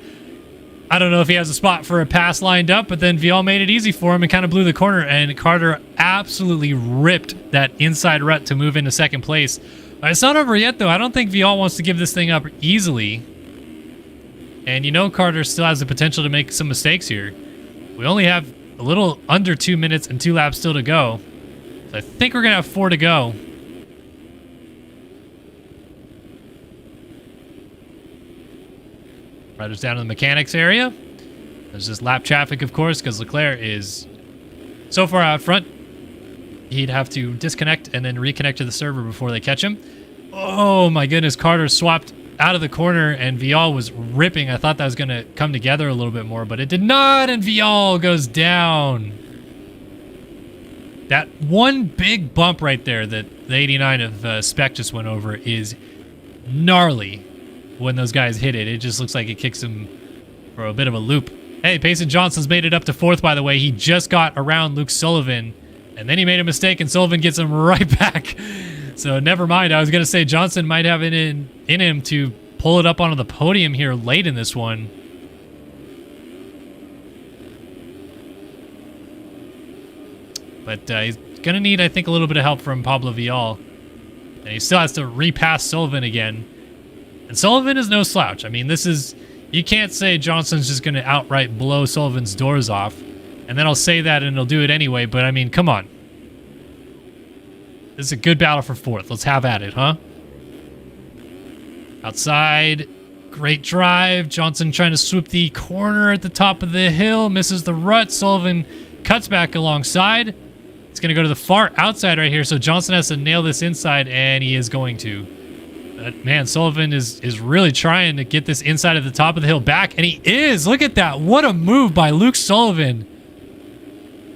I don't know if he has a spot for a pass lined up, but then Vial made it easy for him and kind of blew the corner, and Carter absolutely ripped that inside rut to move into second place. It's not over yet, though. I don't think Vial wants to give this thing up easily. And you know Carter still has the potential to make some mistakes here. We only have a little under 2 minutes and 2 laps still to go. So I think we're going to have 4 to go. Riders down to the mechanics area. There's this lap traffic, of course, because Leclerc is so far out front. He'd have to disconnect and then reconnect to the server before they catch him. Oh my goodness, Carter swapped out of the corner and Vial was ripping. I thought that was going to come together a little bit more, but it did not, and Vial goes down. That one big bump right there that the 89 of Spec just went over is gnarly. When those guys hit it, it just looks like it kicks him for a bit of a loop. Hey, Payson Johnson's made it up to 4th, by the way. He just got around Luke Sullivan, and then he made a mistake, and Sullivan gets him right back. So never mind. I was going to say Johnson might have it in him to pull it up onto the podium here late in this one. But he's going to need, I think, a little bit of help from Pablo Vial. And he still has to repass Sullivan again. And Sullivan is no slouch. I mean, this is... You can't say Johnson's just going to outright blow Sullivan's doors off. And then I'll say that and he'll do it anyway. But, I mean, come on. This is a good battle for 4th. Let's have at it, huh? Outside. Great drive. Johnson trying to swoop the corner at the top of the hill. Misses the rut. Sullivan cuts back alongside. It's going to go to the far outside right here. So Johnson has to nail this inside, and he is going to. Man, Sullivan is really trying to get this inside of the top of the hill back, and he is. Look at that. What a move by Luke Sullivan.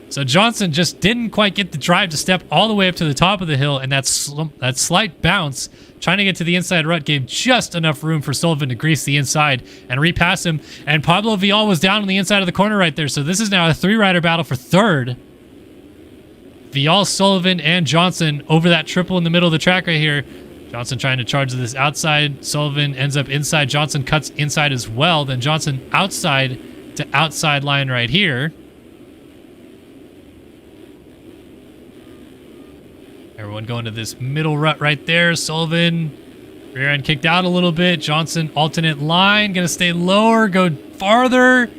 So Johnson just didn't quite get the drive to step all the way up to the top of the hill, and that slight bounce, trying to get to the inside rut, gave just enough room for Sullivan to grease the inside and repass him. And Pablo Vial was down on the inside of the corner right there, so this is now a 3-rider battle for 3rd. Vial, Sullivan, and Johnson over that triple in the middle of the track right here. Johnson trying to charge this outside. Sullivan ends up inside. Johnson cuts inside as well. Then Johnson outside to outside line right here. Everyone going to this middle rut right there. Sullivan, rear end kicked out a little bit. Johnson alternate line. Going to stay lower, go farther.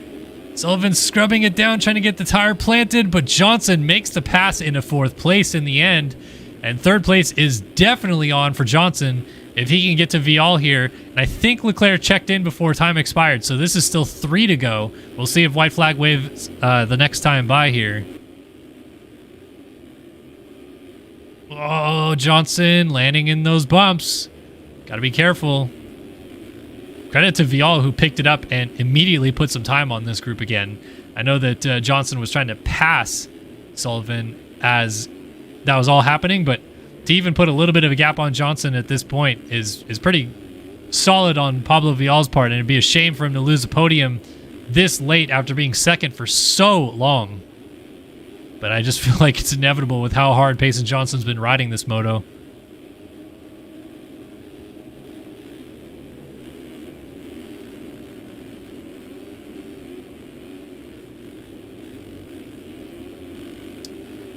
Sullivan scrubbing it down, trying to get the tire planted. But Johnson makes the pass into 4th place in the end. And 3rd place is definitely on for Johnson if he can get to Vial here. And I think Leclerc checked in before time expired, so this is still 3 to go. We'll see if white flag waves the next time by here. Oh, Johnson landing in those bumps. Got to be careful. Credit to Vial, who picked it up and immediately put some time on this group again. I know that Johnson was trying to pass Sullivan as that was all happening, but to even put a little bit of a gap on Johnson at this point is pretty solid on Pablo Vial's part, and it'd be a shame for him to lose the podium this late after being 2nd for so long. But I just feel like it's inevitable with how hard Payson Johnson's been riding this moto.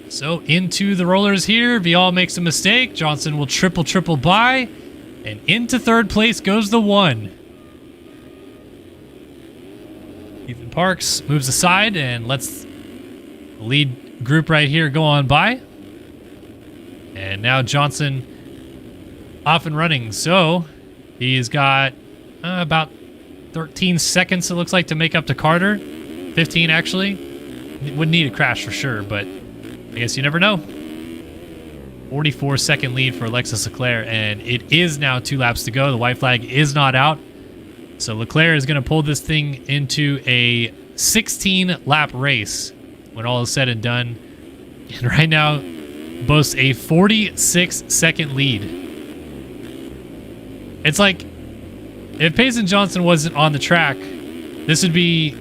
So into the rollers here. Vial makes a mistake. Johnson will triple by. And into 3rd place goes the 1. Ethan Parks moves aside and lets the lead group right here go on by. And now Johnson off and running. So he's got about 13 seconds, it looks like, to make up to Carter. 15, actually. Wouldn't need a crash for sure, but I guess you never know. 44-second lead for Alexis Leclerc, and it is now 2 laps to go. The white flag is not out. So Leclerc is going to pull this thing into a 16-lap race when all is said and done. And right now boasts a 46-second lead. It's like if Payson Johnson wasn't on the track, this would be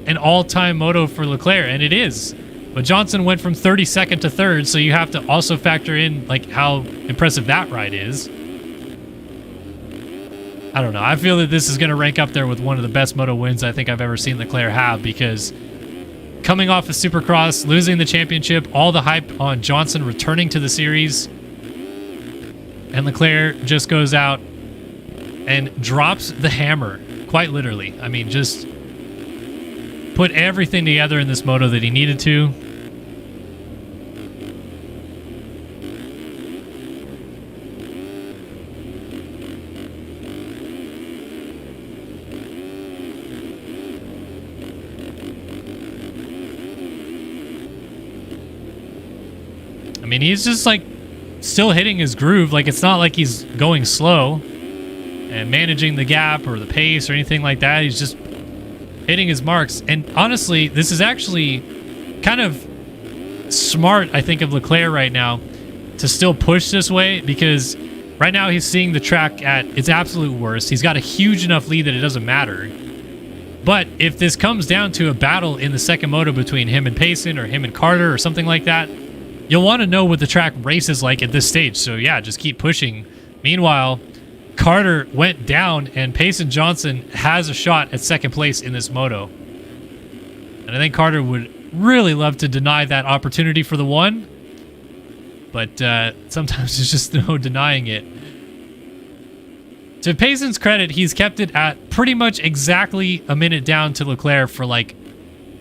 an all-time moto for Leclerc, and it is. But Johnson went from 32nd to 3rd, so you have to also factor in like how impressive that ride is. I don't know. I feel that this is going to rank up there with one of the best moto wins I think I've ever seen Leclerc have, because coming off of Supercross, losing the championship, all the hype on Johnson returning to the series, and Leclerc just goes out and drops the hammer, quite literally. I mean, just put everything together in this moto that he needed to. I mean, he's just like still hitting his groove. Like, it's not like he's going slow and managing the gap or the pace or anything like that. He's just hitting his marks. And honestly, this is actually kind of smart, I think, of Leclerc right now to still push this way, because right now he's seeing the track at its absolute worst. He's got a huge enough lead that it doesn't matter. But if this comes down to a battle in the second moto between him and Payson or him and Carter or something like that, you'll want to know what the track race is like at this stage. So yeah, just keep pushing. Meanwhile, Carter went down, and Payson Johnson has a shot at second place in this moto. And I think Carter would really love to deny that opportunity for the one, but sometimes there's just no denying it. To Payson's credit, he's kept it at pretty much exactly a minute down to Leclerc for like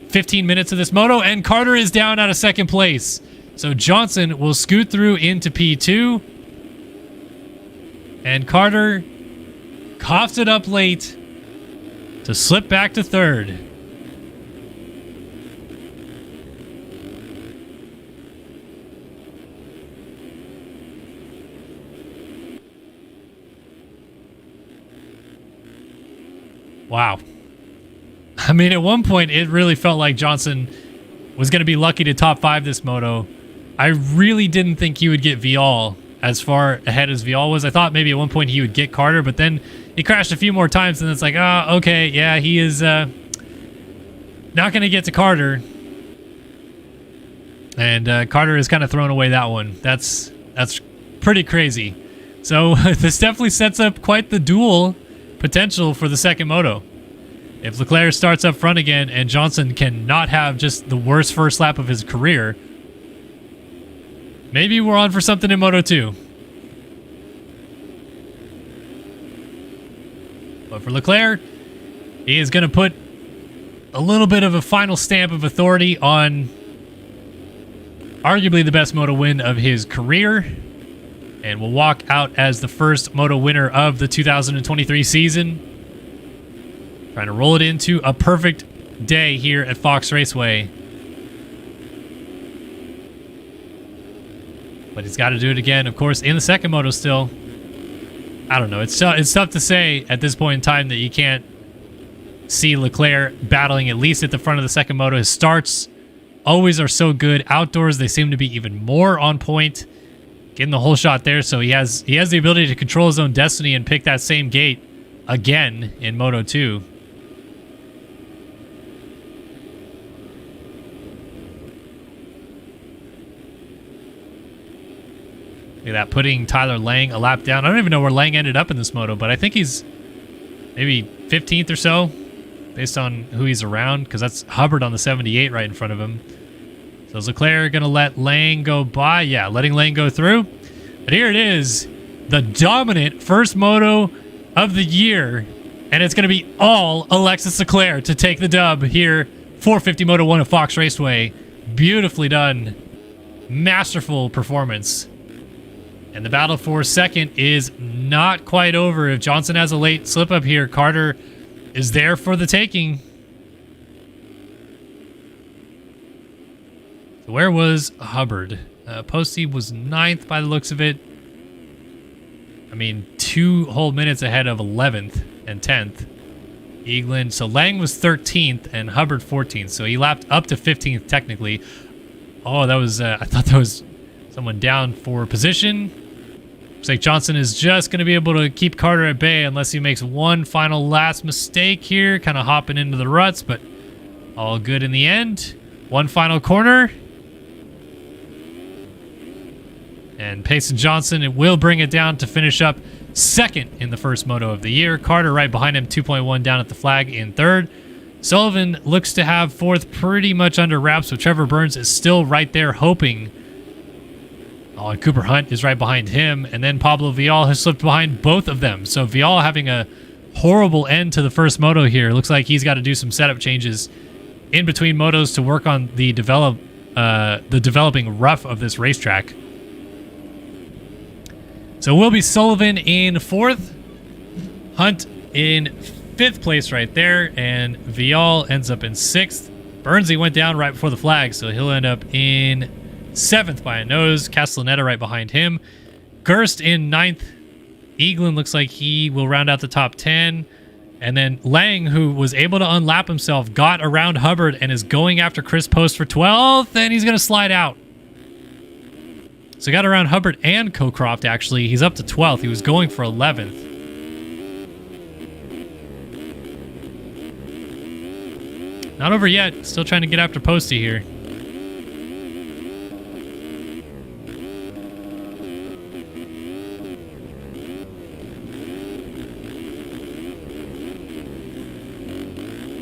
15 minutes of this moto, and Carter is down out of second place. So Johnson will scoot through into P2. And Carter coughs it up late to slip back to third. Wow. I mean, at one point, it really felt like Johnson was going to be lucky to top 5 this moto. I really didn't think he would get Vial as far ahead as Vial was. I thought maybe at one point he would get Carter, but then he crashed a few more times, and it's like, oh, okay, yeah, he is not going to get to Carter. And Carter has kind of thrown away that one. That's pretty crazy. So this definitely sets up quite the duel potential for the second moto. If Leclerc starts up front again and Johnson cannot have just the worst first lap of his career, maybe we're on for something in Moto 2. But for Leclerc, he is going to put a little bit of a final stamp of authority on arguably the best moto win of his career, and will walk out as the first moto winner of the 2023 season. Trying to roll it into a perfect day here at Fox Raceway. But he's got to do it again, of course, in the second moto still. I don't know. It's tough to say at this point in time that you can't see Leclerc battling at least at the front of the second moto. His starts always are so good. Outdoors, they seem to be even more on point. Getting the whole shot there, so he has the ability to control his own destiny and pick that same gate again in Moto 2. Look at that, putting Tyler Lang a lap down. I don't even know where Lang ended up in this moto, but I think he's maybe 15th or so, based on who he's around, because that's Hubbard on the 78 right in front of him. So is Leclerc going to let Lang go by? Yeah, letting Lang go through. But here it is, the dominant first moto of the year, and it's going to be all Alexis Leclerc to take the dub here, 450 Moto 1 at Fox Raceway. Beautifully done. Masterful performance. And the battle for second is not quite over. If Johnson has a late slip up here, Carter is there for the taking. So where was Hubbard? Posty was 9th by the looks of it. I mean, 2 whole minutes ahead of 11th and 10th. Eaglin. So Lang was 13th and Hubbard 14th. So he lapped up to 15th technically. Oh, that was, I thought that was someone down for position. Looks like Johnson is just going to be able to keep Carter at bay unless he makes one final last mistake here. Kind of hopping into the ruts, but all good in the end. One final corner. And Payson Johnson, it will bring it down to finish up second in the first moto of the year. Carter right behind him, 2.1 down at the flag in third. Sullivan looks to have fourth pretty much under wraps, but Trevor Burns is still right there hoping. Oh, and Cooper Hunt is right behind him, and then Pablo Vial has slipped behind both of them. So Vial having a horrible end to the first moto here. Looks like he's got to do some setup changes in between motos to work on the developing rough of this racetrack. So we'll be Sullivan in fourth, Hunt in fifth place right there, and Vial ends up in sixth. Burnsy went down right before the flag, so he'll end up in seventh by a nose. Castellaneta right behind him. Gerst in ninth. Eaglin looks like he will round out the top 10. And then Lang, who was able to unlap himself, got around Hubbard and is going after Chris Post for 12th, and he's going to slide out. So he got around Hubbard and Cocroft, actually. He's up to 12th. He was going for 11th. Not over yet. Still trying to get after Posty here.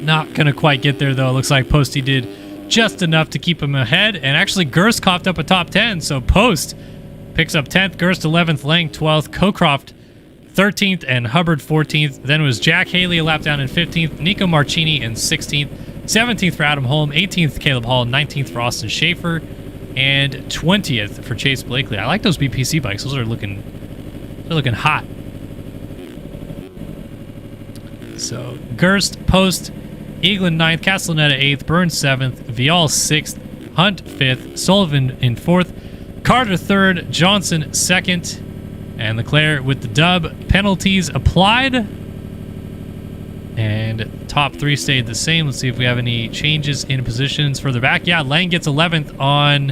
Not going to quite get there, though. It looks like Posty did just enough to keep him ahead. And actually, Gerst coughed up a top 10. So Post picks up 10th, Gerst 11th, Lang 12th, Cocroft 13th, and Hubbard 14th. Then it was Jack Haley a lap down in 15th, Nico Marchini in 16th, 17th for Adam Holm, 18th Caleb Hall, 19th for Austin Schaefer, and 20th for Chase Blakely. I like those BPC bikes. Those are looking hot. So Gerst, Post, Eaglin 9th, Castellaneta 8th, Burns 7th, Vial 6th, Hunt 5th, Sullivan in 4th, Carter 3rd, Johnson 2nd, and Leclerc with the dub. Penalties applied, and top 3 stayed the same. Let's see if we have any changes in positions further back. Yeah, Lang gets 11th on...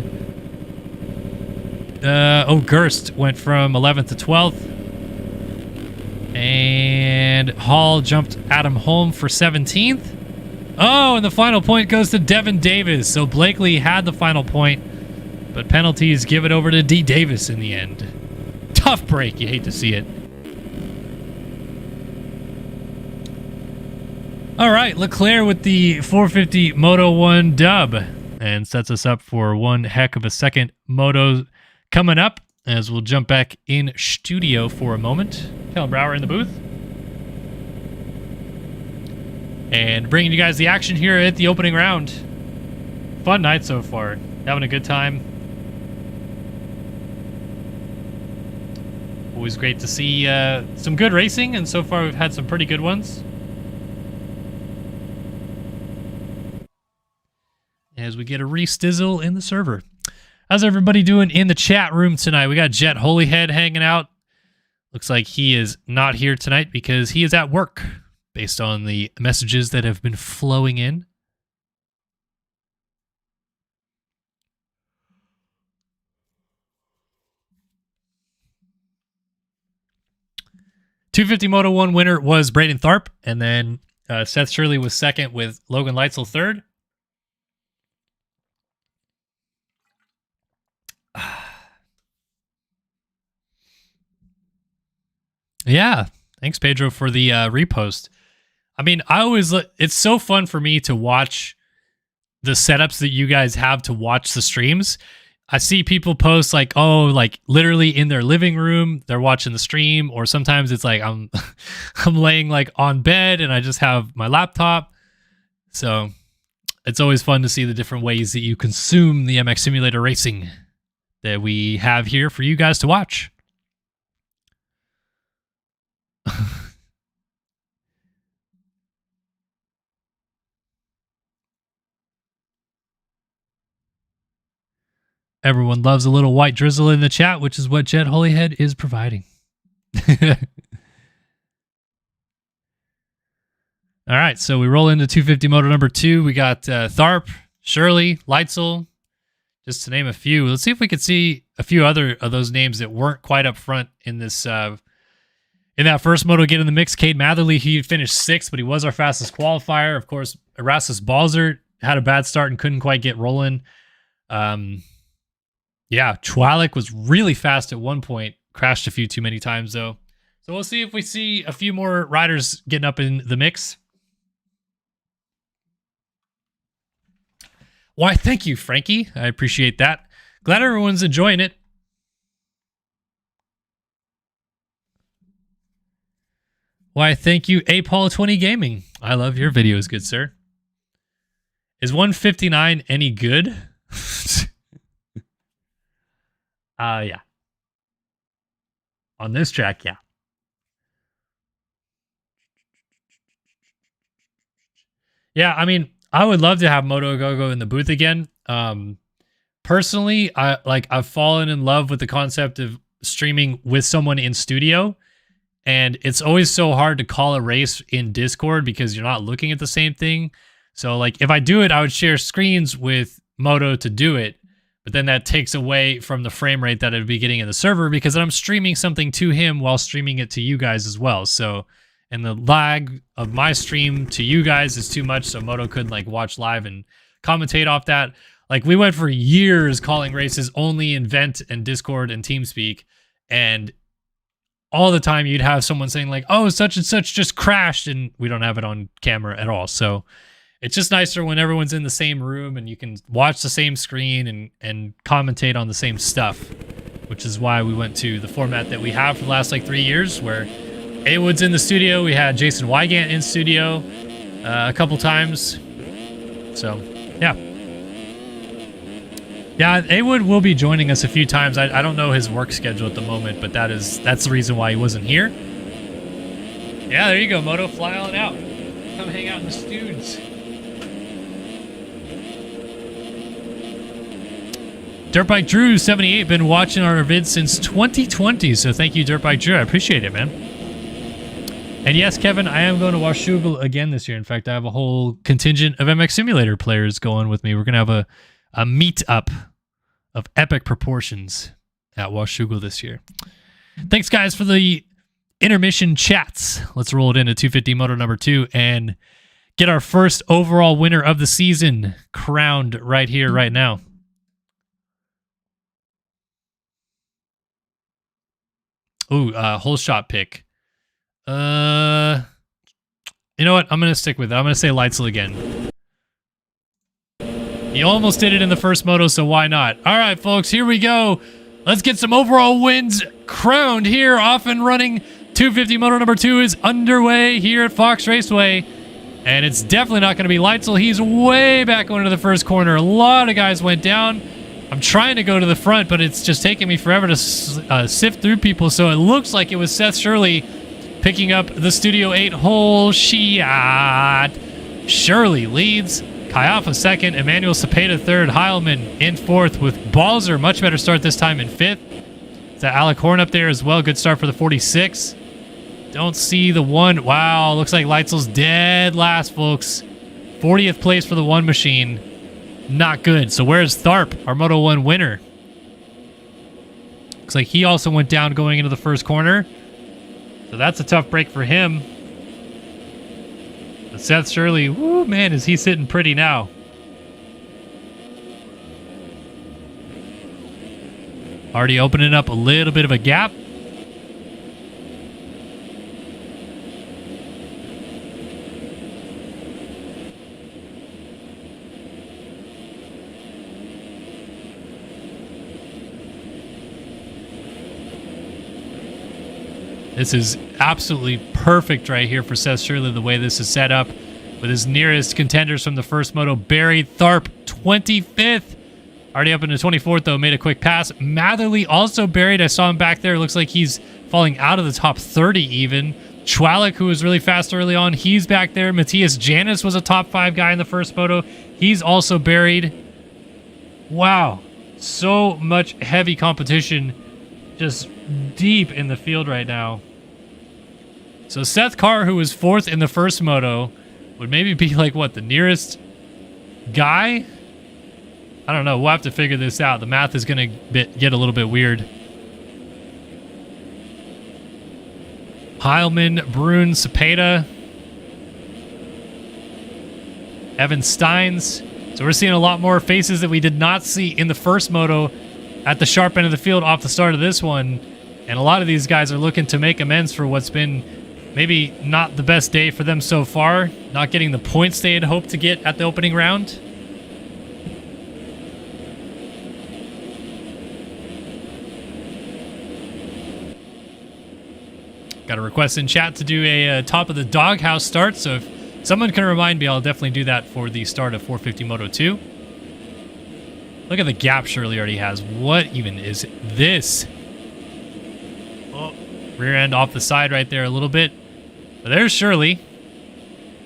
Gerst went from 11th to 12th. And Hall jumped Adam Holm for 17th. Oh, and the final point goes to Devin Davis. So Blakely had the final point, but penalties give it over to D. Davis in the end. Tough break. You hate to see it. All right, Leclerc with the 450 Moto 1 dub, and sets us up for one heck of a second moto coming up, as we'll jump back in studio for a moment. Kellen Brower in the booth. And bringing you guys the action here at the opening round. Fun night so far. Having a good time. Always great to see some good racing, and so far we've had some pretty good ones. As we get a re-stizzle in the server. How's everybody doing in the chat room tonight? We got Jet Holyhead hanging out. Looks like he is not here tonight because he is at work, based on the messages that have been flowing in. .250 Moto 1 winner was Braden Tharp, and then Seth Shirley was second with Logan Leitzel third. Yeah, thanks Pedro for the repost. I mean, it's so fun for me to watch the setups that you guys have to watch the streams. I see people post like, oh, like literally in their living room, they're watching the stream, or sometimes it's like I'm laying like on bed and I just have my laptop. So it's always fun to see the different ways that you consume the MX Simulator racing that we have here for you guys to watch. Everyone loves a little white drizzle in the chat, which is what Jet Holyhead is providing. All right, so we roll into 250 Moto number 2. We got Tharp, Shirley, Leitzel, just to name a few. Let's see if we could see a few other of those names that weren't quite up front in this in that first moto get in the mix. Cade Matherly, he finished 6th, but he was our fastest qualifier. Of course, Erasmus Balzer had a bad start and couldn't quite get rolling. Yeah, Chwalik was really fast at one point. Crashed a few too many times, though. So we'll see if we see a few more riders getting up in the mix. Why, thank you, Frankie. I appreciate that. Glad everyone's enjoying it. Why, thank you, Apollo20 Gaming. I love your videos, good sir. Is 159 any good? Yeah. On this track, yeah. Yeah, I mean, I would love to have Moto Go in the booth again. Personally, I've fallen in love with the concept of streaming with someone in studio. And it's always so hard to call a race in Discord because you're not looking at the same thing. So, like, if I do it, I would share screens with Moto to do it. But then that takes away from the frame rate that I'd be getting in the server because I'm streaming something to him while streaming it to you guys as well. So, and the lag of my stream to you guys is too much, so Moto couldn't, like, watch live and commentate off that. Like, we went for years calling races only in Vent and Discord and TeamSpeak, and all the time you'd have someone saying like, oh, such and such just crashed, and we don't have it on camera at all. So it's just nicer when everyone's in the same room and you can watch the same screen and commentate on the same stuff, which is why we went to the format that we have for the last like 3 years, where A-Wood's in the studio. We had Jason Wygant in studio a couple times. So, yeah. Yeah, A-Wood will be joining us a few times. I don't know his work schedule at the moment, but that's the reason why he wasn't here. Yeah, there you go, Moto. Fly on out. Come hang out in the studs. Dirtbike Drew 78 been watching our vids since 2020, so thank you, Dirtbike Drew. I appreciate it, man. And yes, Kevin, I am going to Washougal again this year. In fact, I have a whole contingent of MX Simulator players going with me. We're going to have a meet-up of epic proportions at Washougal this year. Thanks, guys, for the intermission chats. Let's roll it into 250 Moto number 2 and get our first overall winner of the season crowned right here, right now. Ooh, whole shot pick. You know what? I'm going to stick with it. I'm going to say Leitzel again. He almost did it in the first moto, so why not? All right, folks, here we go. Let's get some overall wins crowned here. Off and running. 250 Moto number 2 is underway here at Fox Raceway. And it's definitely not going to be Leitzel. He's way back going to the first corner. A lot of guys went down. I'm trying to go to the front, but it's just taking me forever to sift through people. So it looks like it was Seth Shirley picking up the Studio 8 whole shot. Shirley leads. Kayafa second, Emmanuel Cepeda third, Heilman in fourth with Balzer. Much better start this time in fifth. Is that Alec Horn up there as well? Good start for the 46. Don't see the one. Wow, looks like Leitzel's dead last, folks. 40th place for the one machine. Not good. So where's Tharp, our Moto 1 winner? Looks like he also went down going into the first corner. So that's a tough break for him. But Seth Shirley, woo, man, is he sitting pretty now. Already opening up a little bit of a gap. This is absolutely perfect right here for Seth Shirley, the way this is set up. With his nearest contenders from the first moto, Barry Tharp, 25th. Already up into 24th, though, made a quick pass. Matherly also buried. I saw him back there. Looks like he's falling out of the top 30 even. Chwalik, who was really fast early on, he's back there. Matthias Janis was a top 5 guy in the first moto. He's also buried. Wow. So much heavy competition just deep in the field right now. So Seth Carr, who was 4th in the first moto, would maybe be like, what, the nearest guy? I don't know. We'll have to figure this out. The math is going to get a little bit weird. Heilman, Brun, Cepeda, Evan Steins. So we're seeing a lot more faces that we did not see in the first moto at the sharp end of the field off the start of this one. And a lot of these guys are looking to make amends for what's been maybe not the best day for them so far. Not getting the points they had hoped to get at the opening round. Got a request in chat to do a top of the doghouse start. So if someone can remind me, I'll definitely do that for the start of 450 Moto 2. Look at the gap Shirley already has. What even is this? Oh, rear end off the side right there a little bit. But there's Shirley.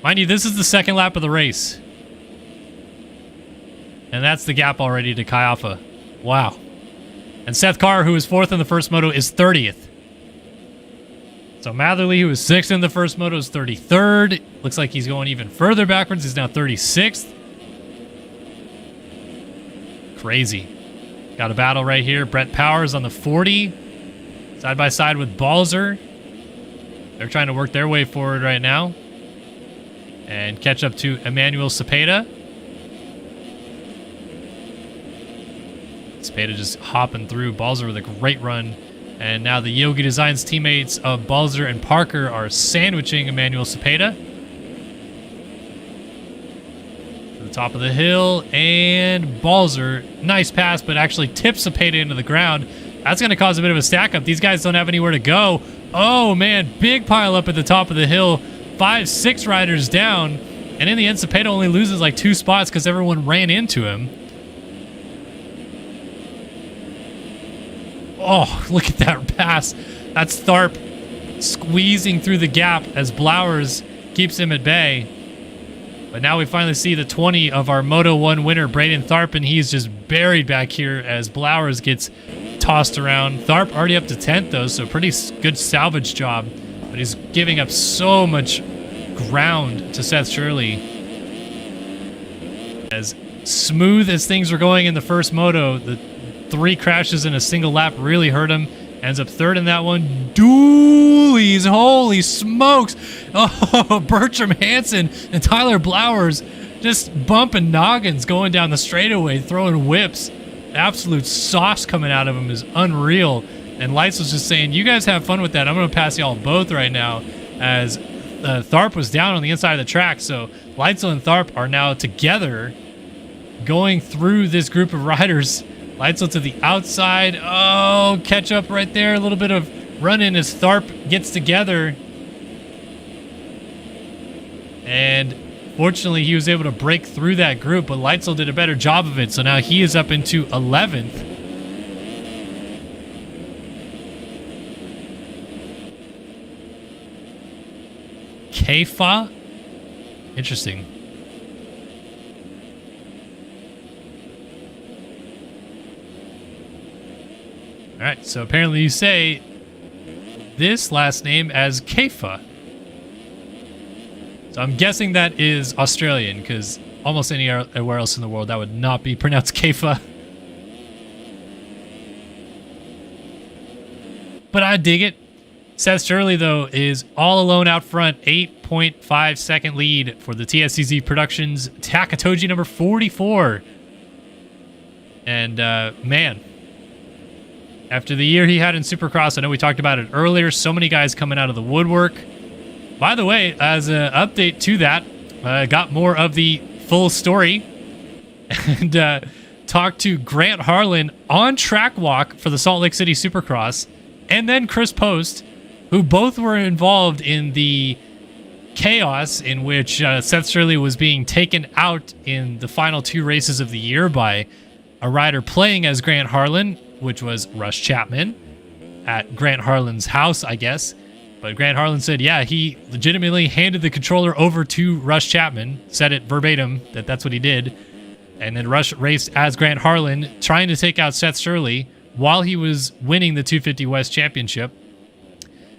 Mind you, this is the second lap of the race. And that's the gap already to Kai Alpha. Wow. And Seth Carr, who was 4th in the first moto, is 30th. So Matherly, who was 6th in the first moto, is 33rd. Looks like he's going even further backwards. He's now 36th. Crazy. Got a battle right here. Brett Powers on the 40. Side by side with Balzer. They're trying to work their way forward right now. And catch up to Emmanuel Cepeda. Cepeda just hopping through. Balzer with a great run. And now the Yogi Designs teammates of Balzer and Parker are sandwiching Emmanuel Cepeda. To the top of the hill. And Balzer, nice pass, but actually tips Cepeda into the ground. That's going to cause a bit of a stack up. These guys don't have anywhere to go. Oh, man, big pile up at the top of the hill. 5, 6 riders down. And in the end, Cepeda only loses like 2 spots because everyone ran into him. Oh, look at that pass. That's Tharp squeezing through the gap as Blowers keeps him at bay. But now we finally see the 20 of our Moto 1 winner, Braden Tharp, and he's just buried back here as Blowers gets tossed around. Tharp already up to 10th, though, so pretty good salvage job. But he's giving up so much ground to Seth Shirley. As smooth as things were going in the first moto, the 3 crashes in a single lap really hurt him. Ends up 3rd in that one. Doolies, holy smokes. Oh, Bertram Hansen and Tyler Blowers just bumping noggins going down the straightaway, throwing whips. Absolute sauce coming out of him is unreal. And Lights was just saying, you guys have fun with that. I'm going to pass y'all both right now, as Tharp was down on the inside of the track. So Lightsel and Tharp are now together going through this group of riders. Lightsel to the outside. Oh, catch up right there. A little bit of run-in as Tharp gets together. And fortunately, he was able to break through that group, but Lightsel did a better job of it. So now he is up into 11th. Keifa? Interesting. All right, so apparently you say this last name as Keifa. So I'm guessing that is Australian, because almost anywhere else in the world that would not be pronounced Keifa. But I dig it. Seth Shirley, though, is all alone out front. 8.5 second lead for the TSCZ Productions Takatoji number 44. And, man, after the year he had in Supercross, I know we talked about it earlier, so many guys coming out of the woodwork. By the way, as an update to that, I got more of the full story and talked to Grant Harlan on track walk for the Salt Lake City Supercross, and then Chris Post, who both were involved in the chaos in which Seth Shirley was being taken out in the final 2 races of the year by a rider playing as Grant Harlan, which was Russ Chapman, at Grant Harlan's house, I guess. But Grant Harlan said, yeah, he legitimately handed the controller over to Russ Chapman, said it verbatim, that that's what he did. And then Russ raced as Grant Harlan, trying to take out Seth Shirley while he was winning the 250 West Championship.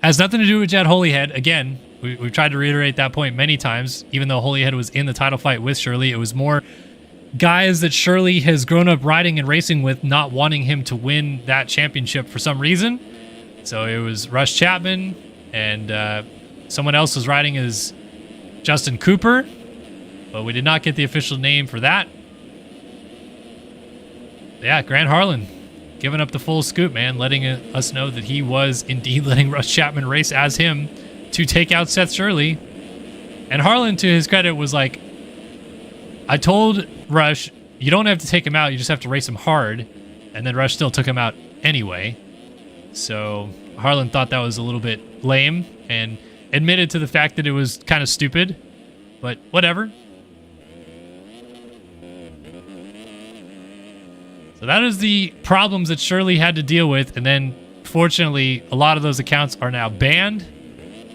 Has nothing to do with Jed Holyhead. Again, we've tried to reiterate that point many times. Even though Holyhead was in the title fight with Shirley, it was more guys that Shirley has grown up riding and racing with not wanting him to win that championship for some reason. So it was Russ Chapman, and someone else was riding as Justin Cooper, but we did not get the official name for that. Yeah, Grant Harlan giving up the full scoop, man, letting us know that he was indeed letting Russ Chapman race as him to take out Seth Shirley. And Harlan, to his credit, was like, I told Rush, you don't have to take him out, you just have to race him hard. And then Rush still took him out anyway. So Harlan thought that was a little bit lame and admitted to the fact that it was kind of stupid, but whatever. So that is the problems that Shirley had to deal with. And then, fortunately, a lot of those accounts are now banned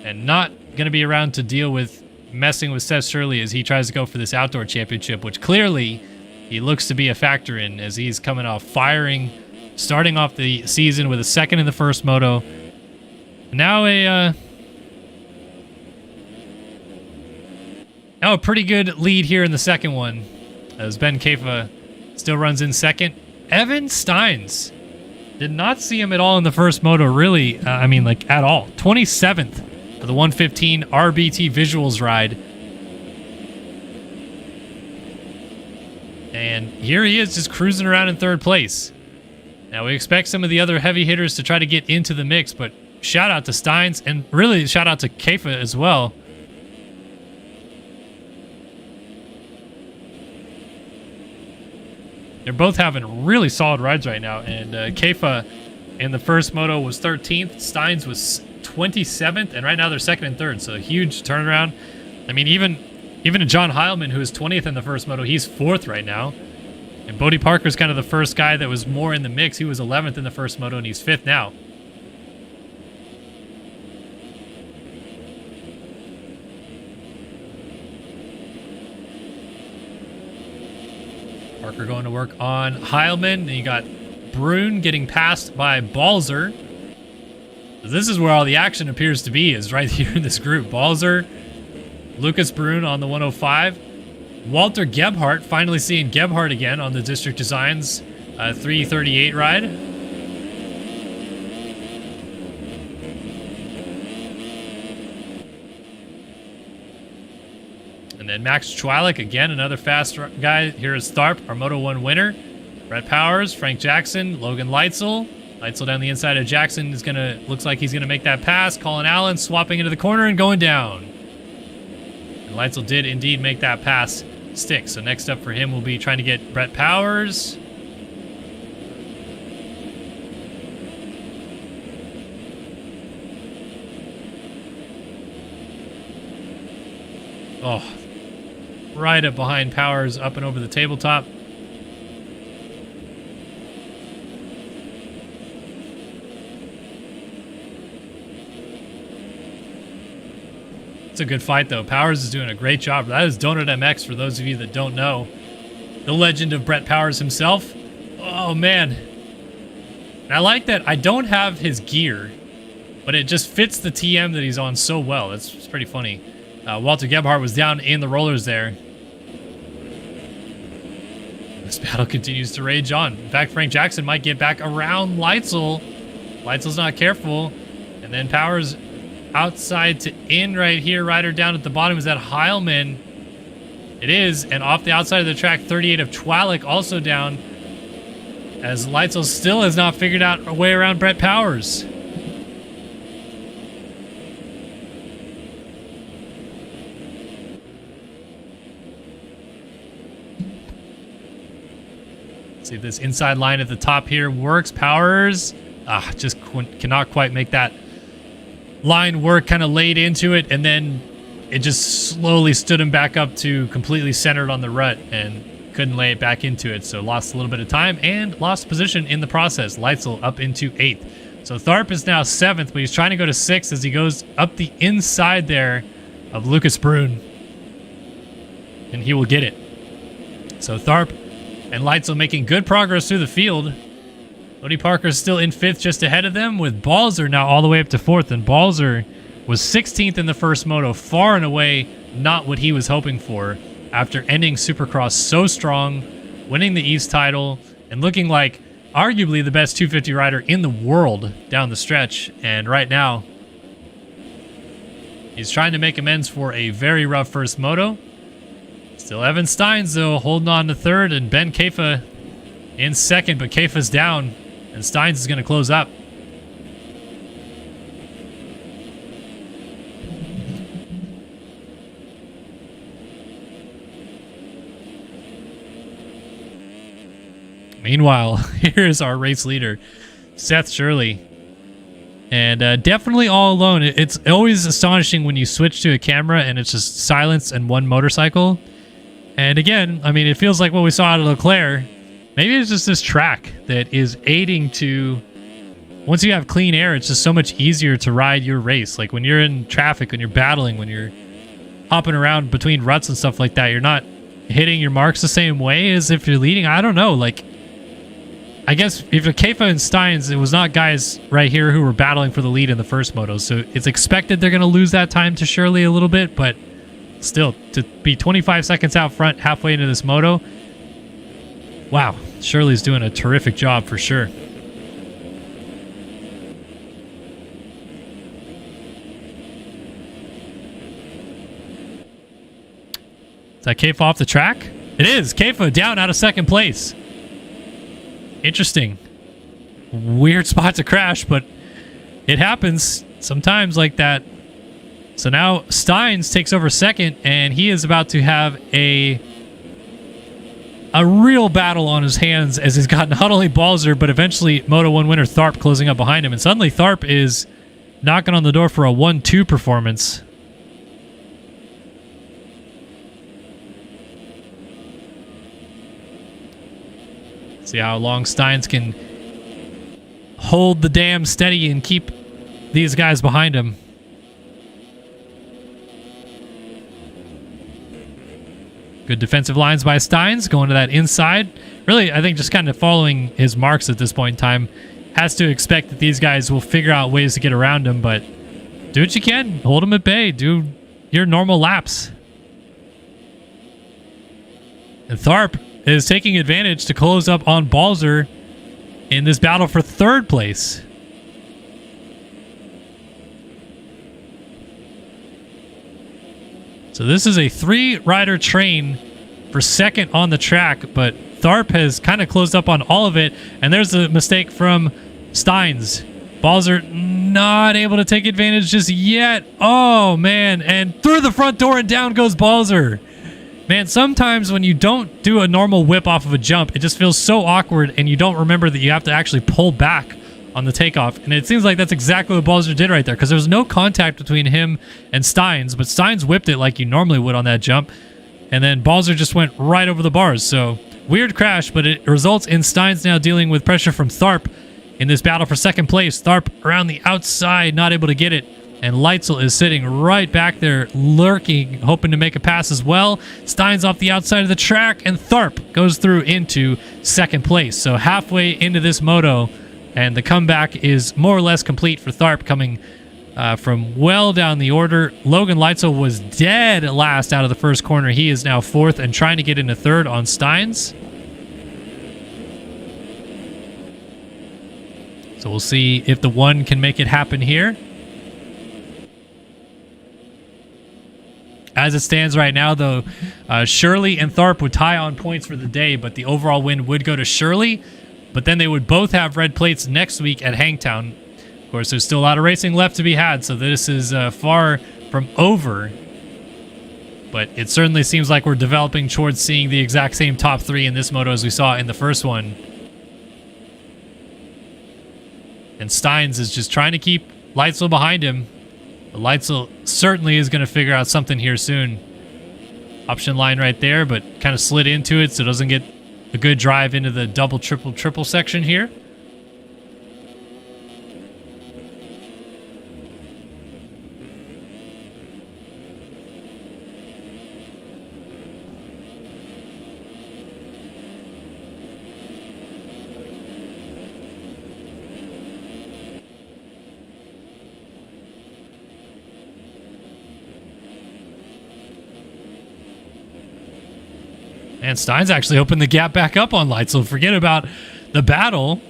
and not going to be around to deal with messing with Seth Shirley as he tries to go for this outdoor championship, which clearly he looks to be a factor in, as he's coming off firing, starting off the season with a second in the first moto. Now a pretty good lead here in the second one, as Ben Kafa still runs in second. Evan Steins, did not see him at all in the first moto, really. I mean, like, at all. 27th for the 115 RBT Visuals ride. And here he is, just cruising around in third place. Now, we expect some of the other heavy hitters to try to get into the mix, but shout out to Steins, and really shout out to Kafa as well. They're both having really solid rides right now, and Kafa in the first moto was 13th, Steins was 27th, and right now they're second and third, so a huge turnaround. I mean, even John Heilman, who was 20th in the first moto, he's fourth right now. And Bodie Parker's kind of the first guy that was more in the mix. He was 11th in the first moto, and he's fifth now. Parker going to work on Heilman. Then you got Brune getting passed by Balzer. This is where all the action appears to be, is right here in this group. Balzer, Lucas Brune on the 105. Walter Gebhardt, finally seeing Gebhardt again on the District Designs 338 ride. And then Max Chwalik, again, another fast guy. Here is Tharp, our Moto 1 winner. Brett Powers, Frank Jackson, Logan Leitzel. Leitzel down the inside of Jackson is looks like he's gonna make that pass. Colin Allen swapping into the corner and going down. And Leitzel did indeed make that pass stick. So next up for him will be trying to get Brett Powers. Oh, right up behind Powers, up and over the tabletop. It's a good fight, though. Powers is doing a great job. That is Donut MX, for those of you that don't know. The legend of Brett Powers himself. Oh, man. And I like that I don't have his gear, but it just fits the TM that he's on so well. That's pretty funny. Walter Gebhardt was down in the rollers there. This battle continues to rage on. In fact, Frank Jackson might get back around Leitzel. Leitzel's not careful. And then Powers outside to in right here. Rider down at the bottom. Is that Heilman? It is. And off the outside of the track, 38 of Chwalik also down, as Leitzel still has not figured out a way around Brett Powers. See if this inside line at the top here works. Powers just cannot quite make that line work, kind of laid into it, and then it just slowly stood him back up to completely centered on the rut and couldn't lay it back into it. So lost a little bit of time and lost position in the process. Leitzel up into 8th. So Tharp is now 7th, but he's trying to go to 6th as he goes up the inside there of Lucas Brune. And he will get it. So Tharp and Leitzel making good progress through the field. Bodie Parker is still in 5th, just ahead of them, with Balzer now all the way up to 4th. And Balzer was 16th in the first moto, far and away not what he was hoping for, after ending Supercross so strong, winning the East title, and looking like arguably the best 250 rider in the world down the stretch. And right now, he's trying to make amends for a very rough first moto. Still Evan Steins, though, holding on to 3rd, and Ben Kafa in 2nd, but Kafa's down. And Steins is going to close up. Meanwhile, here's our race leader, Seth Shirley. And definitely all alone. It's always astonishing when you switch to a camera and it's just silence and one motorcycle. And again, I mean, it feels like what we saw out of Leclerc. Maybe it's just this track that is aiding to... Once you have clean air, it's just so much easier to ride your race. Like when you're in traffic, when you're battling, when you're hopping around between ruts and stuff like that, you're not hitting your marks the same way as if you're leading. I don't know, like... I guess if Kefa and Steins, it was not guys right here who were battling for the lead in the first moto. So it's expected they're going to lose that time to Shirley a little bit. But still, to be 25 seconds out front halfway into this moto. Wow, Shirley's doing a terrific job for sure. Is that Kefa off the track? It is. Kefa down out of second place. Interesting. Weird spot to crash, but it happens sometimes like that. So now Steins takes over second, and he is about to have a real battle on his hands as he's got not only Balzer, but eventually Moto 1 winner Tharp closing up behind him. And suddenly Tharp is knocking on the door for a 1-2 performance. See how long Steins can hold the dam steady and keep these guys behind him. Good defensive lines by Steins, going to that inside. Really, I think just kind of following his marks at this point in time. Has to expect that these guys will figure out ways to get around him, but do what you can. Hold him at bay. Do your normal laps. And Tharp is taking advantage to close up on Balzer in this battle for third place. So this is a 3-rider train for second on the track, but Tharp has kind of closed up on all of it, and there's a mistake from Steins. Balzer not able to take advantage just yet. Oh, man, and through the front door and down goes Balzer. Man, sometimes when you don't do a normal whip off of a jump, it just feels so awkward, and you don't remember that you have to actually pull back on the takeoff. And it seems like that's exactly what Balzer did right there, because there was no contact between him and Steins, but Steins whipped it like you normally would on that jump, and then Balzer just went right over the bars. So, weird crash, but it results in Steins now dealing with pressure from Tharp in this battle for second place. Tharp around the outside, not able to get it. And Leitzel is sitting right back there, lurking, hoping to make a pass as well. Steins off the outside of the track, and Tharp goes through into second place. So halfway into this moto, and the comeback is more or less complete for Tharp, coming from well down the order. Logan Leitzel was dead last out of the first corner. He is now fourth and trying to get into third on Steins. So we'll see if the one can make it happen here. As it stands right now, though, Shirley and Tharp would tie on points for the day, but the overall win would go to Shirley. But then they would both have red plates next week at Hangtown. Of course, there's still a lot of racing left to be had, so this is far from over. But it certainly seems like we're developing towards seeing the exact same top three in this moto as we saw in the first one. And Steins is just trying to keep Leitzel behind him. But Leitzel certainly is going to figure out something here soon. Option line right there, but kind of slid into it so it doesn't get a good drive into the double, triple section here. And Steins actually opened the gap back up on Leitzel. Forget about the battle.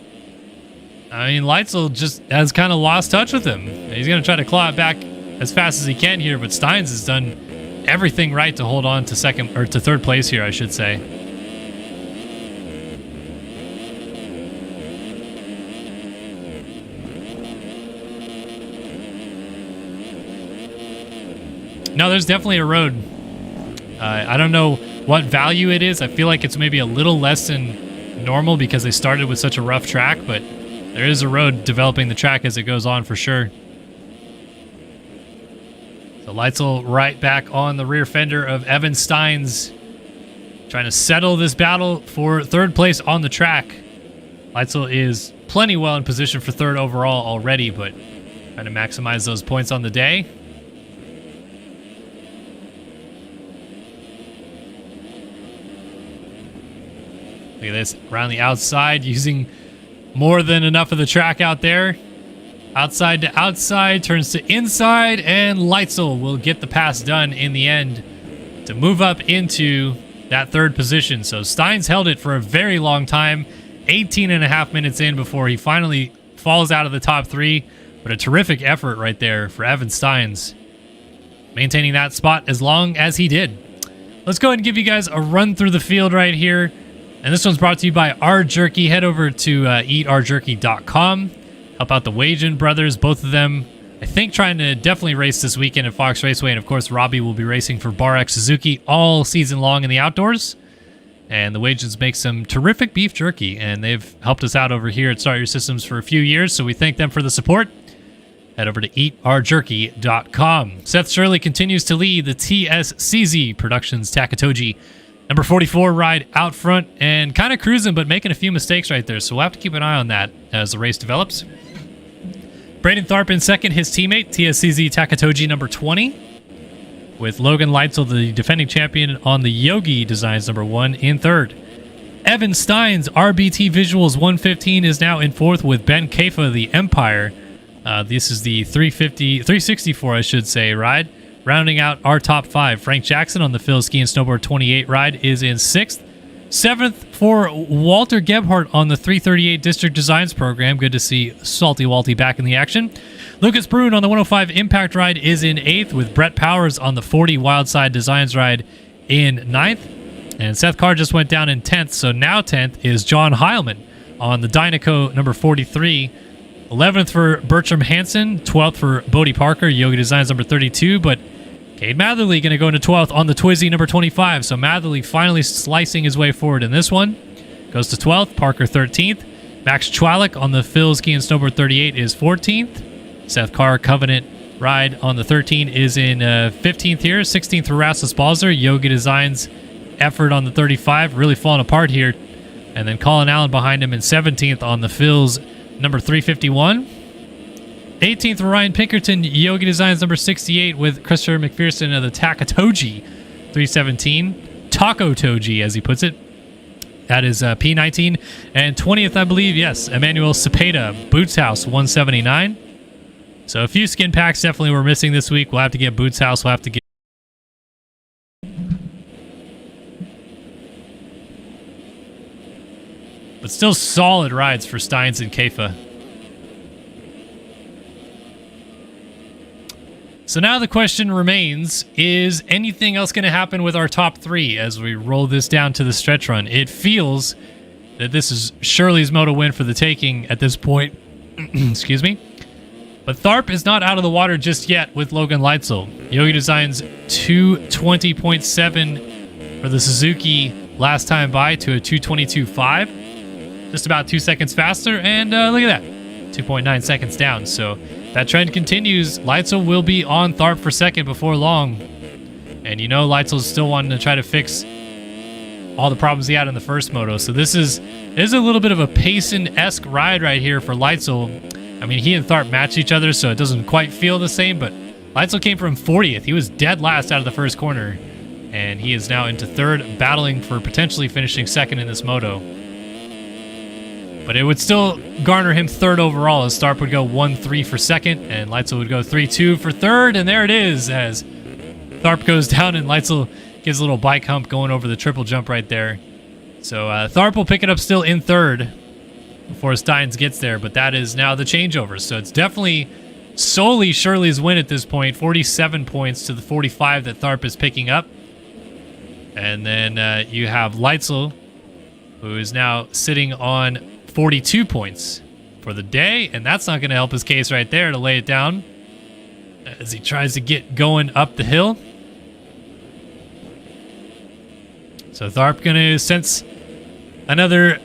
I mean, Leitzel just has kind of lost touch with him. He's going to try to claw it back as fast as he can here, but Steins has done everything right to hold on to second, or to third place here, I should say. no, there's definitely a road. I don't know what value it is. I feel like it's maybe a little less than normal because they started with such a rough track, but there is a road developing the track as it goes on for sure. So Leitzel right back on the rear fender of Evan Steins, trying to settle this battle for third place on the track. Leitzel is plenty well in position for third overall already, but trying to maximize those points on the day. Look at this, around the outside, using more than enough of the track out there. Outside to outside, turns to inside, and Leitzel will get the pass done in the end to move up into that third position. So Steins held it for a very long time, 18 and a half minutes in before he finally falls out of the top three. But a terrific effort right there for Evan Steins, maintaining that spot as long as he did. Let's go ahead and give you guys a run through the field right here. And this one's brought to you by R Jerky. Head over to eatrjerky.com. Help out the Wagen brothers, both of them, I think, trying to definitely race this weekend at Fox Raceway. And of course, Robbie will be racing for Bar X Suzuki all season long in the outdoors. And the Wagens make some terrific beef jerky, and they've helped us out over here at Start Your Systems for a few years, so we thank them for the support. Head over to eatrjerky.com. Seth Shirley continues to lead the TSCZ Productions Takatoji number 44 ride out front, and kind of cruising, but making a few mistakes right there. So we'll have to keep an eye on that as the race develops. Braden Tharp in second, his teammate, TSCZ Takatoji number 20. With Logan Leitzel, the defending champion, on the Yogi Designs number 1 in third. Evan Steins, RBT Visuals 115, is now in fourth with Ben Kafa, the Empire. This is the 364, I should say, ride. Rounding out our top 5, Frank Jackson on the Phil Ski and Snowboard 28 ride is in 6th. 7th for Walter Gebhardt on the 338 District Designs program. Good to see Salty Walty back in the action. Lucas Bruin on the 105 Impact ride is in 8th, with Brett Powers on the 40 Wildside Designs ride in 9th. And Seth Carr just went down in 10th, so now 10th is John Heilman on the Dynaco number 43. 11th for Bertram Hansen, 12th for Bodie Parker, Yogi Designs number 32, but Cade Matherly going to go into 12th on the Twizy number 25, so Matherly finally slicing his way forward in this one. Goes to 12th, Parker 13th. Max Chwalik on the Phil Ski and Snowboard 38 is 14th. Seth Carr Covenant ride on the 13 is in 15th here. 16th for Rasmus Balzer, Yogi Designs effort on the 35, really falling apart here. And then Colin Allen behind him in 17th on the Phil's number 351. 18th for Ryan Pinkerton, Yogi Designs number 68 with Christopher McPherson of the Takatoji 317. Taco Toji, as he puts it. That is P19. And 20th, I believe, yes, Emmanuel Cepeda, Boots House 179. So a few skin packs definitely were missing this week. We'll have to get Boots House. We'll have to get... But still solid rides for Steins and Kafa. So now the question remains, is anything else going to happen with our top 3 as we roll this down to the stretch run? It feels that this is Shirley's moto win for the taking at this point. Excuse me. But Tharp is not out of the water just yet with Logan Leitzel. Yogi Designs 220.7 for the Suzuki last time by to a 222.5. Just about 2 seconds faster, and look at that, 2.9 seconds down. So that trend continues. Leitzel will be on Tharp for second before long. And you know Leitzel's still wanting to try to fix all the problems he had in the first moto. So this is a little bit of a Payson-esque ride right here for Leitzel. I mean, he and Tharp match each other, so it doesn't quite feel the same, but Leitzel came from 40th. He was dead last out of the first corner, and he is now into third, battling for potentially finishing second in this moto. But it would still garner him third overall, as Tharp would go 1-3 for second, and Leitzel would go 3-2 for third, and there it is, as Tharp goes down, and Leitzel gives a little bike hump going over the triple jump right there. So Tharp will pick it up still in third before Steins gets there, but that is now the changeover. So it's definitely solely Shirley's win at this point, 47 points to the 45 that Tharp is picking up. And then you have Leitzel, who is now sitting on 42 points for the day, and that's not going to help his case right there to lay it down as he tries to get going up the hill. So Tharp going to sense another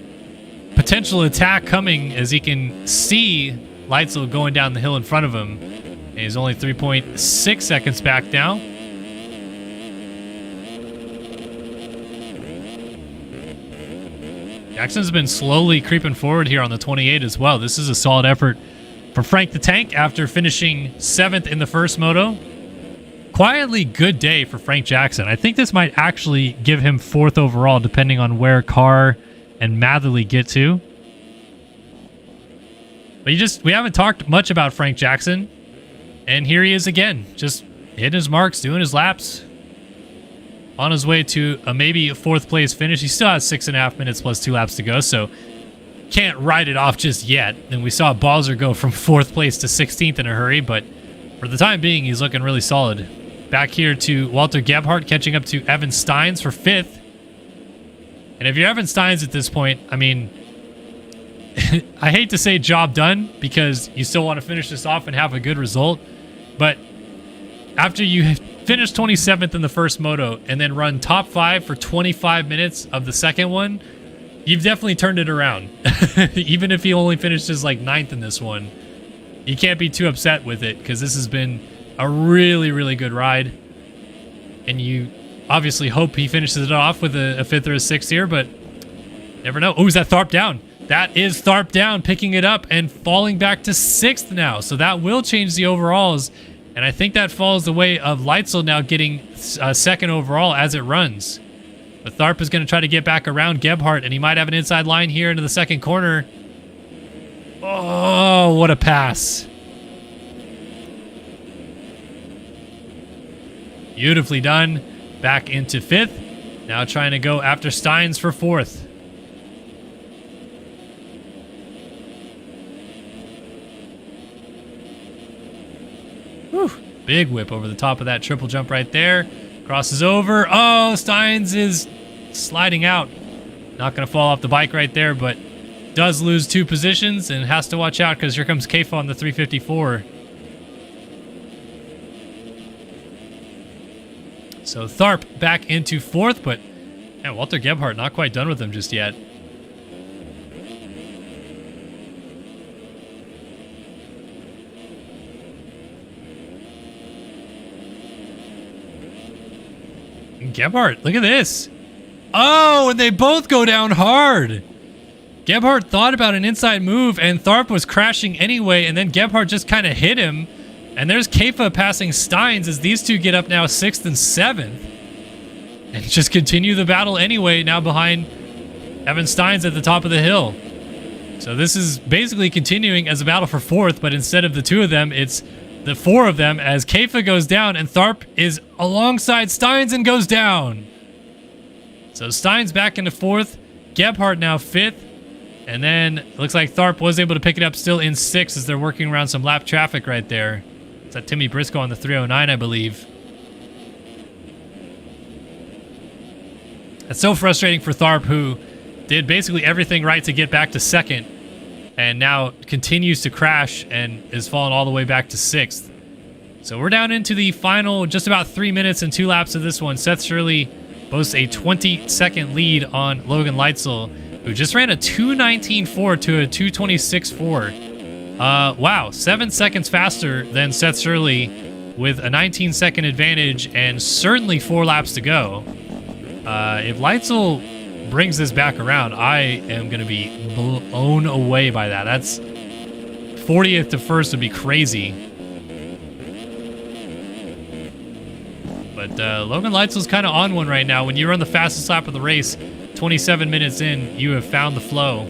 potential attack coming as he can see Leitzel going down the hill in front of him. And he's only 3.6 seconds back now. Jackson's been slowly creeping forward here on the 28 as well. This is a solid effort for Frank the Tank after finishing 7th in the first moto. Quietly good day for Frank Jackson. I think this might actually give him 4th overall, depending on where Carr and Matherly get to. But we haven't talked much about Frank Jackson. And here he is again, just hitting his marks, doing his laps. On his way to a maybe 4th place finish. He still has 6.5 minutes plus 2 laps to go, so can't write it off just yet. And we saw Balzer go from 4th place to 16th in a hurry, but for the time being, he's looking really solid. Back here to Walter Gebhardt, catching up to Evan Steins for 5th. And if you're Evan Steins at this point, I mean, I hate to say job done, because you still want to finish this off and have a good result. But after you finish 27th in the first moto and then run top 5 for 25 minutes of the second one, you've definitely turned it around. Even if he only finishes like 9th in this one, you can't be too upset with it, because this has been a really, really good ride. And you obviously hope he finishes it off with a 5th or a 6th here, but never know. Oh, is that Tharp down? That is Tharp down, picking it up and falling back to 6th now. So that will change the overalls. And I think that falls the way of Leitzel now getting 2nd overall as it runs. But Tharp is going to try to get back around Gebhardt, and he might have an inside line here into the second corner. Oh, what a pass. Beautifully done. Back into 5th. Now trying to go after Steins for 4th. Whew. Big whip over the top of that triple jump right there. Crosses over. Oh, Steins is sliding out. Not going to fall off the bike right there, but does lose 2 positions and has to watch out, because here comes Keifa on the 354. So Tharp back into 4th, but yeah, Walter Gebhardt not quite done with him just yet. Gebhardt, look at this. Oh, and they both go down hard. Gebhardt thought about an inside move, and Tharp was crashing anyway, and then Gebhardt just kind of hit him. And there's Keifa passing Steins as these two get up now 6th and 7th. And just continue the battle anyway, now behind Evan Steins at the top of the hill. So this is basically continuing as a battle for 4th, but instead of the 2 of them, it's the 4 of them, as Keifa goes down and Tharp is alongside Steins and goes down. So Steins back into 4th, Gebhardt now 5th, and then it looks like Tharp was able to pick it up still in 6th as they're working around some lap traffic right there. It's that Timmy Briscoe on the 309, I believe. It's so frustrating for Tharp, who did basically everything right to get back to 2nd, and now continues to crash and is falling all the way back to 6th. So we're down into the final just about 3 minutes and 2 laps of this one. Seth Shirley boasts a 20-second lead on Logan Leitzel, who just ran a 2:19.4 to a 2:26.4. Wow, 7 seconds faster than Seth Shirley with a 19-second advantage and certainly 4 laps to go. If Leitzel brings this back around, I am going to be blown away by that. That's 40th to 1st would be crazy. But Logan Leitzel's kind of on one right now. When you run the fastest lap of the race, 27 minutes in, you have found the flow.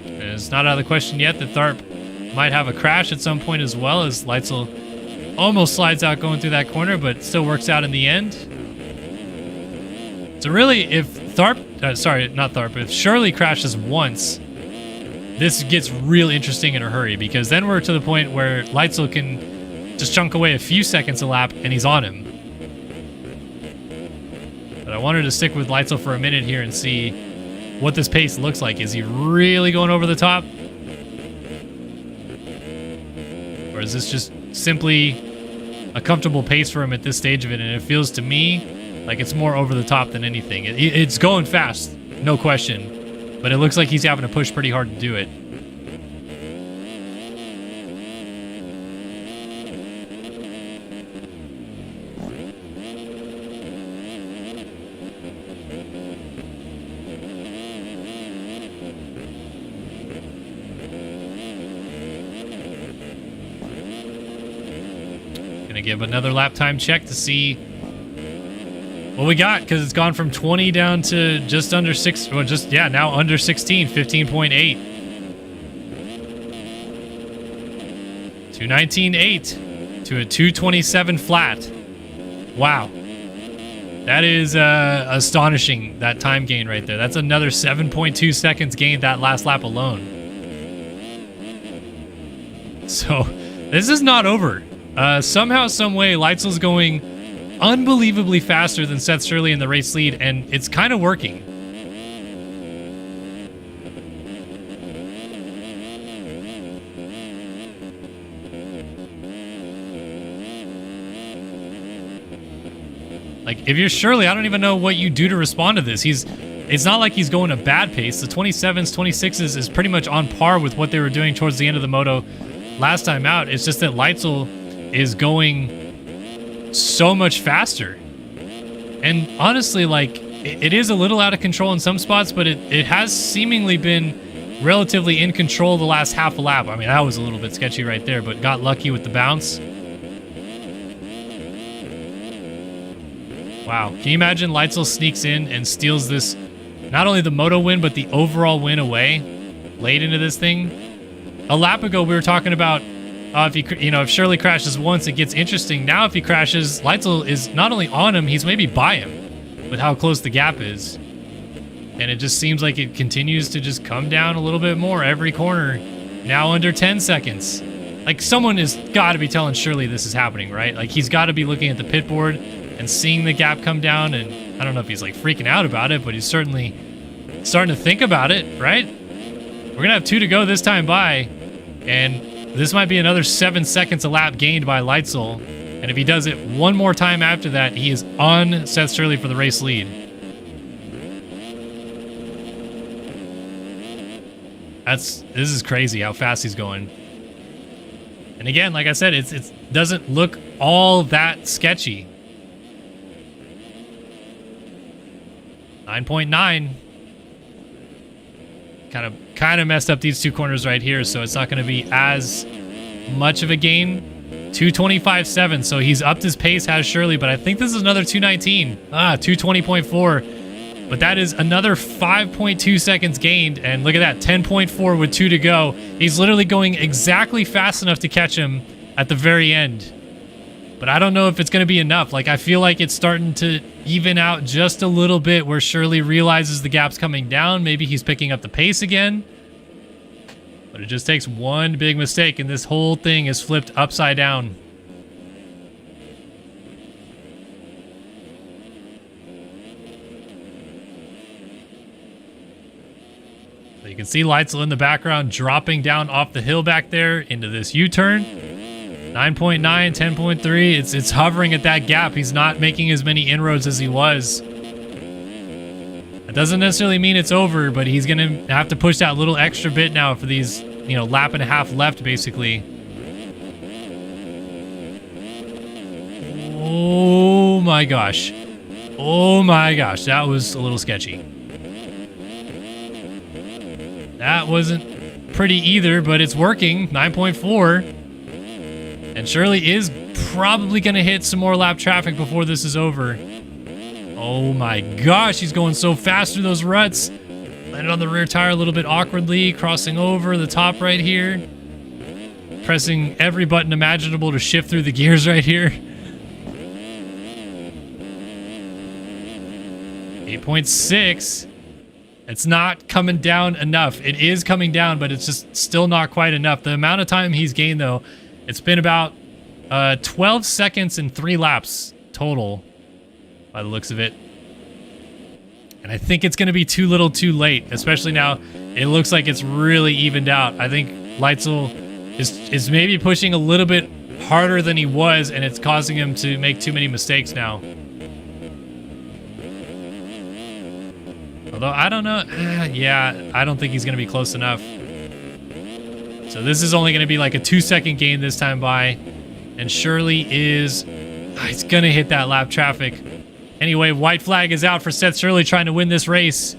And it's not out of the question yet that Tharp might have a crash at some point as well, as Leitzel almost slides out going through that corner, but still works out in the end. So really, if if Shirley crashes once, this gets real interesting in a hurry, because then we're to the point where Leitzel can just chunk away a few seconds a lap and he's on him. But I wanted to stick with Leitzel for a minute here and see what this pace looks like. Is he really going over the top? Or is this just simply a comfortable pace for him at this stage of it, and it feels to me like it's more over the top than anything. It's going fast, no question, but it looks like he's having to push pretty hard to do it. Give another lap time check to see what we got, because it's gone from 20 down to just under 6, well, just, yeah, now under 16, 15.8. 219.8 to a 227 flat. Wow. That is astonishing, that time gain right there. That's another 7.2 seconds gained that last lap alone. So, this is not over. Somehow, some way, Leitzel's going unbelievably faster than Seth Shirley in the race lead, and it's kind of working. Like, if you're Shirley, I don't even know what you do to respond to this. It's not like he's going a bad pace. The 27s, 26s is pretty much on par with what they were doing towards the end of the moto last time out. It's just that Leitzel is going so much faster. And honestly, like, it is a little out of control in some spots, but it has seemingly been relatively in control the last half a lap. I mean, that was a little bit sketchy right there, but got lucky with the bounce. Wow. Can you imagine Leitzel sneaks in and steals this, not only the moto win, but the overall win away late into this thing? A lap ago, we were talking about if Shirley crashes once, it gets interesting. Now, if he crashes, Leitzel is not only on him, he's maybe by him with how close the gap is. And it just seems like it continues to just come down a little bit more every corner. Now under 10 seconds. Like, someone has got to be telling Shirley this is happening, right? Like, he's got to be looking at the pit board and seeing the gap come down. And I don't know if he's like freaking out about it, but he's certainly starting to think about it, right? We're going to have 2 to go this time by. And this might be another 7 seconds a lap gained by Leitzel. And if he does it one more time after that, he is on Seth Shirley for the race lead. This is crazy how fast he's going. And again, like I said, it doesn't look all that sketchy. 9.9. Kind of messed up these 2 corners right here, so it's not going to be as much of a gain. 225.7, so he's upped his pace, has Shirley, but I think this is another 219. 220.4. But that is another 5.2 seconds gained, and look at that, 10.4 with 2 to go. He's literally going exactly fast enough to catch him at the very end. But I don't know if it's going to be enough. Like, I feel like it's starting to even out just a little bit where Shirley realizes the gap's coming down. Maybe he's picking up the pace again. But it just takes one big mistake and this whole thing is flipped upside down. So you can see Leitzel in the background dropping down off the hill back there into this U-turn. 9.9, 10.3, it's hovering at that gap. He's not making as many inroads as he was. That doesn't necessarily mean it's over, but he's going to have to push that little extra bit now for these, lap and a half left, basically. Oh my gosh. Oh my gosh, that was a little sketchy. That wasn't pretty either, but it's working. 9.4. And Shirley is probably going to hit some more lap traffic before this is over. Oh my gosh, he's going so fast through those ruts. Landed on the rear tire a little bit awkwardly, crossing over the top right here. Pressing every button imaginable to shift through the gears right here. 8.6. It's not coming down enough. It is coming down, but it's just still not quite enough. The amount of time he's gained, though, it's been about 12 seconds and 3 laps total, by the looks of it. And I think it's going to be too little too late, especially now it looks like it's really evened out. I think Leitzel is maybe pushing a little bit harder than he was, and it's causing him to make too many mistakes now. Although, I don't know. Yeah, I don't think he's going to be close enough. So this is only going to be like a 2-second gain this time by. And Shirley is... he's going to hit that lap traffic. Anyway, white flag is out for Seth Shirley trying to win this race.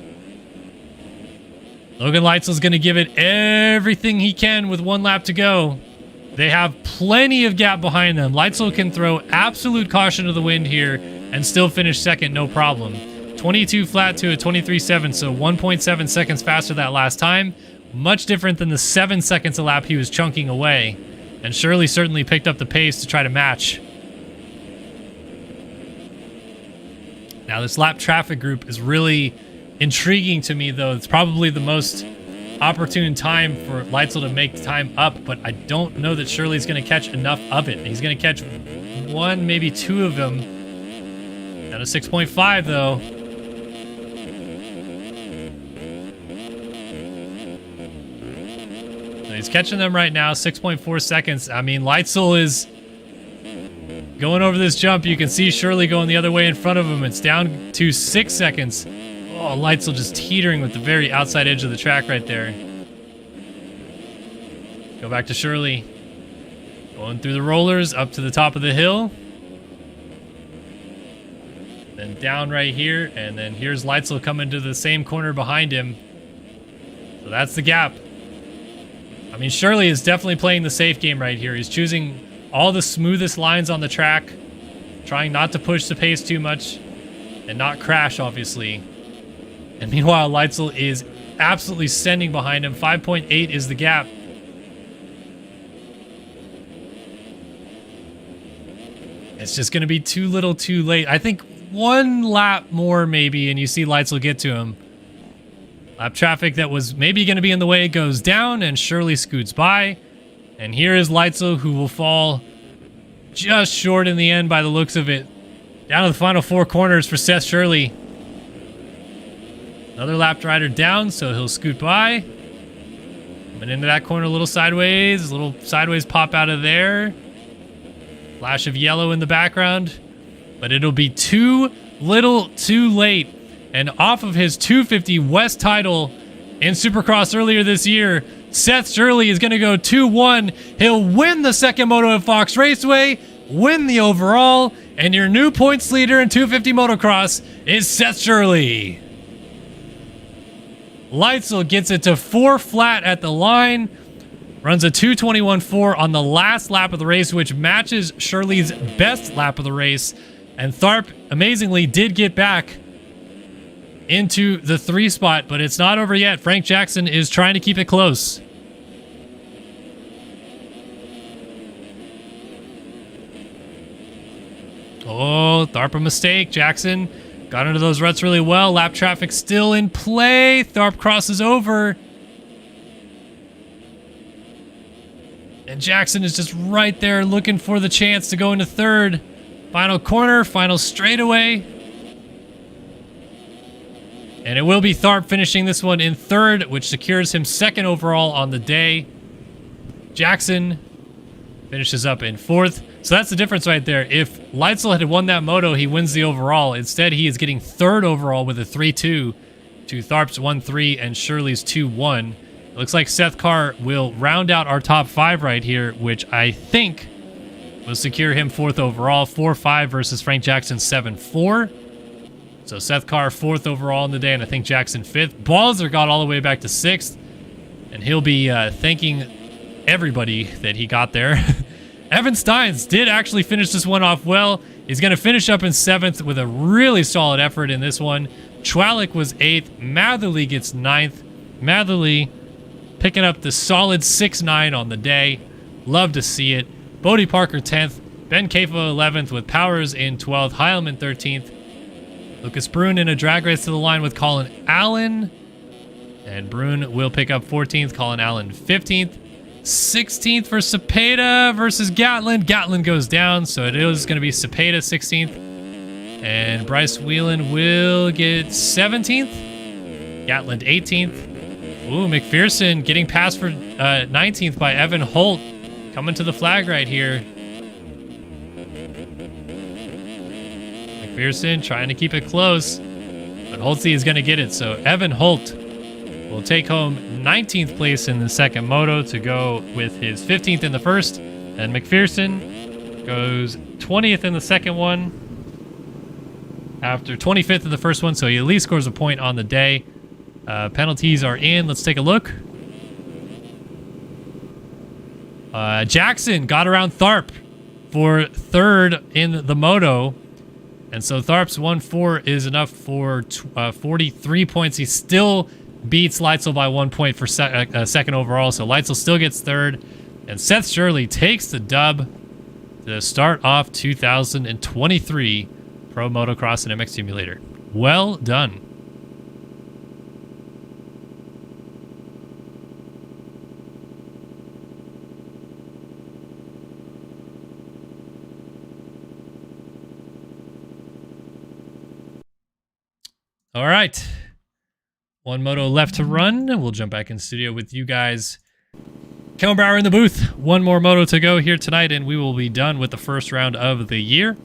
Logan Leitzel's going to give it everything he can with 1 lap to go. They have plenty of gap behind them. Leitzel can throw absolute caution to the wind here and still finish second, no problem. 22 flat to a 23.7, so 1.7 seconds faster that last time. Much different than the 7 seconds a lap he was chunking away. And Shirley certainly picked up the pace to try to match. Now this lap traffic group is really intriguing to me, though. It's probably the most opportune time for Leitzel to make time up, but I don't know that Shirley's going to catch enough of it. He's going to catch 1, maybe 2 of them. Down to 6.5, though. So he's catching them right now, 6.4 seconds. I mean, Leitzel is going over this jump. You can see Shirley going the other way in front of him. It's down to 6 seconds. Oh, Leitzel just teetering with the very outside edge of the track right there. Go back to Shirley. Going through the rollers, up to the top of the hill. Then down right here, and then here's Leitzel coming to the same corner behind him. So that's the gap. I mean, Shirley is definitely playing the safe game right here. He's choosing all the smoothest lines on the track, trying not to push the pace too much, and not crash, obviously. And meanwhile, Leitzel is absolutely sending behind him. 5.8 is the gap. It's just going to be too little too late. I think 1 lap more maybe, and you see Leitzel get to him. Lap traffic that was maybe going to be in the way goes down, and Shirley scoots by. And here is Leitzel, who will fall just short in the end by the looks of it. Down to the final 4 corners for Seth Shirley. Another lap rider down, so he'll scoot by. Coming into that corner a little sideways pop out of there. Flash of yellow in the background. But it'll be too little too late. And off of his 250 West title in Supercross earlier this year, Seth Shirley is going to go 2-1. He'll win the second moto at Fox Raceway, win the overall, and your new points leader in 250 motocross is Seth Shirley. Leitzel gets it to 4 flat at the line, runs a 2:21.4 on the last lap of the race, which matches Shirley's best lap of the race. And Tharp, amazingly, did get back into the 3 spot, but it's not over yet. Frank Jackson is trying to keep it close. Oh, Tharp a mistake. Jackson got into those ruts really well. Lap traffic still in play. Tharp crosses over. And Jackson is just right there looking for the chance to go into 3rd. Final corner, final straightaway. And it will be Tharp finishing this one in 3rd, which secures him 2nd overall on the day. Jackson finishes up in 4th. So that's the difference right there. If Leitzel had won that moto, he wins the overall. Instead, he is getting 3rd overall with a 3-2 to Tharp's 1-3 and Shirley's 2-1. It looks like Seth Carr will round out our top 5 right here, which I think will secure him 4th overall. 4-5 versus Frank Jackson 7-4. So Seth Carr 4th overall in the day, and I think Jackson 5th. Balzer got all the way back to 6th, and he'll be thanking everybody that he got there. Evan Steins did actually finish this one off well. He's going to finish up in 7th with a really solid effort in this one. Chwalik was 8th. Matherly gets 9th. Matherly picking up the solid 6-9 on the day. Love to see it. Bodie Parker 10th. Ben Kafo 11th with Powers in 12th. Heilman 13th. Lucas Brun in a drag race to the line with Colin Allen. And Brun will pick up 14th. Colin Allen 15th. 16th for Cepeda versus Gatlin. Gatlin goes down, so it is going to be Cepeda 16th. And Bryce Whelan will get 17th. Gatlin 18th. Ooh, McPherson getting passed for 19th by Evan Holt. Coming to the flag right here. McPherson trying to keep it close, but Holtzy is going to get it. So Evan Holt will take home 19th place in the second moto to go with his 15th in the first. And McPherson goes 20th in the second one after 25th in the first one. So he at least scores a point on the day. Penalties are in. Let's take a look. Jackson got around Tharp for third in the moto. And so Tharp's 1-4 is enough for 43 points. He still beats Leitzel by 1 point for second overall. So Leitzel still gets third. And Seth Shirley takes the dub to start off 2023 Pro Motocross and MX Simulator. Well done. All right. One moto left to run. We'll jump back in studio with you guys. Kellen Brower in the booth. One more moto to go here tonight, and we will be done with the first round of the year.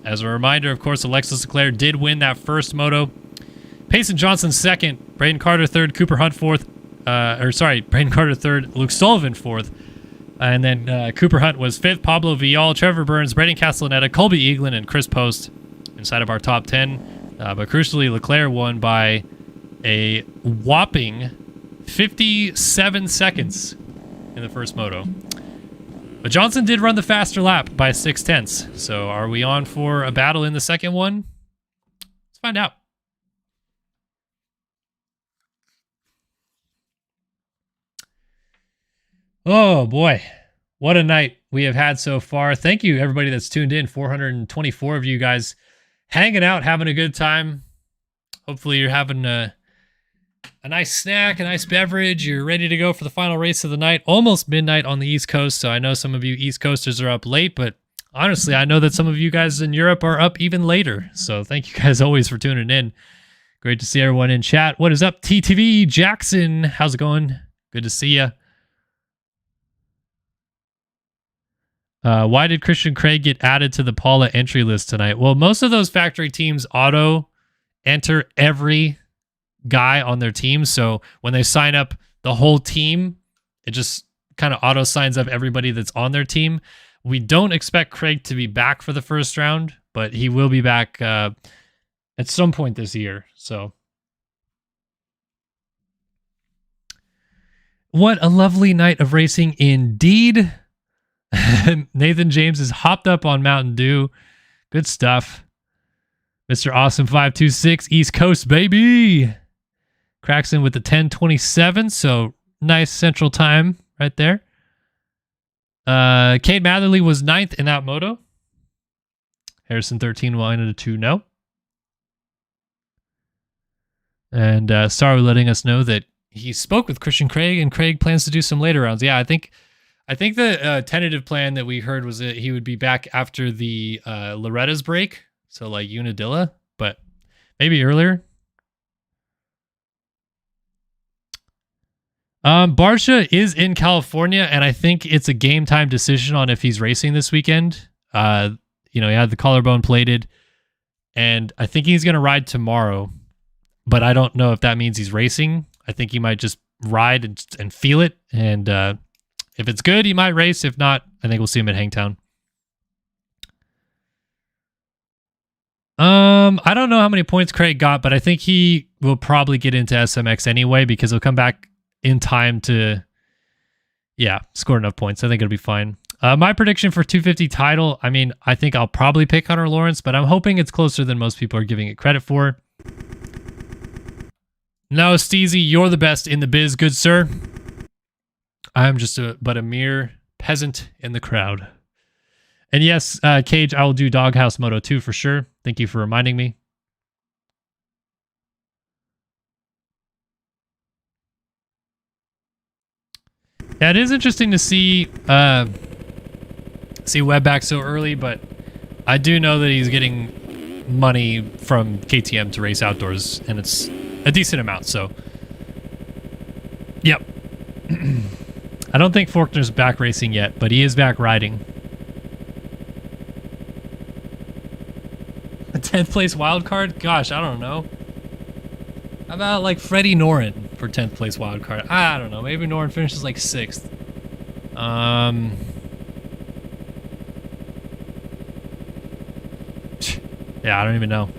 As a reminder, of course, Alexis Leclerc did win that first moto. Payson Johnson second. Braden Carter third. Cooper Hunt fourth. Braden Carter third. Luke Sullivan fourth. And then Cooper Hunt was fifth. Pablo Vial, Trevor Burns, Braden Castellaneta, Colby Eaglin, and Chris Post inside of our top 10. But crucially, Leclerc won by a whopping 57 seconds in the first moto. But Johnson did run the faster lap by 6/10. So are we on for a battle in the second one? Let's find out. Oh boy, what a night we have had so far. Thank you everybody that's tuned in. 424 of you guys hanging out, having a good time. Hopefully you're having a nice snack, a nice beverage. You're ready to go for the final race of the night. Almost midnight on the East Coast, so I know some of you East Coasters are up late, but honestly, I know that some of you guys in Europe are up even later. So thank you guys always for tuning in. Great to see everyone in chat. What is up, TTV Jackson? How's it going? Good to see you. Why did Christian Craig get added to the Paula entry list tonight? Well, most of those factory teams auto enter every guy on their team. So when they sign up the whole team, it just kind of auto signs up everybody that's on their team. We don't expect Craig to be back for the first round, but he will be back at some point this year. So what a lovely night of racing indeed. Nathan James is hopped up on Mountain Dew. Good stuff. Mr. Awesome 526 East Coast, baby. Cracks in with the 10:27, so nice central time right there. Cade Matherly was 9th in that moto. Harrison 13 wanted a 2-0. And Starry letting us know that he spoke with Christian Craig, and Craig plans to do some later rounds. Yeah, I think the tentative plan that we heard was that he would be back after the Loretta's break, so like Unadilla, but maybe earlier. Barsha is in California, and I think it's a game time decision on if he's racing this weekend. He had the collarbone plated, and I think he's going to ride tomorrow, but I don't know if that means he's racing. I think he might just ride and feel it, and if it's good, he might race. If not, I think we'll see him at Hangtown. I don't know how many points Craig got, but I think he will probably get into SMX anyway because he'll come back in time to, score enough points. I think it'll be fine. My prediction for 250 title, I think I'll probably pick Hunter Lawrence, but I'm hoping it's closer than most people are giving it credit for. No, Steezy, you're the best in the biz, good sir. I'm just but a mere peasant in the crowd. And yes, Cage, I will do Doghouse Moto 2 for sure. Thank you for reminding me. Yeah, it is interesting to see Webb back so early, but I do know that he's getting money from KTM to race outdoors, and it's a decent amount, so yep. I don't think Faulkner's back racing yet, but he is back riding. 10th place wild card? Gosh, I don't know. How about like Freddie Noren for 10th place wild card? I don't know. Maybe Noren finishes like 6th. Yeah, I don't even know.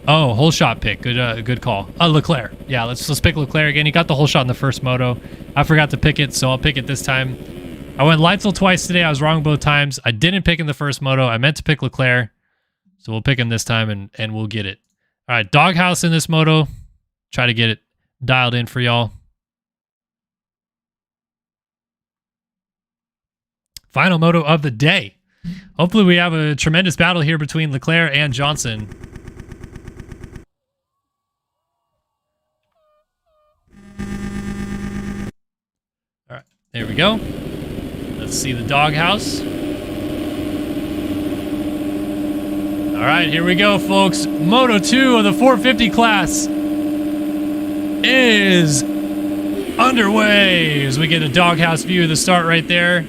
Oh, whole shot pick. Good call. Leclerc. Yeah, let's pick Leclerc again. He got the whole shot in the first moto. I forgot to pick it, so I'll pick it this time. I went Leitzel twice today. I was wrong both times. I didn't pick in the first moto. I meant to pick Leclerc, so we'll pick him this time, and we'll get it. All right, doghouse in this moto. Try to get it dialed in for y'all. Final moto of the day. Hopefully we have a tremendous battle here between Leclerc and Johnson. All right, there we go. Let's see the doghouse. All right, here we go, folks. Moto 2 of the 450 class is underway as we get a doghouse view of the start right there.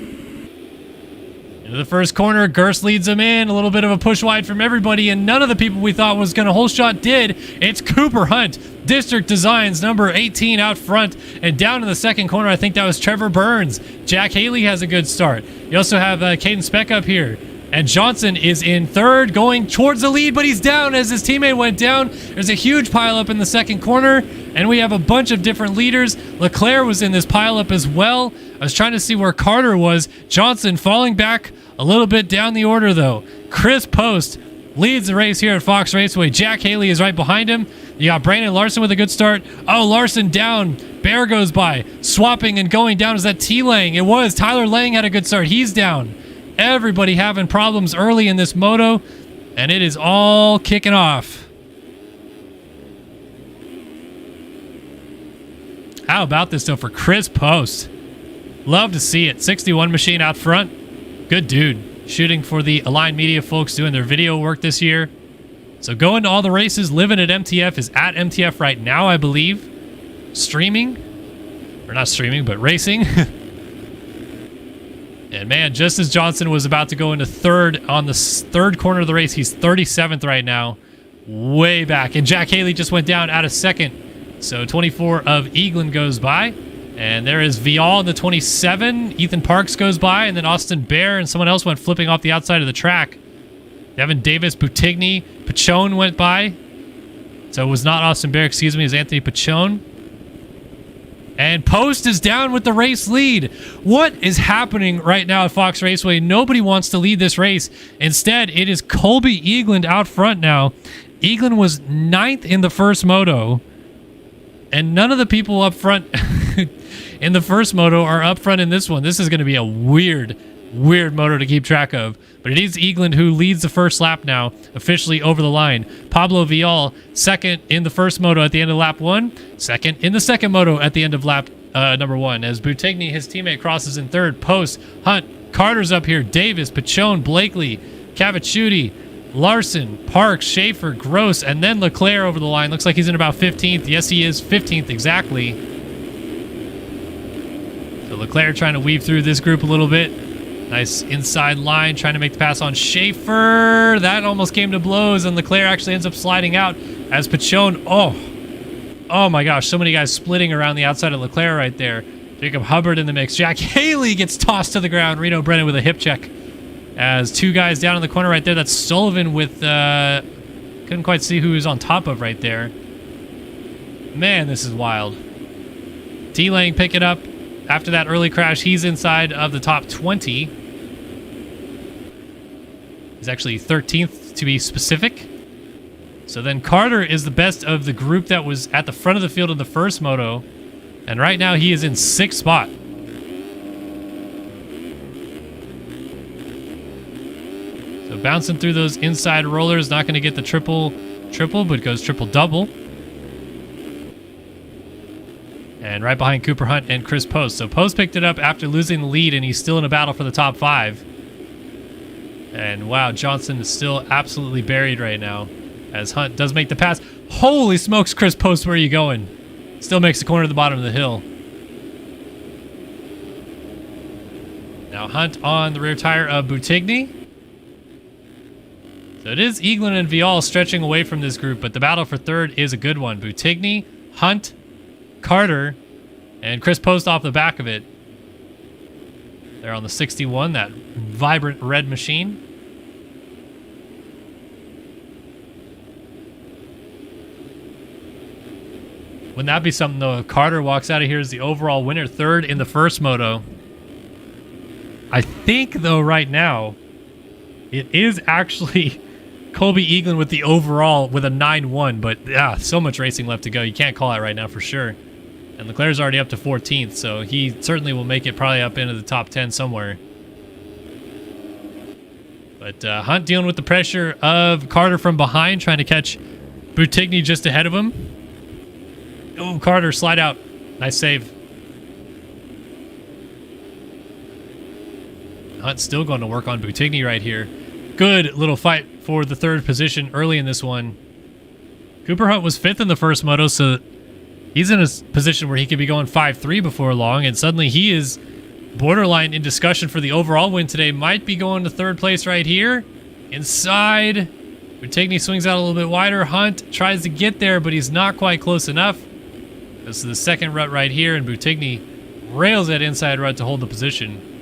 Into the first corner, Gerst leads him in. A little bit of a push wide from everybody, and none of the people we thought was going to whole shot did. It's Cooper Hunt, District Designs, number 18 out front. And down in the second corner, I think that was Trevor Burns. Jack Haley has a good start. You also have Caden Speck up here. And Johnson is in third, going towards the lead, but he's down as his teammate went down. There's a huge pileup in the second corner, and we have a bunch of different leaders. Leclerc was in this pileup as well. I was trying to see where Carter was. Johnson falling back a little bit down the order, though. Chris Post leads the race here at Fox Raceway. Jack Haley is right behind him. You got Brandon Larson with a good start. Oh, Larson down. Bear goes by. Swapping and going down. Is that T-Lang? It was. Tyler Lang had a good start. He's down. Everybody having problems early in this moto, and it is all kicking off. How about this, though, for Chris Post? Love to see it. 61 machine out front. Good dude. Shooting for the Align Media folks doing their video work this year. So going to all the races, living at MTF, is at MTF right now, I believe. Streaming. Or not streaming, but racing. And man, just as Johnson was about to go into third on the third corner of the race, he's 37th right now. Way back. And Jack Haley just went down out of second. So 24 of Eaglin goes by. And there is Vial in the 27. Ethan Parks goes by. And then Austin Bear and someone else went flipping off the outside of the track. Devin Davis, Boutigny, Pachone went by. So it was not Austin Bear, excuse me, it was Anthony Pachone. And Post is down with the race lead. What is happening right now at Fox Raceway? Nobody wants to lead this race. Instead, it is Colby Eaglin out front now. Eaglin was 9th in the first moto. And none of the people up front in the first moto are up front in this one. This is going to be a weird moto to keep track of. But it is Eaglin who leads the first lap now, officially over the line. Pablo Vial, 2nd in the first moto at the end of lap 1. 2nd in the second moto at the end of lap number 1. As Boutigny, his teammate, crosses in 3rd. Post, Hunt, Carter's up here. Davis, Pachone, Blakely, Cavicciuti, Larson, Parks, Schaefer, Gross, and then Leclerc over the line. Looks like he's in about 15th. Yes, he is 15th exactly. So Leclerc trying to weave through this group a little bit. Nice inside line, trying to make the pass on Schaefer. That almost came to blows, and Leclerc actually ends up sliding out as Pachone. Oh my gosh, so many guys splitting around the outside of Leclerc right there. Jacob Hubbard in the mix. Jack Haley gets tossed to the ground. Reno Brennan with a hip check. As two guys down in the corner right there. That's Sullivan with, couldn't quite see who he was on top of right there. Man, this is wild. T-Lang pick it up. After that early crash, he's inside of the top 20. He's actually 13th to be specific. So then Carter is the best of the group that was at the front of the field in the first moto. And right now he is in 6th spot. So bouncing through those inside rollers, not going to get the triple, but goes triple-double. And right behind Cooper Hunt and Chris Post. So Post picked it up after losing the lead, and he's still in a battle for the top 5. And wow, Johnson is still absolutely buried right now as Hunt does make the pass. Holy smokes, Chris Post, where are you going? Still makes the corner at the bottom of the hill. Now Hunt on the rear tire of Boutigny. So it is Eaglin and Vial stretching away from this group, but the battle for third is a good one. Boutigny, Hunt, Carter, and Chris Post off the back of it. They're on the 61, that vibrant red machine. Wouldn't that be something, though, if Carter walks out of here as the overall winner, third in the first moto? I think, though, right now, it is actually Colby Eaglin with the overall with a 9-1, but yeah, so much racing left to go. You can't call it right now for sure. And Leclerc's already up to 14th, so he certainly will make it probably up into the top 10 somewhere. But Hunt dealing with the pressure of Carter from behind, trying to catch Boutigny just ahead of him. Oh, Carter, slide out. Nice save. Hunt's still going to work on Boutigny right here. Good little fight for the third position early in this one. Cooper Hunt was 5th in the first moto, so he's in a position where he could be going 5-3 before long, and suddenly he is borderline in discussion for the overall win today. Might be going to third place right here. Inside. Boutigny swings out a little bit wider. Hunt tries to get there, but he's not quite close enough. This is the second rut right here, and Boutigny rails that inside rut to hold the position.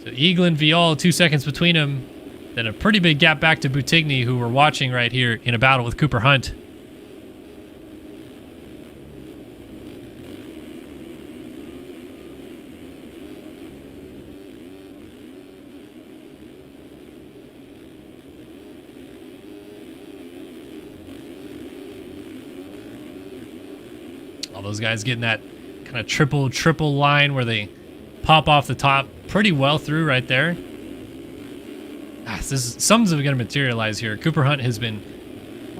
So Eaglin, Vial, 2 seconds between them. Then a pretty big gap back to Boutigny, who we're watching right here in a battle with Cooper Hunt. All those guys getting that kind of triple line where they pop off the top pretty well through right there. Something's going to materialize here. Cooper Hunt has been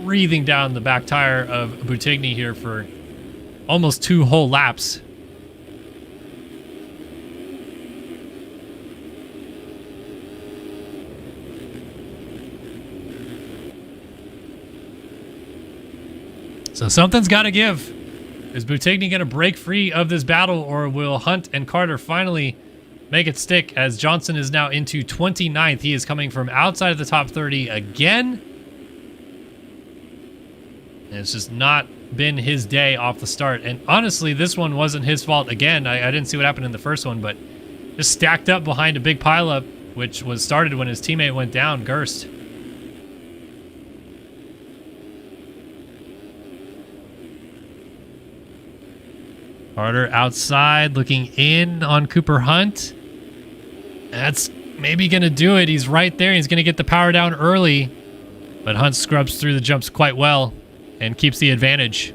breathing down the back tire of Boutigny here for almost 2 whole laps. So something's got to give. Is Boutigny going to break free of this battle, or will Hunt and Carter finally make it stick as Johnson is now into 29th? He is coming from outside of the top 30 again. And it's just not been his day off the start. And honestly, this one wasn't his fault again. I didn't see what happened in the first one, but just stacked up behind a big pileup, which was started when his teammate went down, Gerst. Carter outside, looking in on Cooper Hunt. That's maybe going to do it. He's right there. He's going to get the power down early. But Hunt scrubs through the jumps quite well and keeps the advantage.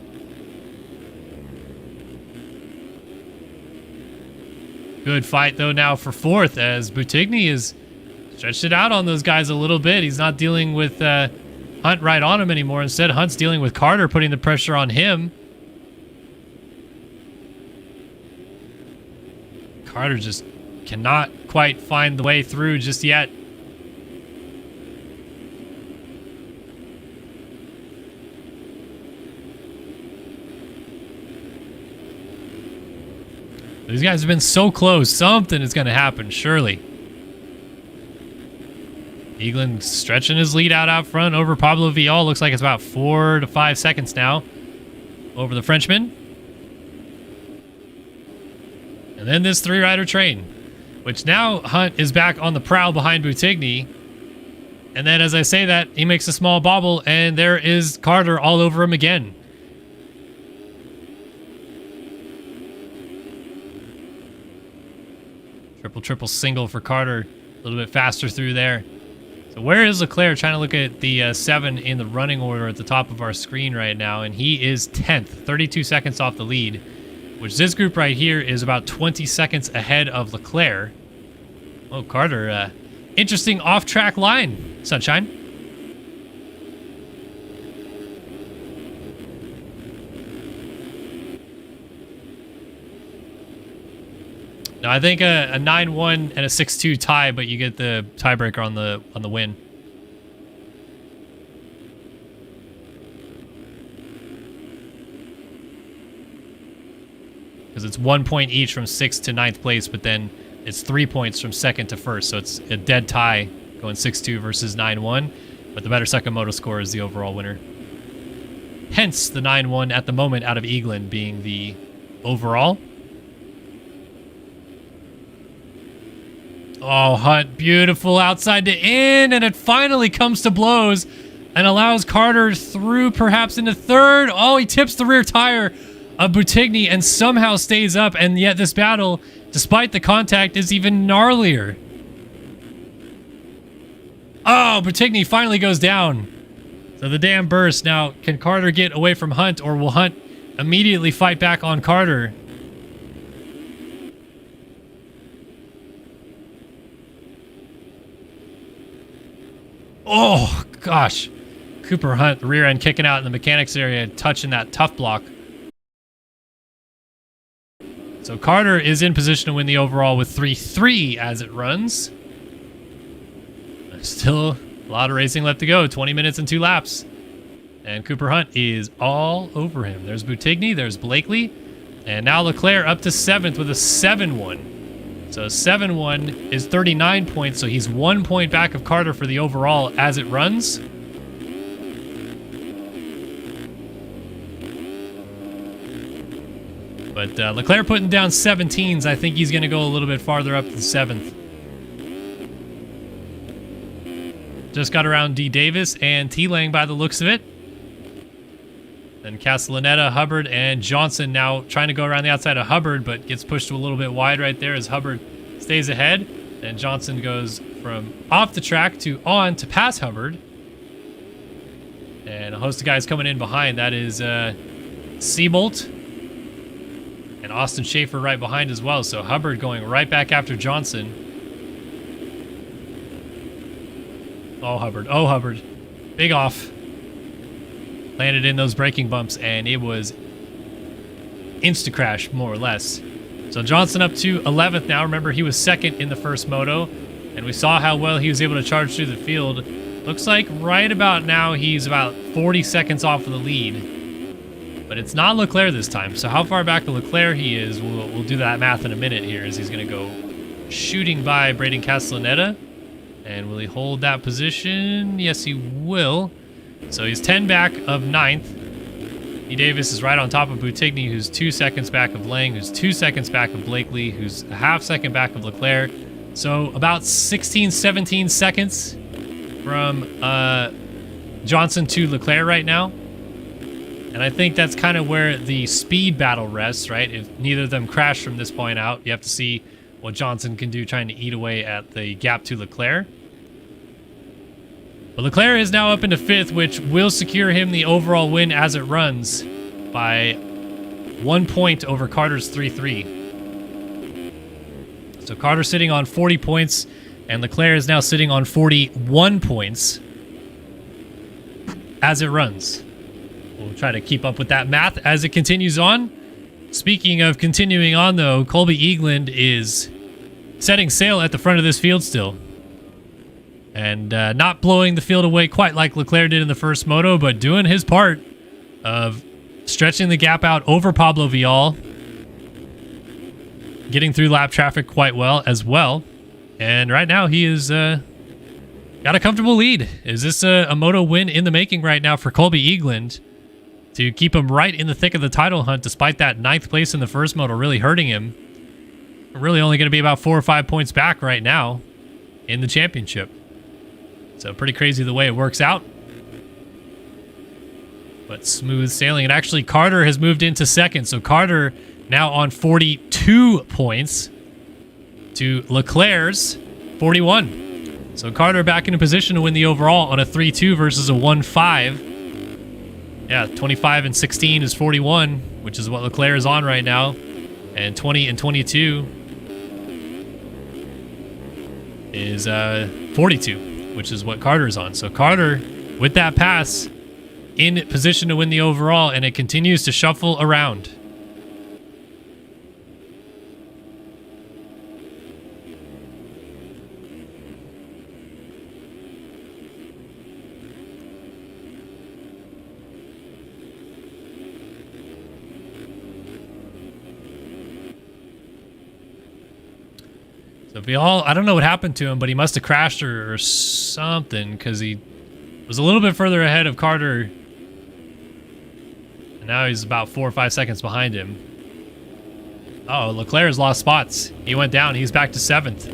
Good fight, though, now for 4th as Boutigny has stretched it out on those guys a little bit. He's not dealing with Hunt right on him anymore. Instead, Hunt's dealing with Carter, putting the pressure on him. Carter just cannot quite find the way through just yet. These guys have been so close. Something is going to happen, surely. Eaglin stretching his lead out front over Pablo Vial. Looks like it's about 4 to 5 seconds now over the Frenchman. And then this 3-rider train, which now Hunt is back on the prowl behind Boutigny. And then as I say that, he makes a small bobble, and there is Carter all over him again. Triple single for Carter. A little bit faster through there. So where is Leclerc? Trying to look at the 7 in the running order at the top of our screen right now. And he is 10th, 32 seconds off the lead. Which this group right here is about 20 seconds ahead of Leclerc. Oh, Carter, interesting off-track line, Sunshine. No, I think a 9-1 and a 6-2 tie, but you get the tiebreaker on the win. Because it's 1 point each from 6th to 9th place, but then it's 3 points from second to first, so it's a dead tie going 6-2 versus 9-1, but the better second moto score is the overall winner. Hence the 9-1 at the moment out of Eagland being the overall. Oh, Hunt, beautiful outside to in, and it finally comes to blows and allows Carter through perhaps into third. Oh, he tips the rear tire of Buttigny and somehow stays up, and yet this battle, despite the contact, is even gnarlier. Oh, Buttigny finally goes down. So the dam burst. Now, can Carter get away from Hunt, or will Hunt immediately fight back on Carter? Oh, gosh. Cooper Hunt, the rear end kicking out in the mechanics area, touching that tough block. So Carter is in position to win the overall with 3-3 as it runs. Still a lot of racing left to go. 20 minutes and 2 laps. And Cooper Hunt is all over him. There's Buttigny, there's Blakely. And now Leclerc up to 7th with a 7-1. So 7-1 is 39 points, so he's 1 point back of Carter for the overall as it runs. But Leclerc putting down 17s. I think he's going to go a little bit farther up to the 7th. Just got around D. Davis and T-Lang by the looks of it. Then Castellaneta, Hubbard, and Johnson now trying to go around the outside of Hubbard, but gets pushed to a little bit wide right there as Hubbard stays ahead. And Johnson goes from off the track to on to pass Hubbard. And a host of guys coming in behind. That is Seabolt and Austin Schaefer right behind as well. So Hubbard going right back after Johnson. Oh, Hubbard. Oh, Hubbard. Big off. Landed in those braking bumps, and it was insta-crash, more or less. So Johnson up to 11th now. Remember, he was second in the first moto, and we saw how well he was able to charge through the field. Looks like right about now he's about 40 seconds off of the lead. But it's not Leclerc this time. So how far back to Leclerc he is, we'll do that math in a minute here, as he's going to go shooting by Braden Castellaneta. And will he hold that position? Yes, he will. So he's 10 back of 9th. E. Davis is right on top of Buttigny, who's 2 seconds back of Lang, who's 2 seconds back of Blakely, who's a half second back of Leclerc. So about 16, 17 seconds from Johnson to Leclerc right now. And I think that's kind of where the speed battle rests, right? If neither of them crash from this point out, you have to see what Johnson can do trying to eat away at the gap to Leclerc. But Leclerc is now up into 5th, which will secure him the overall win as it runs by 1 point over Carter's 3-3. So Carter sitting on 40 points, and Leclerc is now sitting on 41 points as it runs. We'll try to keep up with that math as it continues on. Speaking of continuing on, though, Colby Eagland is setting sail at the front of this field still. And not blowing the field away quite like Leclerc did in the first moto, but doing his part of stretching the gap out over Pablo Vial. Getting through lap traffic quite well as well. And right now he is got a comfortable lead. Is this a moto win in the making right now for Colby Eagland to keep him right in the thick of the title hunt, despite that 9th place in the first moto really hurting him? Really only going to be about 4 or 5 points back right now in the championship. So pretty crazy the way it works out. But smooth sailing. And actually Carter has moved into 2nd. So Carter now on 42 points to Leclerc's 41. So Carter back in a position to win the overall on a 3-2 versus a 1-5. Yeah, 25 and 16 is 41, which is what Leclerc is on right now. And 20 and 22 is 42. Which is what Carter's on. So Carter, with that pass, in position to win the overall, and it continues to shuffle around. So Vial, I don't know what happened to him, but he must have crashed or something, because he was a little bit further ahead of Carter. And now he's about 4 or 5 seconds behind him. Oh, Leclerc's lost spots. He went down. He's back to 7th.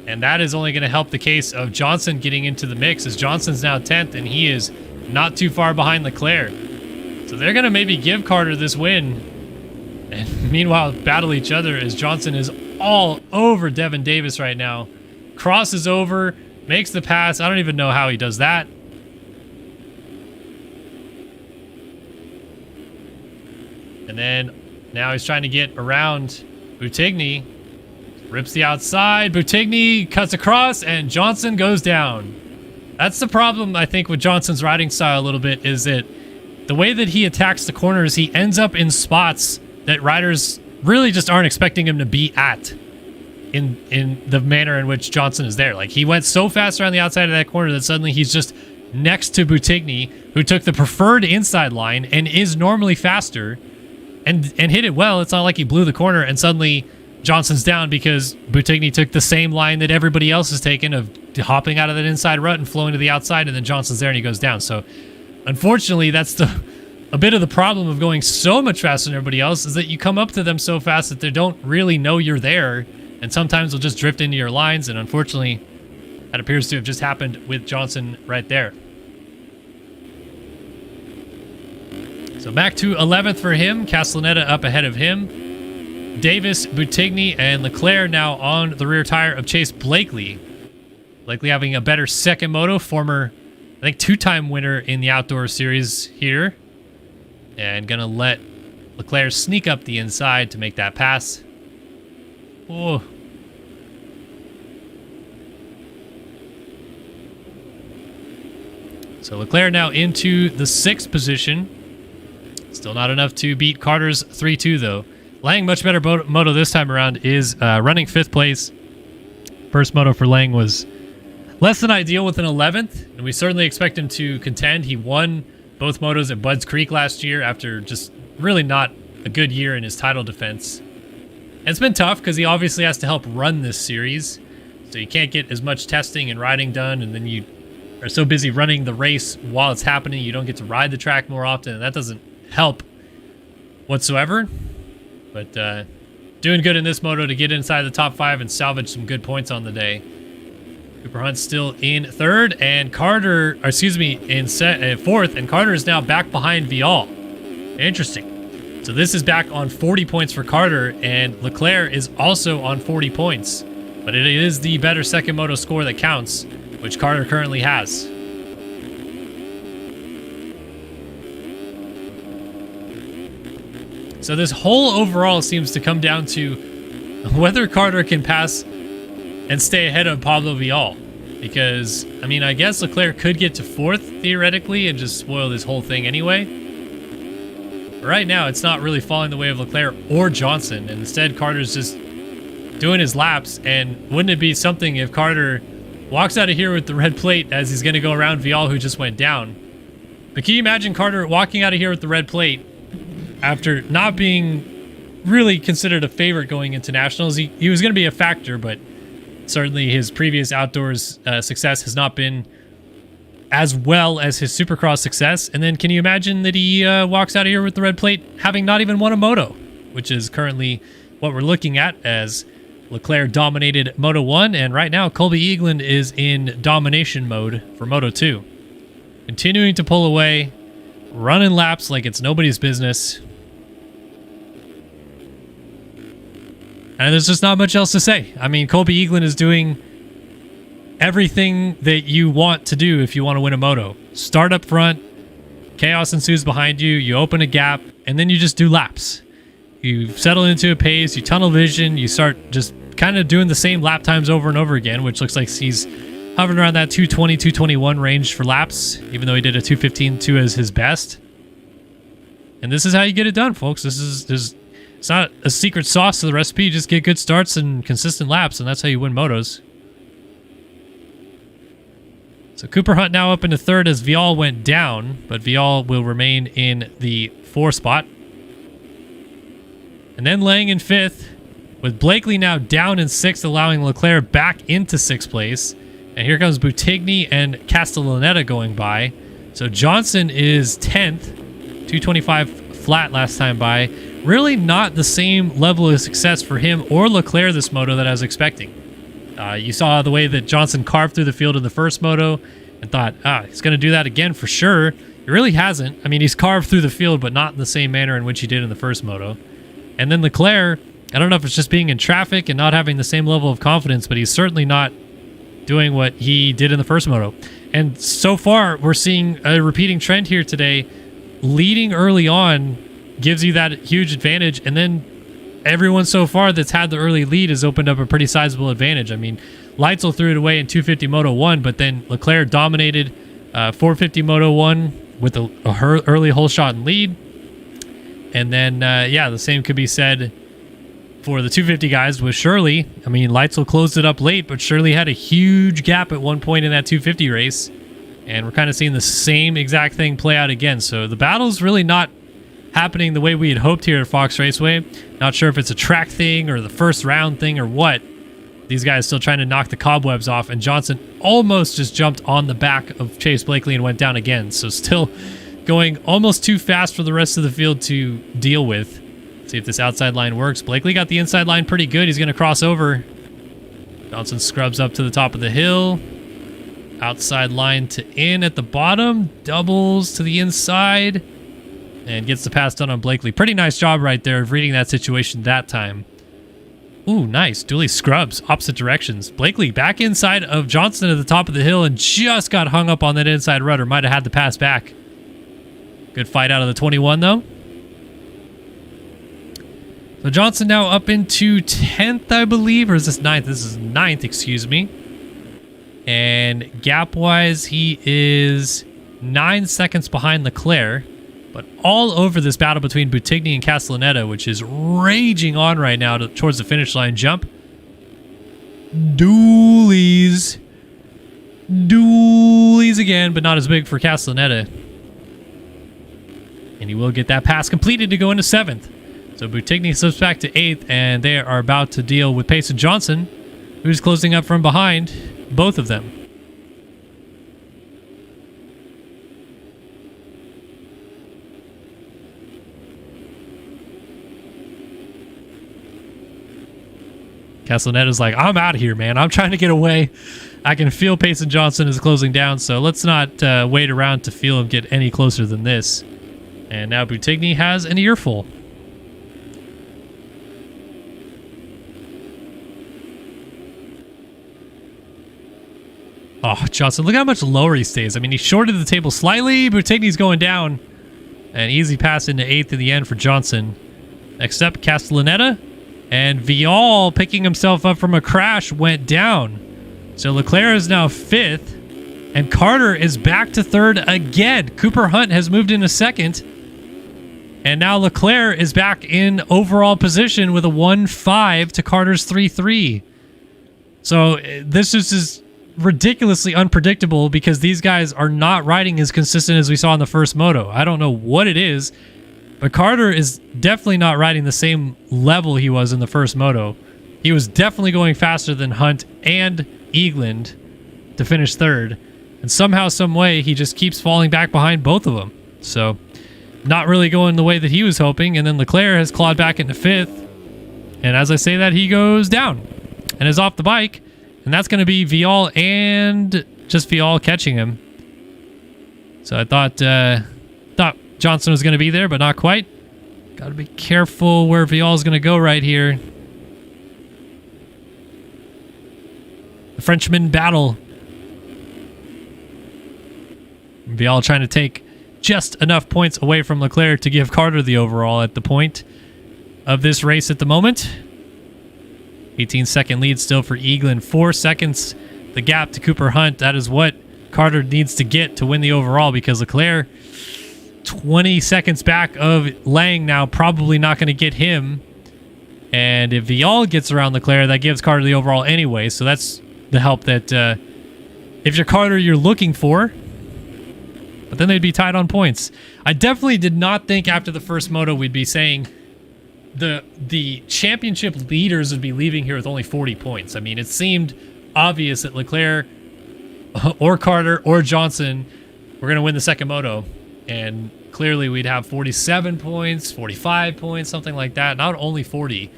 And that is only going to help the case of Johnson getting into the mix, as Johnson's now 10th, and he is not too far behind Leclerc. So they're going to maybe give Carter this win. And meanwhile, battle each other, as Johnson is all over Devin Davis right now. Crosses over, makes the pass. I don't even know how he does that. And then now he's trying to get around Buttigny. Rips the outside. Buttigny cuts across, and Johnson goes down. That's the problem, I think, with Johnson's riding style a little bit, is that the way that he attacks the corners, he ends up in spots that riders really just aren't expecting him to be at in the manner in which Johnson is there. Like, he went so fast around the outside of that corner that suddenly he's just next to Buttigny, who took the preferred inside line and is normally faster and hit it well. It's not like he blew the corner and suddenly Johnson's down because Buttigny took the same line that everybody else has taken of hopping out of that inside rut and flowing to the outside, and then Johnson's there and he goes down. So unfortunately, that's a bit of the problem of going so much faster than everybody else, is that you come up to them so fast that they don't really know you're there, and sometimes they'll just drift into your lines, and unfortunately, that appears to have just happened with Johnson right there. So back to 11th for him. Castellaneta up ahead of him. Davis, Buttigny, and Leclerc now on the rear tire of Chase Blakely. Blakely having a better second moto. Former, I think, 2-time winner in the outdoor series here. And gonna let Leclerc sneak up the inside to make that pass. Oh. So Leclerc now into the 6th position. Still not enough to beat Carter's 3-2 though. Lang, much better moto this time around, is running 5th place. First moto for Lang was less than ideal with an 11th, and we certainly expect him to contend. He won both motos at Budds Creek last year after just really not a good year in his title defense. And it's been tough because he obviously has to help run this series, so you can't get as much testing and riding done, and then you are so busy running the race while it's happening, you don't get to ride the track more often, and that doesn't help whatsoever. But doing good in this moto to get inside the top 5 and salvage some good points on the day. Cooper Hunt's still in 3rd, and Carter, or excuse me, in 4th, and Carter is now back behind Vial. Interesting. So this is back on 40 points for Carter, and Leclerc is also on 40 points. But it is the better second moto score that counts, which Carter currently has. So this whole overall seems to come down to whether Carter can pass and stay ahead of Pablo Vial. Because, I mean, I guess Leclerc could get to 4th, theoretically, and just spoil this whole thing anyway. But right now, it's not really falling the way of Leclerc or Johnson, and instead Carter's just doing his laps, and wouldn't it be something if Carter walks out of here with the red plate as he's going to go around Vial, who just went down. But can you imagine Carter walking out of here with the red plate after not being really considered a favorite going into nationals? He was going to be a factor, but certainly his previous outdoors success has not been as well as his Supercross success. And then can you imagine that he walks out of here with the red plate having not even won a moto, which is currently what we're looking at, as Leclerc dominated Moto 1, and right now Colby Eagland is in domination mode for Moto 2. Continuing to pull away, running laps like it's nobody's business. And there's just not much else to say. I mean, Colby Eagland is doing everything that you want to do if you want to win a moto. Start up front, chaos ensues behind you, you open a gap, and then you just do laps. You settle into a pace, you tunnel vision, you start just kind of doing the same lap times over and over again, which looks like he's hovering around that 220, 221 range for laps, even though he did a 215.2 as his best. And this is how you get it done, folks. It's not a secret sauce to the recipe. You just get good starts and consistent laps, and that's how you win motos. So Cooper Hunt now up into 3rd as Vial went down, but Vial will remain in the 4 spot. And then Lang in 5th. with Blakely now down in 6th, allowing Leclerc back into 6th place. And here comes Buttigny and Castellaneta going by. So Johnson is 10th, 225 flat last time by. Really not the same level of success for him or Leclerc this moto that I was expecting. You saw the way that Johnson carved through the field in the first moto and thought, he's going to do that again for sure. He really hasn't. I mean, he's carved through the field, but not in the same manner in which he did in the first moto. And then Leclerc, I don't know if it's just being in traffic and not having the same level of confidence, but he's certainly not doing what he did in the first moto. And so far, we're seeing a repeating trend here today. Leading early on gives you that huge advantage, and then everyone so far that's had the early lead has opened up a pretty sizable advantage. I mean, Leitzel threw it away in 250 Moto 1, but then Leclerc dominated 450 Moto 1 with a early whole shot and lead. And then, the same could be said for the 250 guys with Shirley. I mean, Leitzel closed it up late, but Shirley had a huge gap at one point in that 250 race. And we're kind of seeing the same exact thing play out again. So the battle's really not happening the way we had hoped here at Fox Raceway. Not sure if it's a track thing or the first round thing or what. These guys still trying to knock the cobwebs off, and Johnson almost just jumped on the back of Chase Blakely and went down again. So still going almost too fast for the rest of the field to deal with. See if this outside line works. Blakely got the inside line pretty good. He's going to cross over. Johnson scrubs up to the top of the hill. Outside line to in at the bottom. Doubles to the inside. And gets the pass done on Blakely. Pretty nice job right there of reading that situation that time. Ooh, nice. Dooley scrubs opposite directions. Blakely back inside of Johnson at the top of the hill and just got hung up on that inside rudder. Might have had the pass back. Good fight out of the 21 though. So Johnson now up into 10th, I believe, or is this 9th? This is 9th, excuse me. And gap-wise, he is 9 seconds behind Leclerc, but all over this battle between Buttigny and Castellaneta, which is raging on right now towards the finish line jump. Doolies. Doolies again, but not as big for Castellaneta. And he will get that pass completed to go into 7th. So Buttigny slips back to 8th, and they are about to deal with Payson Johnson, who's closing up from behind both of them. Castellaneta's like, I'm out of here, man. I'm trying to get away. I can feel Payson Johnson is closing down, so let's not wait around to feel him get any closer than this. And now Buttigny has an earful. Oh, Johnson, look how much lower he stays. I mean, he shorted the table slightly. Buttigny's going down. An easy pass into 8th in the end for Johnson. Next up, Castellaneta. And Vial, picking himself up from a crash, went down. So Leclerc is now 5th. And Carter is back to 3rd again. Cooper Hunt has moved into 2nd. And now Leclerc is back in overall position with a 1-5 to Carter's 3-3. So this just is ridiculously unpredictable because these guys are not riding as consistent as we saw in the first moto. I don't know what it is, but Carter is definitely not riding the same level he was in the first moto. He was definitely going faster than Hunt and Eagland to finish 3rd, and somehow, some way, he just keeps falling back behind both of them. So, not really going the way that he was hoping, and then Leclerc has clawed back into 5th, and as I say that, he goes down and is off the bike. And that's going to be Vial and just Vial catching him. So I thought Johnson was going to be there, but not quite. Got to be careful where Vial is going to go right here. The Frenchman battle. Vial trying to take just enough points away from Leclerc to give Carter the overall at the point of this race at the moment. 18-second lead still for Eagland. 4 seconds the gap to Cooper Hunt. That is what Carter needs to get to win the overall because Leclerc 20 seconds back of Lang now, probably not going to get him. And if Vial gets around Leclerc, that gives Carter the overall anyway. So that's the help that if you're Carter, you're looking for. But then they'd be tied on points. I definitely did not think after the first moto we'd be saying the championship leaders would be leaving here with only 40 points. I mean, it seemed obvious that Leclerc or Carter or Johnson were going to win the second moto, and clearly we'd have 47 points, 45 points, something like that. Not only 40.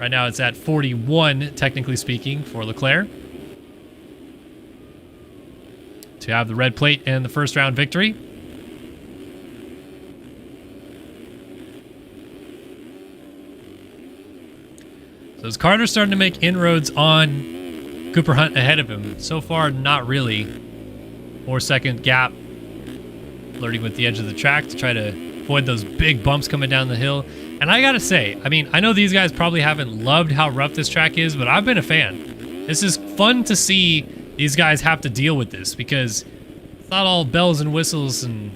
Right now it's at 41, technically speaking, for Leclerc to have the red plate and the first round victory. So is Carter starting to make inroads on Cooper Hunt ahead of him? So far, not really. 4-second gap, flirting with the edge of the track to try to avoid those big bumps coming down the hill. And I gotta say, I mean, I know these guys probably haven't loved how rough this track is, but I've been a fan. This is fun to see these guys have to deal with this, because it's not all bells and whistles and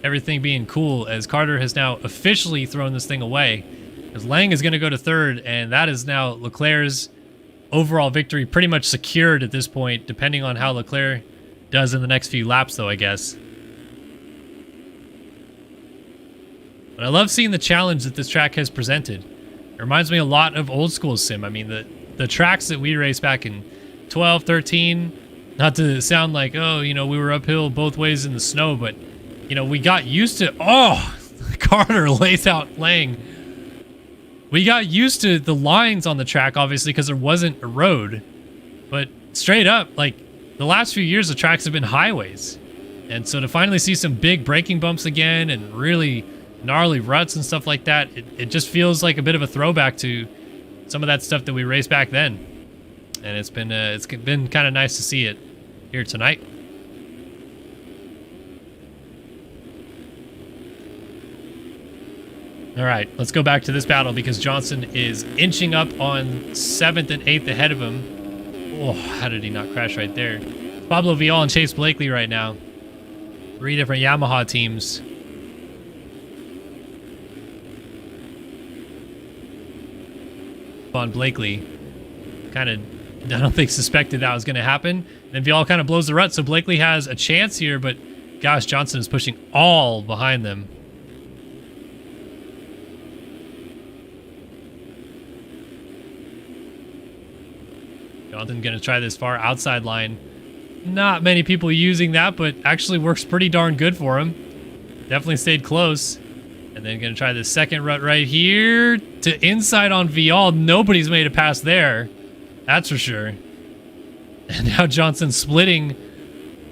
everything being cool, as Carter has now officially thrown this thing away. As Lang is going to go to third, and that is now Leclerc's overall victory pretty much secured at this point, depending on how Leclerc does in the next few laps, though, I guess. But I love seeing the challenge that this track has presented. It reminds me a lot of old school sim. I mean, the tracks that we raced back in 12, 13, not to sound like, oh, you know, we were uphill both ways in the snow, but, you know, we got used to, oh, Carter lays out Lang. We got used to the lines on the track, obviously, because there wasn't a road. But straight up, like, the last few years, the tracks have been highways. And so to finally see some big braking bumps again and really gnarly ruts and stuff like that, it just feels like a bit of a throwback to some of that stuff that we raced back then. And it's been kind of nice to see it here tonight. All right, let's go back to this battle, because Johnson is inching up on 7th and 8th ahead of him. Oh, how did he not crash right there? It's Pablo Vial and Chase Blakely right now. 3 different Yamaha teams. On Blakely. Kind of, I don't think suspected that was going to happen. And then Vial kind of blows the rut, so Blakely has a chance here, but gosh, Johnson is pushing all behind them. Johnson going to try this far outside line. Not many people using that, but actually works pretty darn good for him. Definitely stayed close. And then going to try the second rut right here to inside on Vial. Nobody's made a pass there. That's for sure. And now Johnson splitting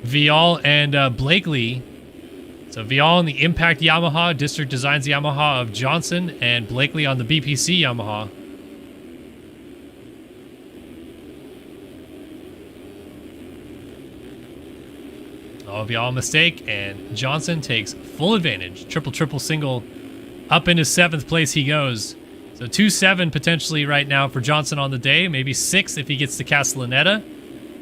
Vial and Blakely. So Vial on the Impact Yamaha, District Designs Yamaha of Johnson, and Blakely on the BPC Yamaha. Oh, Vial mistake, and Johnson takes full advantage. Triple single up into 7th place he goes. So 2-7 potentially right now for Johnson on the day. Maybe 6 if he gets to Castellaneta.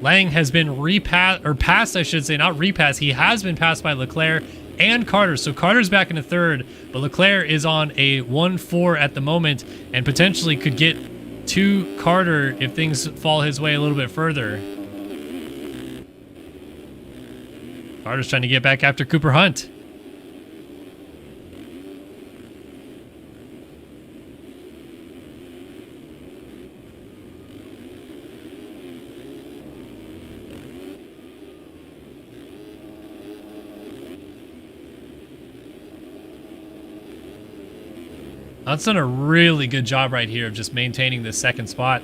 Lang has been passed, I should say, not repassed. He has been passed by Leclerc and Carter. So Carter's back into 3rd, but Leclerc is on a 1-4 at the moment and potentially could get to Carter if things fall his way a little bit further. Carter's trying to get back after Cooper Hunt. Hunt's done a really good job right here of just maintaining this 2nd spot.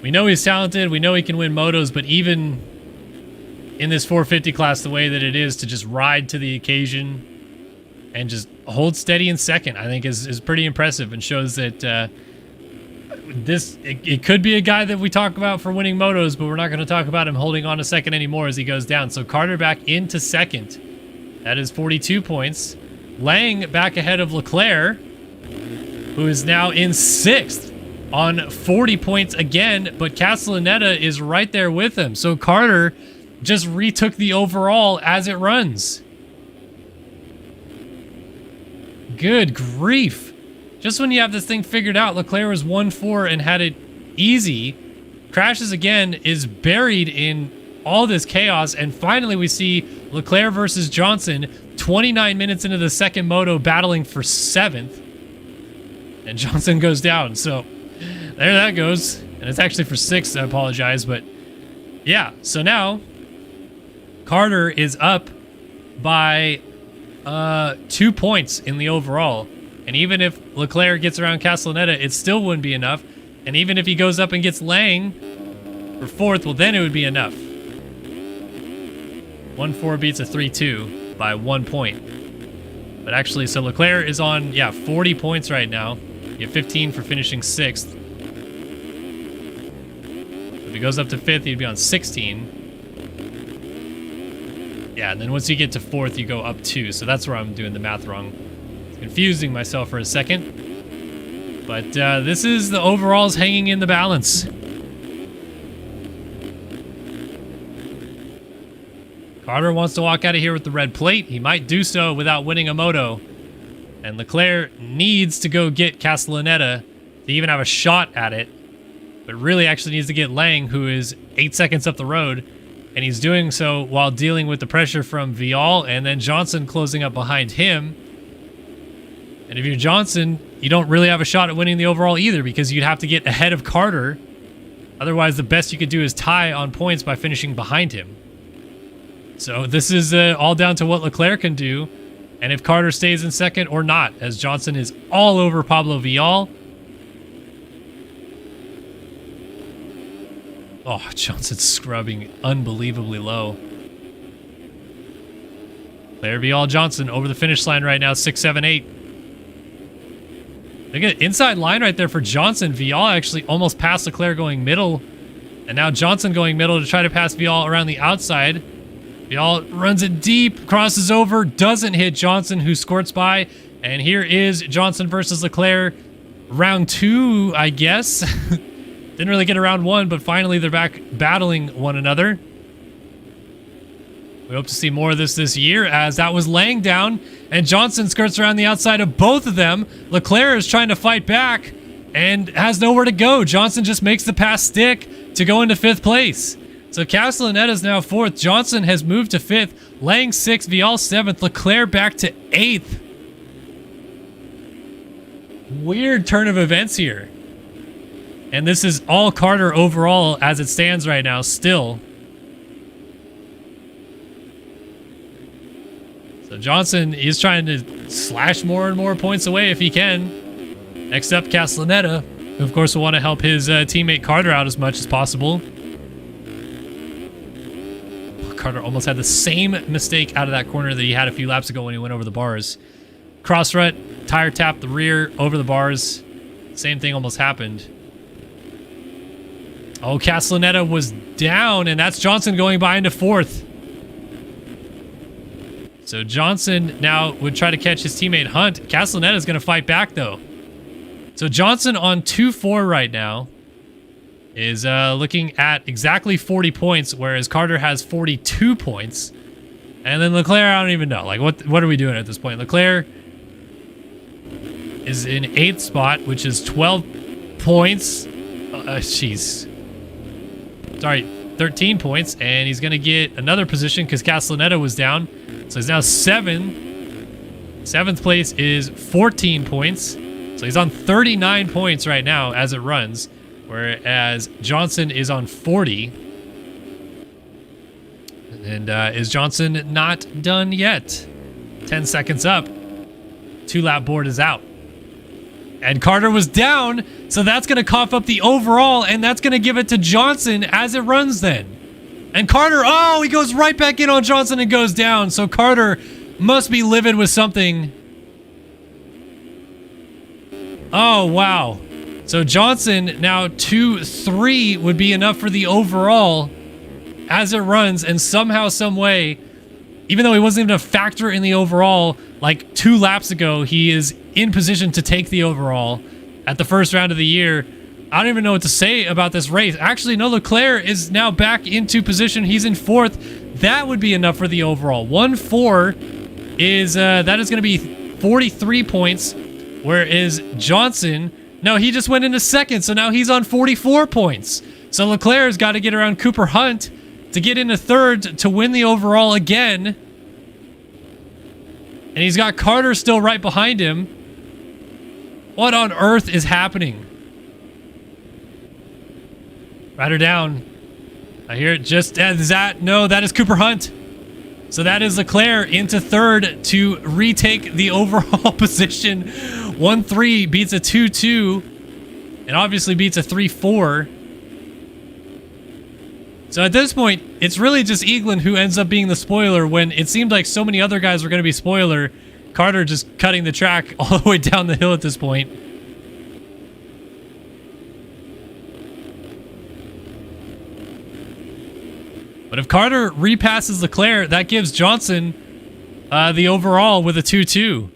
We know he's talented. We know he can win motos, but even in this 450 class, the way that it is to just ride to the occasion and just hold steady in 2nd, I think is pretty impressive, and shows that it could be a guy that we talk about for winning motos, but we're not going to talk about him holding on to 2nd anymore as he goes down. So Carter back into 2nd. That is 42 points. Lang back ahead of Leclerc, who is now in 6th on 40 points again, but Castellaneta is right there with him. So Carter just retook the overall as it runs. Good grief. Just when you have this thing figured out, Leclerc was 1-4 and had it easy. Crashes again, is buried in all this chaos. And finally, we see Leclerc versus Johnson, 29 minutes into the second moto, battling for 7th. And Johnson goes down. So there that goes. And it's actually for 6th. I apologize. But yeah, so now Carter is up by 2 points in the overall. And even if Leclerc gets around Castellaneta, it still wouldn't be enough. And even if he goes up and gets Lang for 4th, well, then it would be enough. 1-4 beats a 3-2 by 1 point. But actually, so Leclerc is on, 40 points right now. You have 15 for finishing 6th. If he goes up to 5th, he'd be on 16. Yeah, and then once you get to 4th, you go up 2. So that's where I'm doing the math wrong. Confusing myself for a second. But this is the overalls hanging in the balance. Carter wants to walk out of here with the red plate. He might do so without winning a moto. And Leclerc needs to go get Castellaneta to even have a shot at it. But really actually needs to get Lang, who is 8 seconds up the road. And he's doing so while dealing with the pressure from Vial and then Johnson closing up behind him. And if you're Johnson, you don't really have a shot at winning the overall either, because you'd have to get ahead of Carter. Otherwise, the best you could do is tie on points by finishing behind him. So this is all down to what Leclerc can do, and if Carter stays in second or not, as Johnson is all over Pablo Vial. Oh, Johnson's scrubbing unbelievably low. Leclerc, Vial, Johnson over the finish line right now, 6, 7, 8. Look at inside line right there for Johnson. Vial actually almost passed Leclerc going middle. And now Johnson going middle to try to pass Vial around the outside. Vial runs it deep, crosses over, doesn't hit Johnson, who squirts by. And here is Johnson versus Leclerc. Round 2, I guess. Didn't really get a round 1, but finally they're back battling one another. We hope to see more of this year, as that was laying down, and Johnson skirts around the outside of both of them. Leclerc is trying to fight back and has nowhere to go. Johnson just makes the pass stick to go into 5th place. So Castellaneta is now 4th. Johnson has moved to 5th. Lang 6th, Vial 7th, Leclerc back to 8th. Weird turn of events here. And this is all Carter overall as it stands right now still. So Johnson is trying to slash more and more points away if he can. Next up, Castellaneta, who of course will want to help his teammate Carter out as much as possible. Carter almost had the same mistake out of that corner that he had a few laps ago when he went over the bars. Cross rut, tire tap the rear over the bars. Same thing almost happened. Oh, Castellaneta was down, and that's Johnson going by into 4th. So Johnson now would try to catch his teammate Hunt. Castellaneta is going to fight back, though. So Johnson on 2-4 right now is looking at exactly 40 points, whereas Carter has 42 points. And then Leclerc, I don't even know. Like, what are we doing at this point? Leclerc is in 8th spot, which is 12 points. Jeez. Sorry, 13 points. And he's going to get another position because Castellaneta was down. So he's now 7. 7th place is 14 points. So he's on 39 points right now as it runs. Whereas Johnson is on 40. And is Johnson not done yet? 10 seconds up. 2-lap board is out. And Carter was down, so that's going to cough up the overall, and that's going to give it to Johnson as it runs then. And Carter, oh, he goes right back in on Johnson and goes down. So Carter must be livid with something. Oh, wow. So Johnson now 2-3 would be enough for the overall as it runs, and somehow, some way, even though he wasn't even a factor in the overall, like 2 laps ago, he is in position to take the overall at the first round of the year. I don't even know what to say about this race. Actually, no, Leclerc is now back into position. He's in 4th. That would be enough for the overall. 1-4 is, that is going to be 43 points, whereas Johnson, no, he just went into 2nd, so now he's on 44 points. So Leclerc has got to get around Cooper Hunt to get into third to win the overall again. And he's got Carter still right behind him. What on earth is happening? Rider down. I hear it just as that. No, that is Cooper Hunt. So that is Leclerc into third to retake the overall position. 1-3 beats a 2-2. And obviously beats a 3-4. So at this point, it's really just Eaglin who ends up being the spoiler when it seemed like so many other guys were going to be spoiler. Carter just cutting the track all the way down the hill at this point. But if Carter repasses Leclerc, that gives Johnson the overall with a 2-2.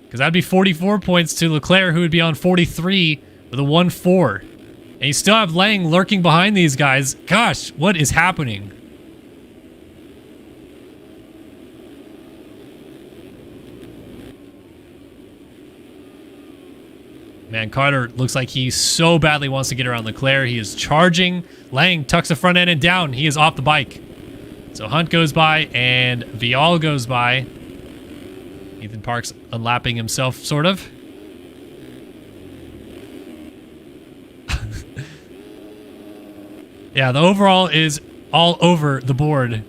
Because that'd be 44 points to Leclerc, who would be on 43 with a 1-4. And you still have Lang lurking behind these guys. Gosh, what is happening? Man, Carter looks like he so badly wants to get around Leclerc. He is charging. Lang tucks the front end and down. He is off the bike. So Hunt goes by and Vial goes by. Ethan Park's unlapping himself, sort of. Yeah, the overall is all over the board.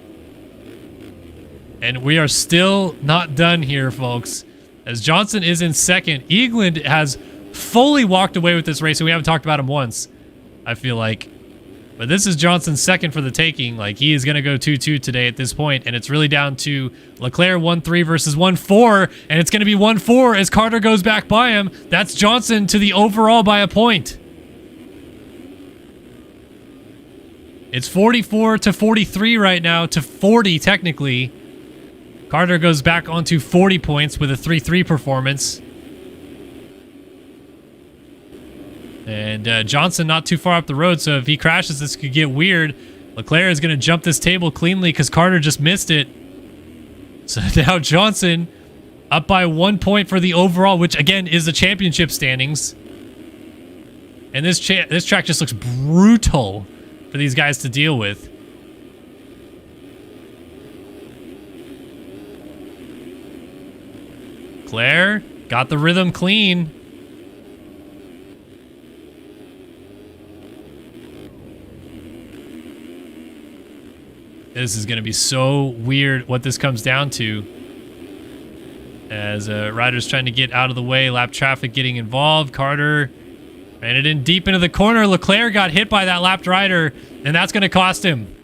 And we are still not done here, folks. As Johnson is in second. Eagland has fully walked away with this race, and we haven't talked about him once, I feel like. But this is Johnson's second for the taking. Like, he is going to go 2-2 today at this point, and it's really down to Leclerc 1-3 versus 1-4, and it's going to be 1-4 as Carter goes back by him. That's Johnson to the overall by a point. It's 44 to 43 right now, to 40 technically. Carter goes back onto 40 points with a 3-3 performance. And Johnson not too far up the road, so if he crashes, this could get weird. Leclerc is going to jump this table cleanly because Carter just missed it. So now Johnson up by 1 point for the overall, which again is the championship standings. And this track just looks brutal for these guys to deal with. Leclerc got the rhythm clean. This is going to be so weird what this comes down to. As riders trying to get out of the way, lap traffic getting involved. Carter ran it in deep into the corner. Leclerc got hit by that lapped rider, and that's going to cost him.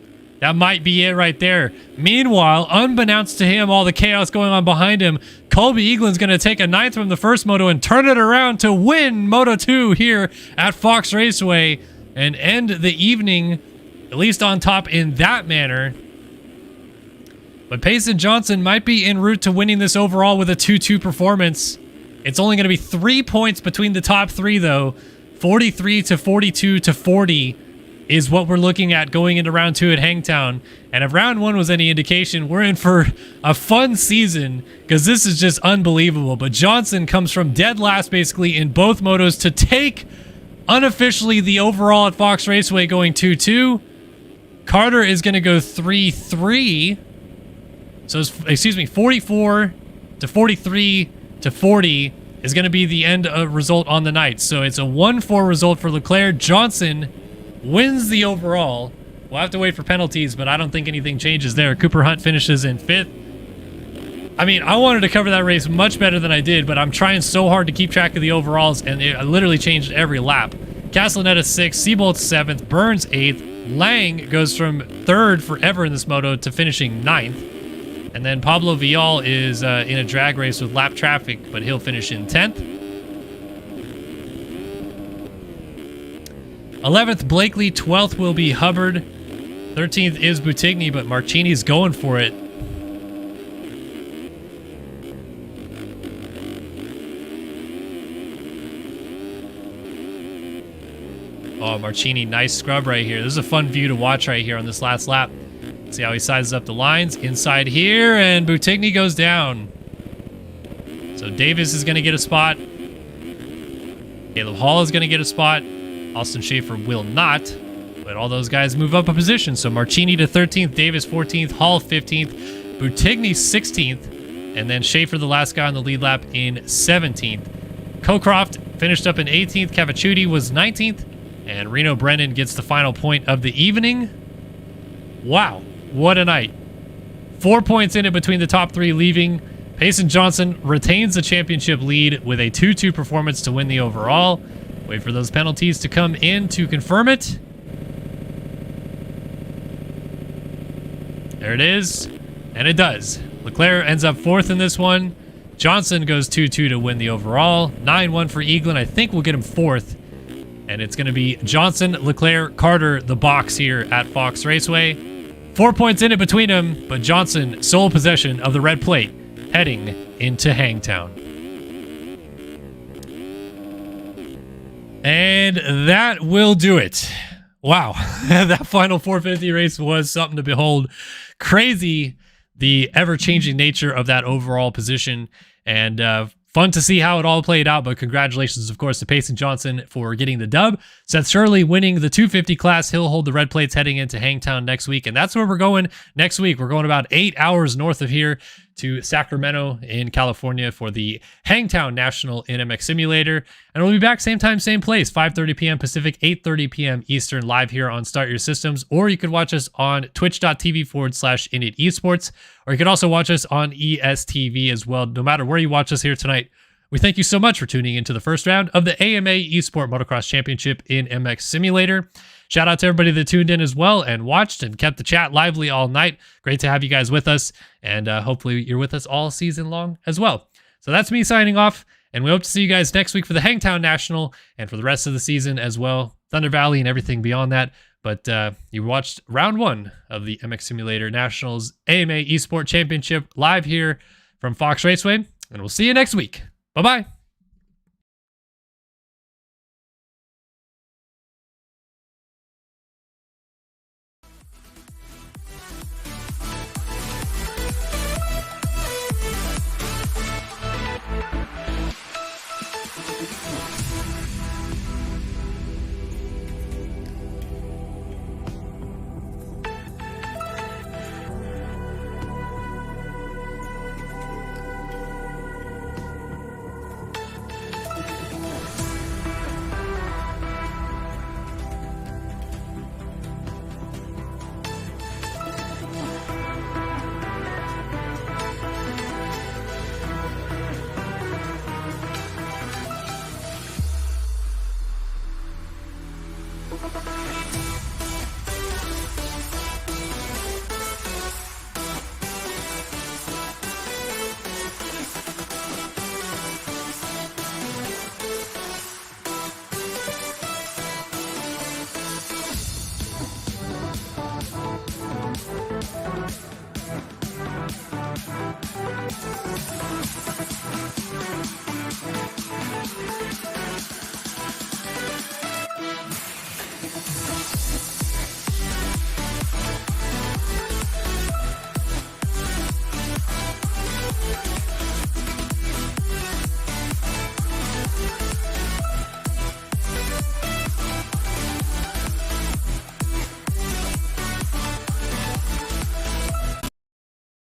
That might be it right there. Meanwhile, unbeknownst to him, all the chaos going on behind him, Colby Eaglin's going to take a 9th from the first moto and turn it around to win Moto 2 here at Fox Raceway and end the evening, at least on top in that manner. But Payson Johnson might be en route to winning this overall with a 2-2 performance. It's only going to be 3 points between the top three, though. 43 to 42 to 40 is what we're looking at going into round 2 at Hangtown. And if round 1 was any indication, we're in for a fun season because this is just unbelievable. But Johnson comes from dead last basically in both motos to take unofficially the overall at Fox Raceway, going 2-2. Carter is going to go 3-3. So, excuse me, 44 to 43 to 40 is going to be the end result on the night. So it's a 1-4 result for Leclerc. Johnson wins the overall. We'll have to wait for penalties, but I don't think anything changes there. Cooper Hunt finishes in 5th. I mean, I wanted to cover that race much better than I did, but I'm trying so hard to keep track of the overalls, and it literally changed every lap. Castellaneta 6th, Seabolt 7th, Burns 8th. Lang goes from 3rd forever in this moto to finishing 9th. And then Pablo Vial is in a drag race with lap traffic, but he'll finish in 10th. 11th, Blakely. 12th will be Hubbard. 13th is Buttigny, but Marchini's going for it. Oh, Marchini, nice scrub right here. This is a fun view to watch right here on this last lap. See how he sizes up the lines. Inside here, and Buttigny goes down. So Davis is going to get a spot. Caleb Hall is going to get a spot. Austin Schaefer will not. But all those guys move up a position. So Marchini to 13th, Davis 14th, Hall 15th, Buttigny 16th, and then Schaefer, the last guy on the lead lap, in 17th. Cocroft finished up in 18th, Cavacciuti was 19th, and Reno Brennan gets the final point of the evening. Wow, what a night. 4 points in it between the top three leaving. Payson Johnson retains the championship lead with a 2-2 performance to win the overall. Wait for those penalties to come in to confirm it. There it is, and it does. Leclerc ends up 4th in this one. Johnson goes 2-2 to win the overall. 9-1 for Eaglin. I think we'll get him 4th. And it's going to be Johnson, Leclerc, Carter, the box here at Fox Raceway. 4 points in it between them, but Johnson sole possession of the red plate heading into Hangtown. And that will do it. Wow, that final 450 race was something to behold. Crazy, the ever-changing nature of that overall position, and fun to see how it all played out. But congratulations, of course, to Payson Johnson for getting the dub. Seth Shirley winning the 250 class. He'll hold the red plates heading into Hangtown next week, and that's where we're going next week. We're going about 8 hours north of here to Sacramento in California for the Hangtown National in MX Simulator. And we'll be back same time, same place, 5:30 p.m. Pacific, 8:30 p.m. Eastern, live here on Start Your Systems. Or you could watch us on twitch.tv/Init Esports. Or you could also watch us on ESTV as well. No matter where you watch us here tonight, we thank you so much for tuning into the first round of the AMA Esport Motocross Championship in MX Simulator. Shout out to everybody that tuned in as well and watched and kept the chat lively all night. Great to have you guys with us, and hopefully you're with us all season long as well. So that's me signing off, and we hope to see you guys next week for the Hangtown National and for the rest of the season as well, Thunder Valley and everything beyond that. But you watched round 1 of the MX Simulator Nationals AMA Esport Championship live here from Fox Raceway, and we'll see you next week. Bye-bye.